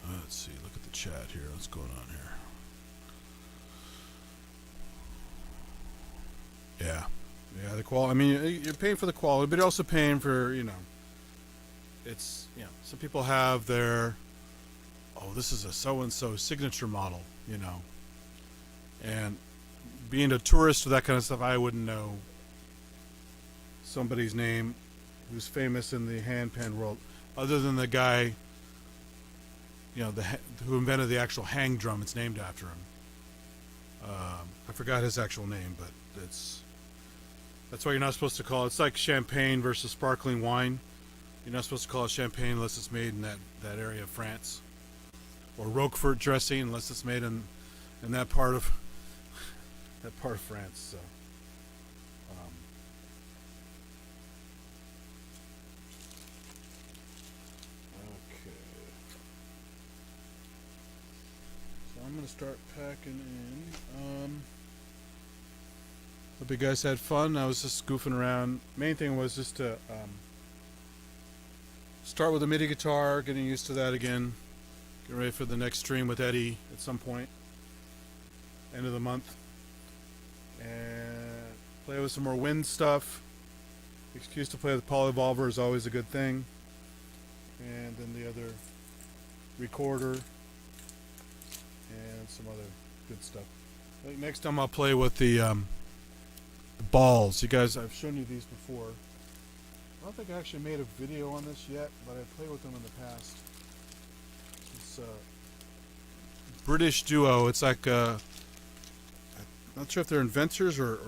Let's see, look at the chat here. What's going on here? Yeah, the quality. I mean, you're paying for the quality, but you're also paying for, it's, some people have their, oh, this is a so-and-so signature model, and being a tourist for that kind of stuff, I wouldn't know somebody's name who's famous in the handpan world, other than the guy, who invented the actual hang drum. It's named after him. I forgot his actual name, but that's why you're not supposed to call it. It's like champagne versus sparkling wine. You're not supposed to call it champagne unless it's made in that area of France, or Roquefort dressing unless it's made in that part of France. So. I'm going to start packing in. Hope you guys had fun. I was just goofing around. Main thing was just to start with a MIDI guitar, getting used to that again. Get ready for the next stream with Eddie at some point. End of the month. And play with some more wind stuff. Excuse to play with PolyEvolver is always a good thing. And then the other recorder. And some other good stuff. I think next time I'll play with the balls. You guys, I've shown you these before. I don't think I actually made a video on this yet, but I played with them in the past. It's British duo. It's like I'm not sure if they're inventors or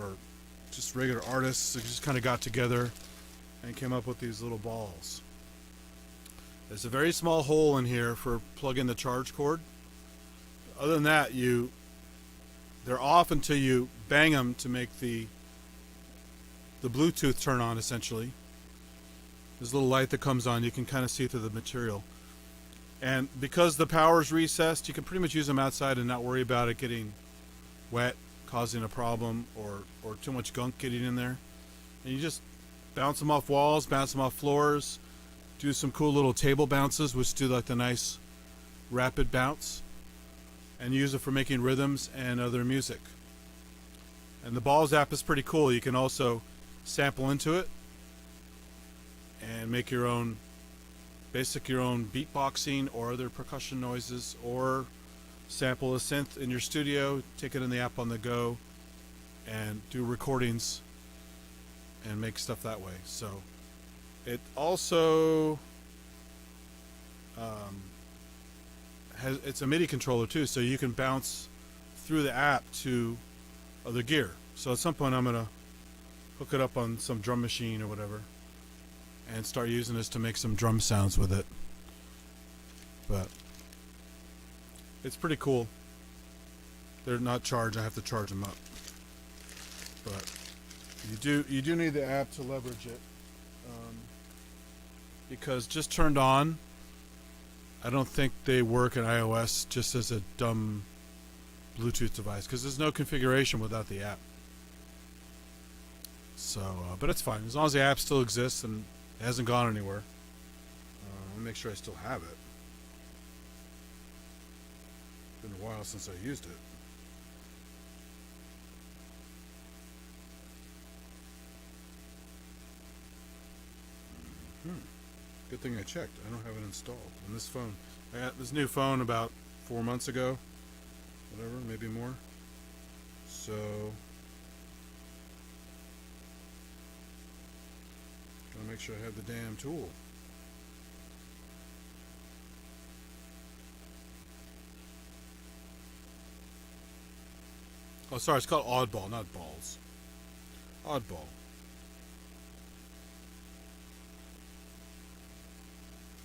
just regular artists that just kind of got together and came up with these little balls. There's a very small hole in here for plugging the charge cord. Other than that, they're off until you bang them to make the Bluetooth turn on, essentially. There's a little light that comes on. You can kind of see through the material. And because the power's recessed, you can pretty much use them outside and not worry about it getting wet, causing a problem, or too much gunk getting in there. And you just bounce them off walls, bounce them off floors, do some cool little table bounces, which do like the nice rapid bounce, and use it for making rhythms and other music. And the Balls app is pretty cool. You can also sample into it and make your own beatboxing or other percussion noises, or sample a synth in your studio, take it in the app on the go, and do recordings and make stuff that way. So it also it's a MIDI controller too, so you can bounce through the app to other gear. So at some point I'm gonna hook it up on some drum machine or whatever and start using this to make some drum sounds with it. But it's pretty cool. They're not charged. I have to charge them up. But you do need the app to leverage it, because just turned on, I don't think they work in iOS just as a dumb Bluetooth device, because there's no configuration without the app. So, but it's fine as long as the app still exists and it hasn't gone anywhere. Let me make sure I still have it. Been a while since I used it. Good thing I checked. I don't have it installed on this phone. I got this new phone about 4 months ago, whatever, maybe more. So gotta make sure I have the damn tool. Oh, sorry, it's called Oddball, not Balls. Oddball.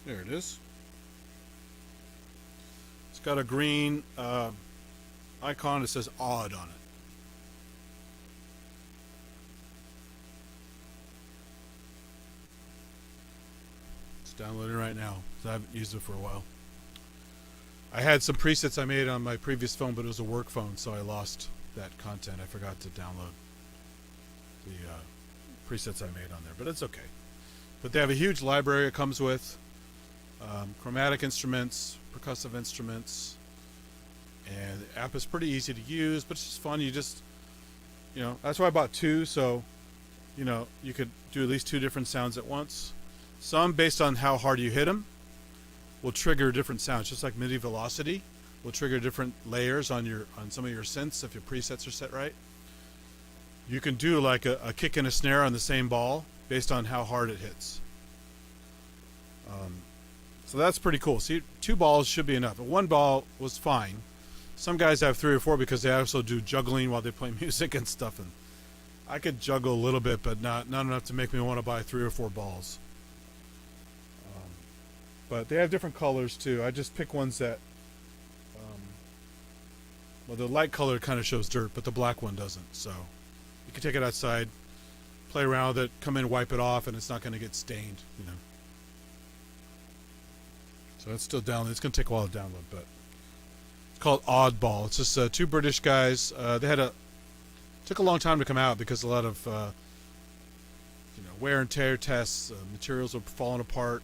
There it is. It's got a green icon that says odd on it. It's downloading right now, so I haven't used it for a while. I had some presets I made on my previous phone, but it was a work phone, so I lost that content. I forgot to download the presets I made on there, but it's okay. But they have a huge library it comes with. Chromatic instruments, percussive instruments, and the app is pretty easy to use, but it's just fun. You just, that's why I bought two, so, you could do at least two different sounds at once. Some, based on how hard you hit them, will trigger different sounds, just like MIDI velocity will trigger different layers on some of your synths if your presets are set right. You can do like a kick and a snare on the same ball based on how hard it hits. So that's pretty cool. See, 2 balls should be enough. 1 ball was fine. Some guys have 3 or 4 because they also do juggling while they play music and stuff. And I could juggle a little bit, but not enough to make me want to buy 3 or 4 balls. But they have different colors too. I just pick ones that, well, the light color kind of shows dirt, but the black one doesn't. So you can take it outside, play around with it, come in, wipe it off, and it's not going to get stained, So it's still downloading. It's going to take a while to download, but it's called Oddball. It's just 2 British guys. Took a long time to come out because a lot of wear and tear tests. Materials are falling apart.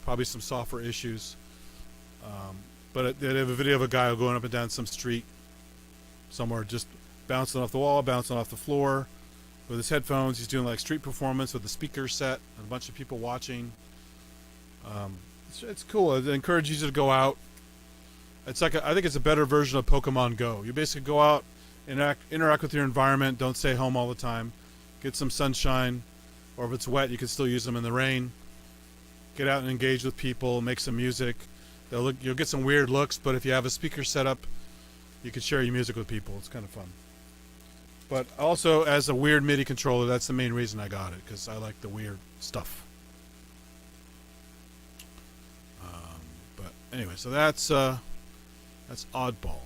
Probably some software issues. But they have a video of a guy going up and down some street somewhere, just bouncing off the wall, bouncing off the floor with his headphones. He's doing like street performance with the speaker set and a bunch of people watching. It's cool. I encourage you to go out. It's like I think it's a better version of Pokemon Go. You basically go out, interact with your environment. Don't stay home all the time. Get some sunshine, or if it's wet, you can still use them in the rain. Get out and engage with people, make some music. You'll get some weird looks, but if you have a speaker set up, you can share your music with people. It's kind of fun. But also, as a weird MIDI controller, that's the main reason I got it, because I like the weird stuff. But anyway, so that's Oddball.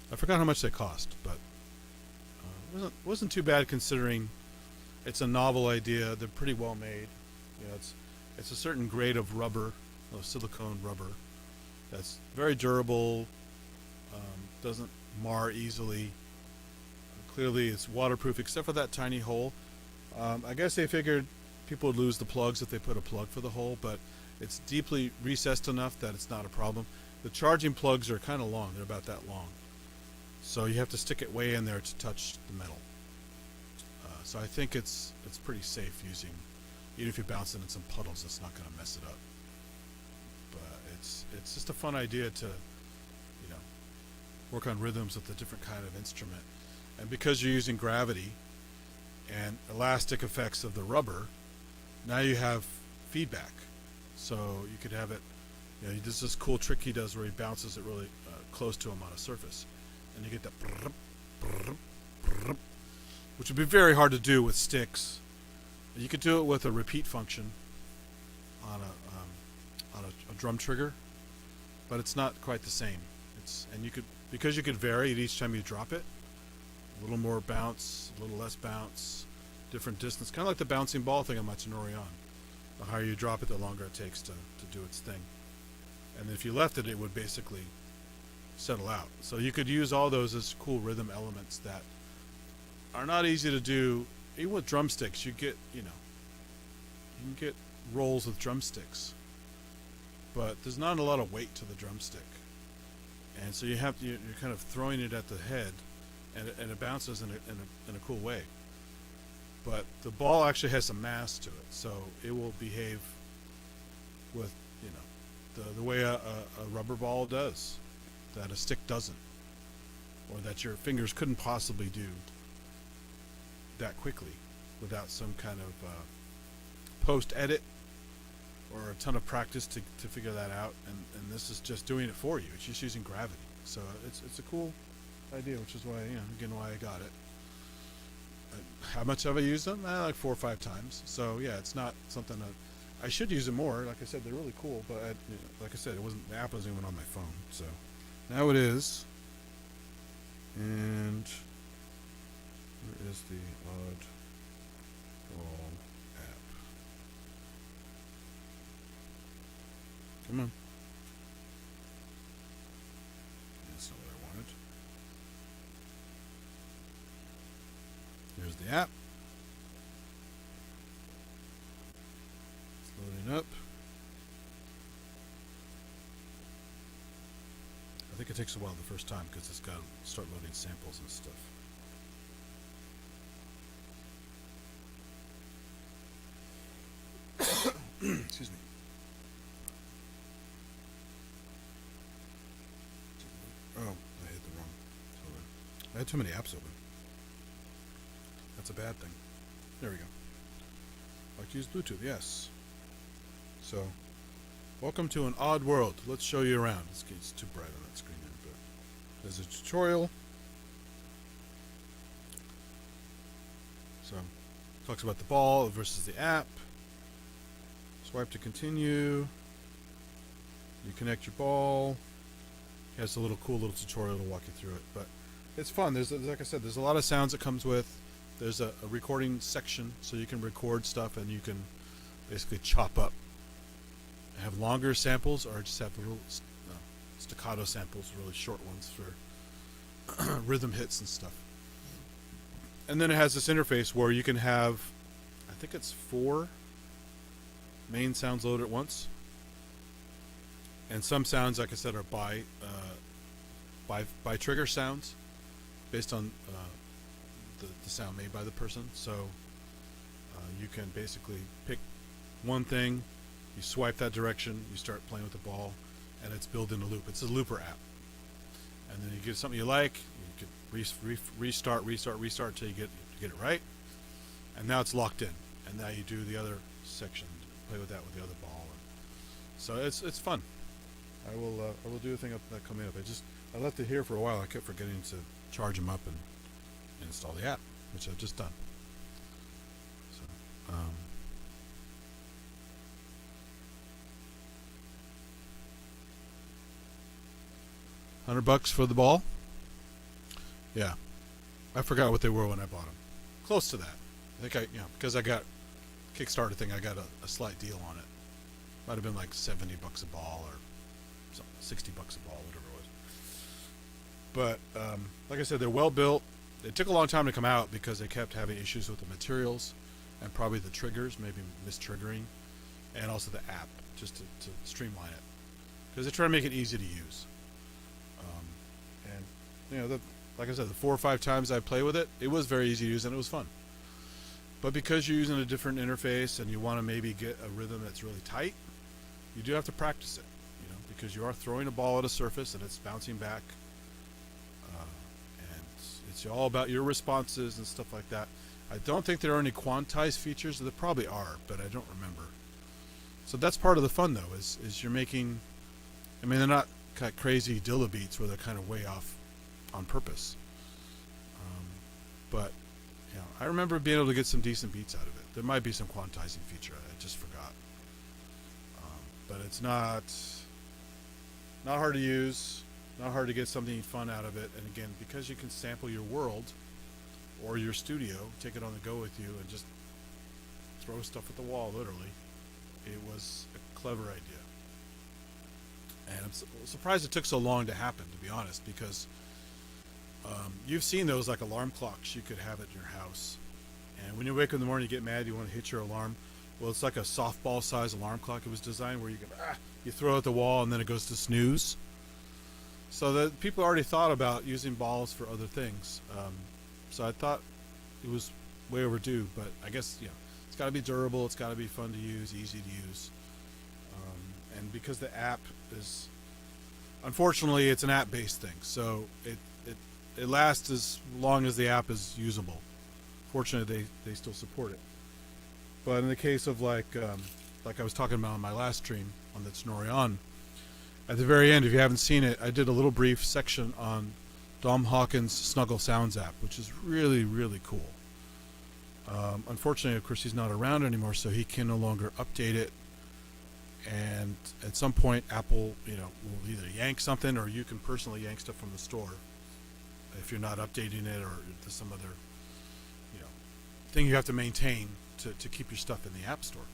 I forgot how much they cost, but wasn't too bad considering it's a novel idea. They're pretty well made. You know, it's a certain grade of rubber, silicone rubber, that's very durable, doesn't mar easily. Clearly, it's waterproof except for that tiny hole. I guess they figured people would lose the plugs if they put a plug for the hole, but it's deeply recessed enough that it's not a problem. The charging plugs are kind of long; they're about that long, so you have to stick it way in there to touch the metal. So I think it's pretty safe using. Even if you bounce it in some puddles, it's not going to mess it up. But it's just a fun idea to, you know, work on rhythms with a different kind of instrument. And because you're using gravity and elastic effects of the rubber, now you have feedback. So you could have it, you know, there's this cool trick he does where he bounces it really close to him on a surface. And you get that, which would be very hard to do with sticks. You could do it with a repeat function on a drum trigger, but it's not quite the same. Because you could vary it each time you drop it. A little more bounce, a little less bounce, different distance, kind of like the bouncing ball thing I mentioned early on. The higher you drop it, the longer it takes to do its thing. And if you left it, it would basically settle out. So you could use all those as cool rhythm elements that are not easy to do. Even with drumsticks, you can get rolls with drumsticks, but there's not a lot of weight to the drumstick, and so you're kind of throwing it at the head, and it bounces in a cool way. But the ball actually has some mass to it, so it will behave with the way a rubber ball does, that a stick doesn't, or that your fingers couldn't possibly do that quickly without some kind of post edit or a ton of practice to figure that out, and this is just doing it for you. It's just using gravity, so it's a cool idea, which is why why I got it. How much have I used them? Like 4 or 5 times. So yeah, it's not something that I should use them more. Like I said, they're really cool, but like I said, the app wasn't even on my phone, so now it is. And where is the Oddball app? Come on. That's not what I wanted. Here's the app. It's loading up. I think it takes a while the first time because it's got to start loading samples and stuff. Excuse me. Oh, I hit the wrong folder. I had too many apps open. That's a bad thing. There we go. Like to use Bluetooth, yes. So, welcome to an odd world. Let's show you around. It's too bright on that screen there, but there's a tutorial. So, talks about the ball versus the app. Swipe to continue. You connect your ball. It has a cool little tutorial to walk you through it, but it's fun. There's, like I said, there's a lot of sounds it comes with. There's a recording section, so you can record stuff and you can basically chop up. Have longer samples, or just have little staccato samples, really short ones for rhythm hits and stuff. And then it has this interface where you can have, I think it's 4 main sounds loaded at once, and some sounds, like I said, are by trigger sounds based on the sound made by the person. So you can basically pick one thing, you swipe that direction, you start playing with the ball, and it's built in a loop. It's a looper app, and then you get something you like, you can restart until you get it right, and now it's locked in, and now you do the other section, play with that with the other ball. So it's fun. I will do a thing up that coming up. I left it here for a while. I kept forgetting to charge them up and install the app, which I've just done. So, $100 for the ball. Yeah, I forgot what they were when I bought them. Close to that. I think because I got Kickstarter thing, I got a slight deal on it. Might have been like $70 a ball or $60 a ball, whatever it was. But like I said, they're well built. It took a long time to come out because they kept having issues with the materials and probably the triggers, maybe mistriggering, and also the app, just to streamline it, because they try to make it easy to use. And like I said, the 4 or 5 times I play with it, it was very easy to use and it was fun. But because you're using a different interface and you want to maybe get a rhythm that's really tight, you do have to practice it, because you are throwing a ball at a surface and it's bouncing back, and it's all about your responses and stuff like that. I don't think there are any quantized features. There probably are, but I don't remember. So that's part of the fun, though, is you're making. I mean, they're not kind of crazy Dilla beats where they're kind of way off on purpose. But I remember being able to get some decent beats out of it. There might be some quantizing feature. I just forgot. But it's not hard to use, not hard to get something fun out of it. And again, because you can sample your world or your studio, take it on the go with you, and just throw stuff at the wall, literally, it was a clever idea. And I'm surprised it took so long to happen, to be honest, because you've seen those like alarm clocks you could have at your house. And when you wake up in the morning, you get mad, you want to hit your alarm. Well, it's like a softball size alarm clock. It was designed where you throw it at the wall and then it goes to snooze. So that people already thought about using balls for other things. So I thought it was way overdue, but I guess it's got to be durable. It's got to be fun to use, easy to use. And because the app is, unfortunately, it's an app-based thing, so it lasts as long as the app is usable. Fortunately, they still support it. But in the case of like I was talking about on my last stream on the Tenorion, at the very end, if you haven't seen it, I did a little brief section on Dom Hawkins' Snuggle Sounds app, which is really, really cool. Unfortunately, of course, he's not around anymore, so he can no longer update it. And at some point, Apple, will either yank something, or you can personally yank stuff from the store if you're not updating it, or there's some other, thing you have to maintain to keep your stuff in the App Store.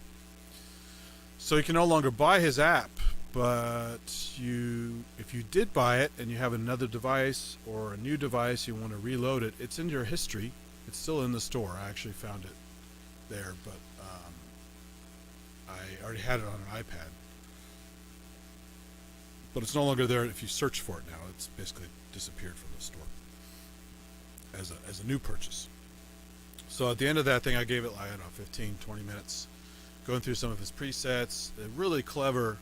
So you can no longer buy his app, but if you did buy it and you have another device or a new device, you want to reload it, it's in your history. It's still in the store. I actually found it there, but I already had it on an iPad. But it's no longer there if you search for it now. It's basically disappeared from the store as a new purchase. So at the end of that thing, I gave it, 15, 20 minutes, going through some of his presets. A really clever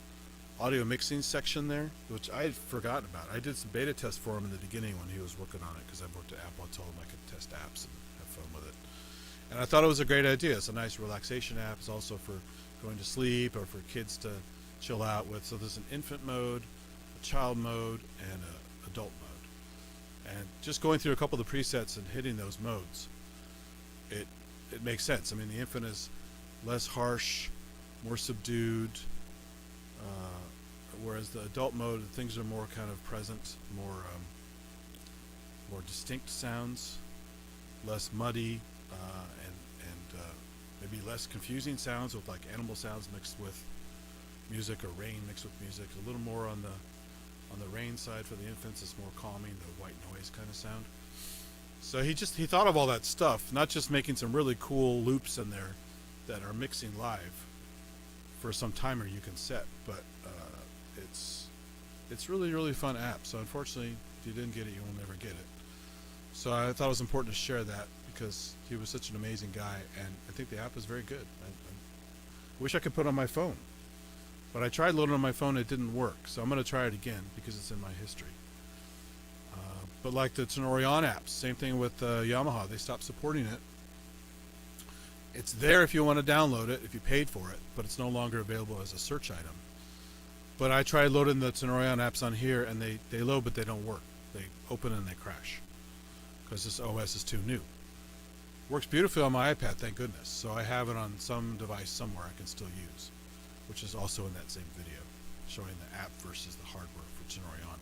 audio mixing section there, which I had forgotten about. I did some beta tests for him in the beginning when he was working on it, because I worked at Apple. I told him I could test apps and have fun with it. And I thought it was a great idea. It's a nice relaxation app. It's also for going to sleep or for kids to chill out with. So there's an infant mode, a child mode, and an adult mode. And just going through a couple of the presets and hitting those modes, it makes sense. I mean, the infant is less harsh, more subdued, whereas the adult mode, things are more kind of present, more distinct sounds, less muddy, and maybe less confusing sounds, with like animal sounds mixed with music, or rain mixed with music. A little more on the rain side for the infants. It's more calming, the white noise kind of sound. So he thought of all that stuff, not just making some really cool loops in there that are mixing live for some timer you can set, but it's really, really fun app. So unfortunately, if you didn't get it, you will never get it. So I thought it was important to share that, because he was such an amazing guy, and I think the app is very good. I wish I could put it on my phone, but I tried loading it on my phone, it didn't work. So I'm going to try it again, because it's in my history. But like the Tenorion apps, same thing with Yamaha. They stopped supporting it. It's there if you want to download it, if you paid for it, but it's no longer available as a search item. But I tried loading the Tenorion apps on here, and they load, but they don't work. They open and they crash because this OS is too new. Works beautifully on my iPad, thank goodness. So I have it on some device somewhere I can still use, which is also in that same video, showing the app versus the hardware for Tenorion.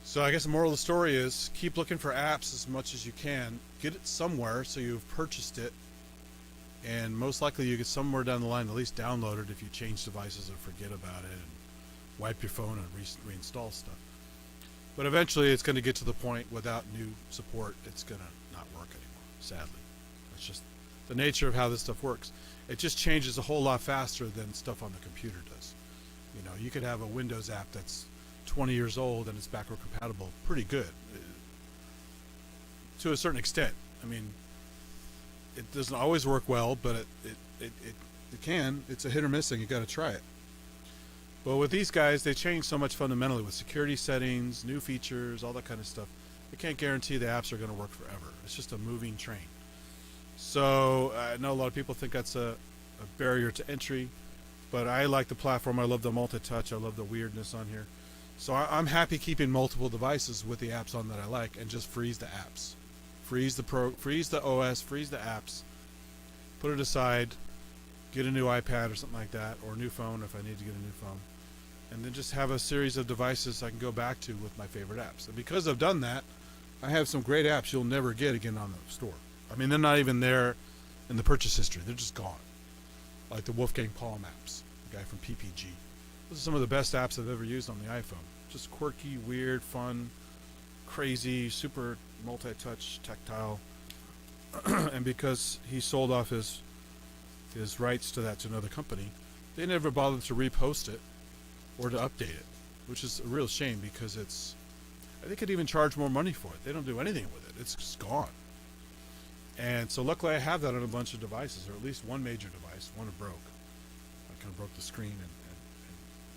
So I guess the moral of the story is keep looking for apps as much as you can. Get it somewhere so you've purchased it, and most likely you get somewhere down the line at least download it if you change devices or forget about it and wipe your phone and reinstall stuff. But eventually it's going to get to the point without new support it's going to not work anymore, sadly. That's just the nature of how this stuff works. It just changes a whole lot faster than stuff on the computer does. You know, you could have a Windows app that's 20 years old and it's backward compatible pretty good to a certain extent. I mean, it doesn't always work well, but it can. It's a hit or miss thing. You got to try it. But with these guys, they change so much fundamentally with security settings, new features, all that kind of stuff. They can't guarantee the apps are going to work forever. It's just a moving train. So I know a lot of people think that's a barrier to entry, but I like the platform. I love the multi-touch. I love the weirdness on here. So I'm happy keeping multiple devices with the apps on that I like, and just freeze the apps. Freeze the OS, freeze the apps, put it aside, get a new iPad or something like that, or a new phone if I need to get a new phone, and then just have a series of devices I can go back to with my favorite apps. And because I've done that, I have some great apps you'll never get again on the store. I mean, they're not even there in the purchase history. They're just gone. Like the Wolfgang Palm apps, the guy from PPG. Those are some of the best apps I've ever used on the iPhone. Just quirky, weird, fun, crazy, super multi-touch, tactile. And because he sold off his rights to that to another company, they never bothered to repost it or to update it, which is a real shame because they could even charge more money for it. They don't do anything with it. It's just gone. And so luckily I have that on a bunch of devices, or at least one major device. One broke. I kind of broke the screen and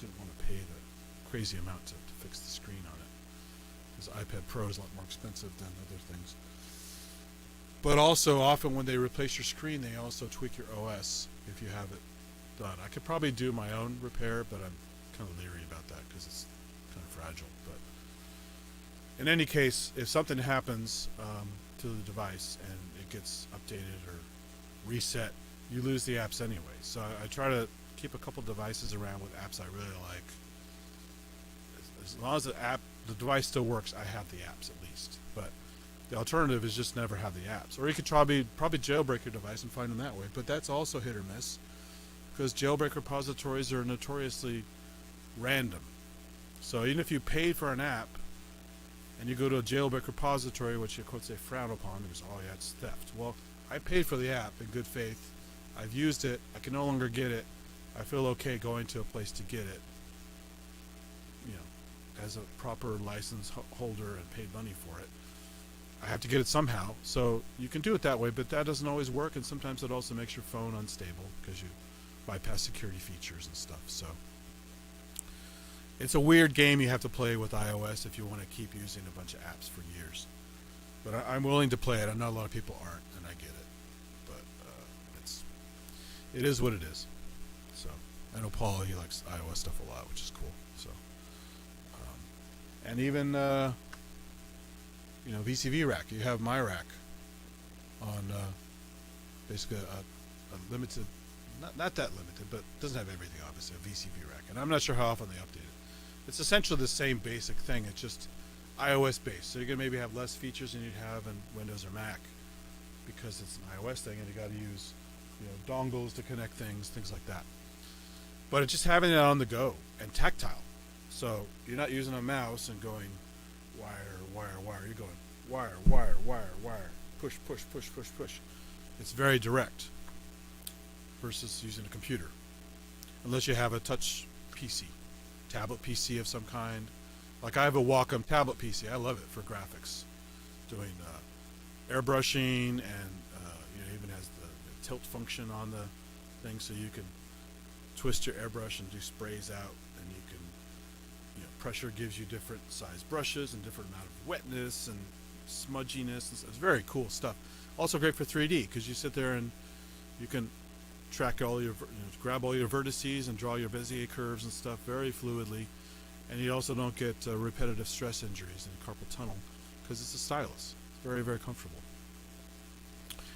didn't want to pay the crazy amount to fix the screen on it. Because iPad Pro is a lot more expensive than other things. But also, often when they replace your screen, they also tweak your OS if you have it done. I could probably do my own repair, but I'm kind of leery about that because it's kind of fragile. But in any case, if something happens to the device and it gets updated or reset, you lose the apps anyway. So I try to keep a couple devices around with apps I really like. As long as the device still works, I have the apps at least. But the alternative is just never have the apps. Or you could probably jailbreak your device and find them that way. But that's also hit or miss because jailbreak repositories are notoriously random. So even if you paid for an app and you go to a jailbreak repository, which of course they frown upon because, oh yeah, it's theft. Well, I paid for the app in good faith. I've used it. I can no longer get it. I feel okay going to a place to get it, you know, as a proper license holder and paid money for it. I have to get it somehow. So you can do it that way, but that doesn't always work, and sometimes it also makes your phone unstable because you bypass security features and stuff. So it's a weird game you have to play with iOS if you want to keep using a bunch of apps for years. But I'm willing to play it. I know a lot of people aren't, and I get it. But it is what it is. So I know Paul, he likes iOS stuff a lot, which is cool. So and even you know, VCV rack. You have my rack on basically a limited, not that limited, but doesn't have everything obviously, a VCV rack. And I'm not sure how often they update it. It's essentially the same basic thing. It's just iOS based. So you're gonna maybe have less features than you'd have in Windows or Mac because it's an iOS thing, and you got to use, you know, dongles to connect things like that. But it's just having it on the go and tactile. So you're not using a mouse and going wire. You're going wire. Push. It's very direct versus using a computer. Unless you have a touch PC, tablet PC of some kind. Like I have a Wacom tablet PC. I love it for graphics, doing airbrushing, and you know, even has the tilt function on the thing, so you can twist your airbrush and do sprays out, and you can, you know, pressure gives you different size brushes and different amount of wetness and smudginess. It's very cool stuff. Also great for 3D because you sit there and you can track all your, grab all your vertices and draw your Bezier curves and stuff very fluidly, and you also don't get repetitive stress injuries in carpal tunnel because it's a stylus. It's very, very comfortable.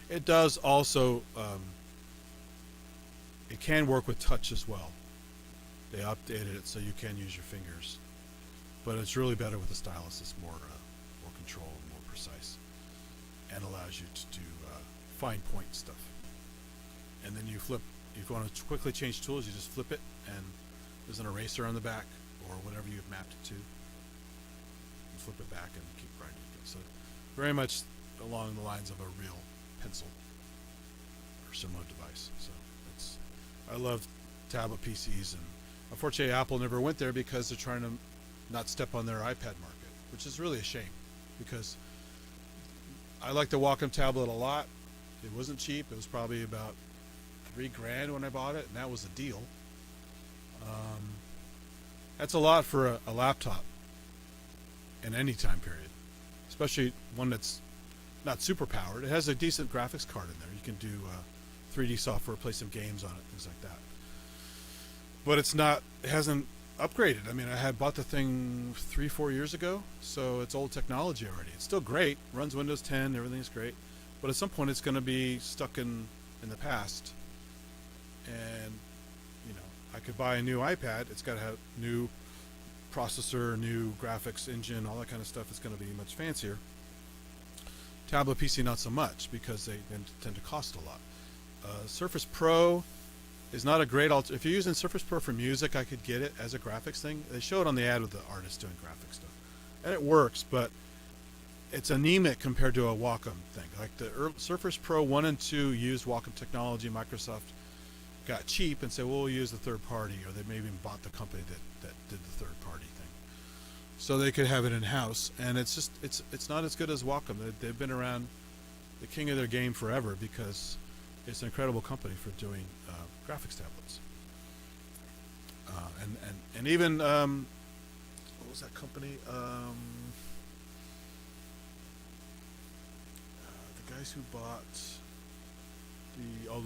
It does also, it can work with touch as well. They updated it so you can use your fingers, but it's really better with the stylus. It's more control, more precise, and allows you to do fine point stuff. And then you flip, if you want to quickly change tools, you just flip it, and there's an eraser on the back, or whatever you've mapped it to. You flip it back and keep writing it. So very much along the lines of a real pencil or similar device. So I love tablet PCs, and unfortunately Apple never went there because they're trying to not step on their iPad market, which is really a shame, because I like the Wacom tablet a lot. It wasn't cheap. It was probably about $3,000 when I bought it, and that was a deal. That's a lot for a laptop in any time period, especially one that's not super powered. It has a decent graphics card in there. You can do 3D software, play some games on it, things like that. But it's not, it hasn't upgraded. I mean, I had bought the thing 3-4 years ago, so it's old technology already. It's still great, runs Windows 10, everything's great, but at some point it's going to be stuck in the past. And I could buy a new iPad. It's got to have new processor, new graphics engine, all that kind of stuff. It's going to be much fancier. Tablet PC not so much, because they tend to cost a lot. Surface Pro is not a great alternative. If you're using Surface Pro for music, I could get it as a graphics thing. They show it on the ad with the artist doing graphic stuff, and it works, but it's anemic compared to a Wacom thing. Like the Surface Pro 1 and 2 used Wacom technology. Microsoft got cheap and said, well, we'll use the third party, or they maybe even bought the company that did the third party thing, so they could have it in house. And it's just it's not as good as Wacom. They've been around, the king of their game forever, because it's an incredible company for doing graphics tablets. And even what was that company? The guys who bought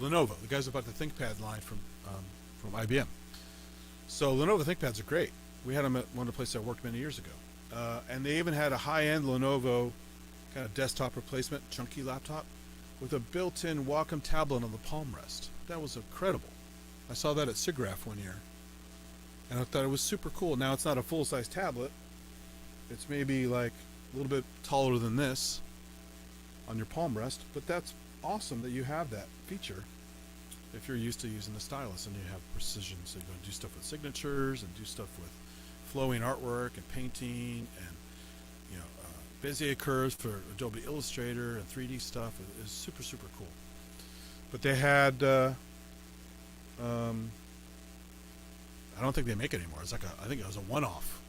Lenovo. The guys who bought the ThinkPad line from IBM. So Lenovo ThinkPads are great. We had them at one of the places I worked many years ago, and they even had a high-end Lenovo kind of desktop replacement, chunky laptop, with a built-in Wacom tablet on the palm rest. That was incredible. I saw that at SIGGRAPH one year, and I thought it was super cool. Now, it's not a full-size tablet. It's maybe like a little bit taller than this on your palm rest, but that's awesome that you have that feature if you're used to using the stylus and you have precision. So you're going to do stuff with signatures and do stuff with flowing artwork and painting and Bezier curves for Adobe Illustrator and 3D stuff. Is super, super cool. But they had I don't think they make it anymore. It's like I think it was a one-off,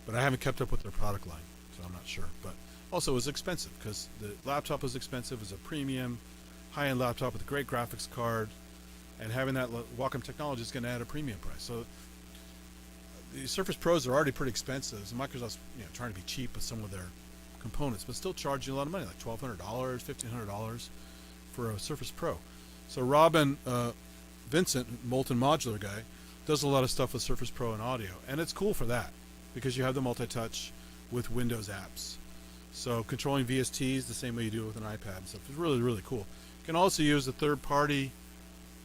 but I haven't kept up with their product line, so I'm not sure. But also it was expensive, because the laptop was expensive. It was a premium high-end laptop with a great graphics card, and having that Wacom technology is going to add a premium price. So the Surface Pros are already pretty expensive. So Microsoft's trying to be cheap with some of their components, but still charging a lot of money, like $1,200, $1,500 for a Surface Pro. So Robin Vincent, Molten Modular guy, does a lot of stuff with Surface Pro and audio, and it's cool for that because you have the multi-touch with Windows apps. So controlling VSTs the same way you do with an iPad and stuff is really, really cool. You can also use a third-party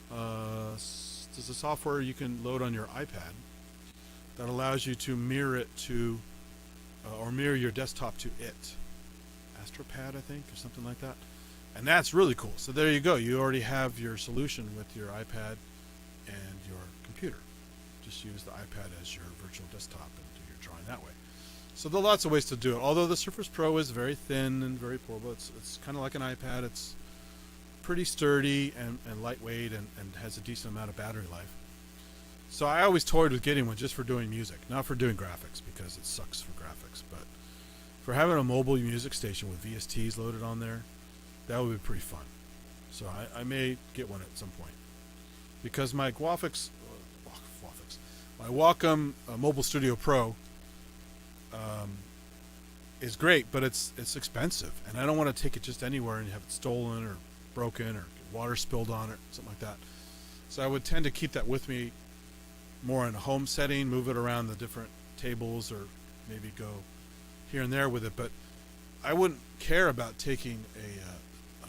there's a software you can load on your iPad that allows you to mirror it to or mirror your desktop to it. Astropad, I think, or something like that. And that's really cool. So there you go. You already have your solution with your iPad and your computer. Just use the iPad as your virtual desktop and do your drawing that way. So there are lots of ways to do it. Although the Surface Pro is very thin and very portable, it's kind of like an iPad. It's pretty sturdy and lightweight and has a decent amount of battery life. So I always toyed with getting one just for doing music, not for doing graphics, because it sucks for graphics. But for having a mobile music station with VSTs loaded on there, that would be pretty fun. So I may get one at some point, because my my Wacom Mobile Studio Pro is great, but it's expensive, and I don't want to take it just anywhere and have it stolen or broken or water spilled on it, something like that. So I would tend to keep that with me more in a home setting, move it around the different tables, or maybe go here and there with it. But I wouldn't care about taking a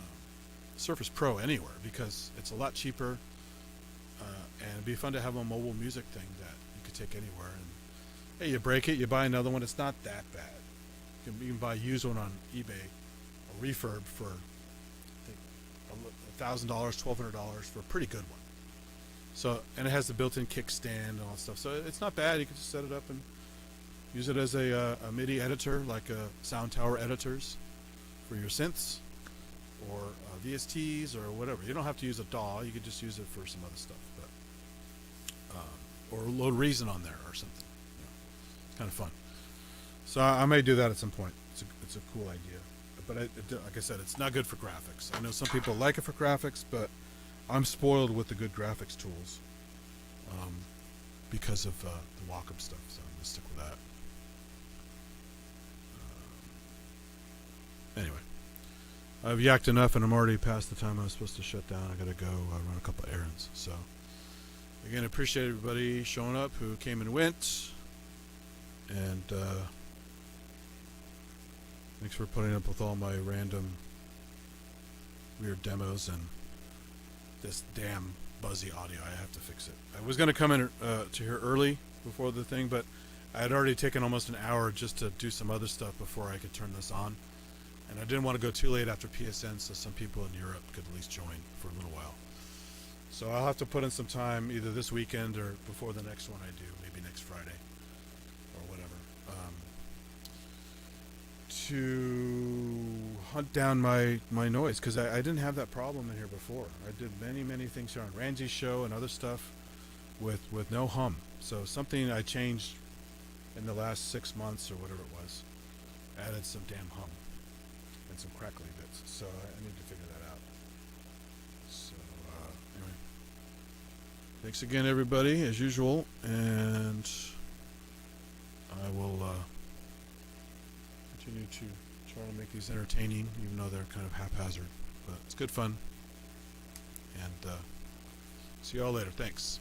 Surface Pro anywhere because it's a lot cheaper, and it'd be fun to have a mobile music thing that you could take anywhere. And hey, you break it, you buy another one. It's not that bad. You can even buy a used one on eBay, a refurb for I think $1,000, $1,200 for a pretty good one. So, and it has the built-in kickstand and all that stuff. So it's not bad. You can just set it up and use it as a MIDI editor, like Sound Tower editors for your synths or VSTs or whatever. You don't have to use a DAW. You could just use it for some other stuff, but or load Reason on there or something. You know, it's kind of fun. So I may do that at some point. It's a cool idea, but like I said, it's not good for graphics. I know some people like it for graphics, but I'm spoiled with the good graphics tools because of the walk-up stuff. So I'm gonna stick with that. Anyway, I've yacked enough, and I'm already past the time I was supposed to shut down. I gotta go run a couple errands. So again, I appreciate everybody showing up who came and went, and thanks for putting up with all my random weird demos and this damn buzzy audio. I have to fix it. I was going to come in to here early before the thing, but I had already taken almost an hour just to do some other stuff before I could turn this on. And I didn't want to go too late after PSN, so some people in Europe could at least join for a little while. So I'll have to put in some time either this weekend or before the next one I do, maybe next Friday or whatever, to hunt down my noise, because I didn't have that problem in here before. I did many things here on Randy's show and other stuff with no hum. So something I changed in the last 6 months or whatever it was, added some damn hum and some crackly bits. So I need to figure that out. So anyway, thanks again everybody as usual, and I will continue to try to make these entertaining, even though they're kind of haphazard, but it's good fun. And see y'all later. Thanks.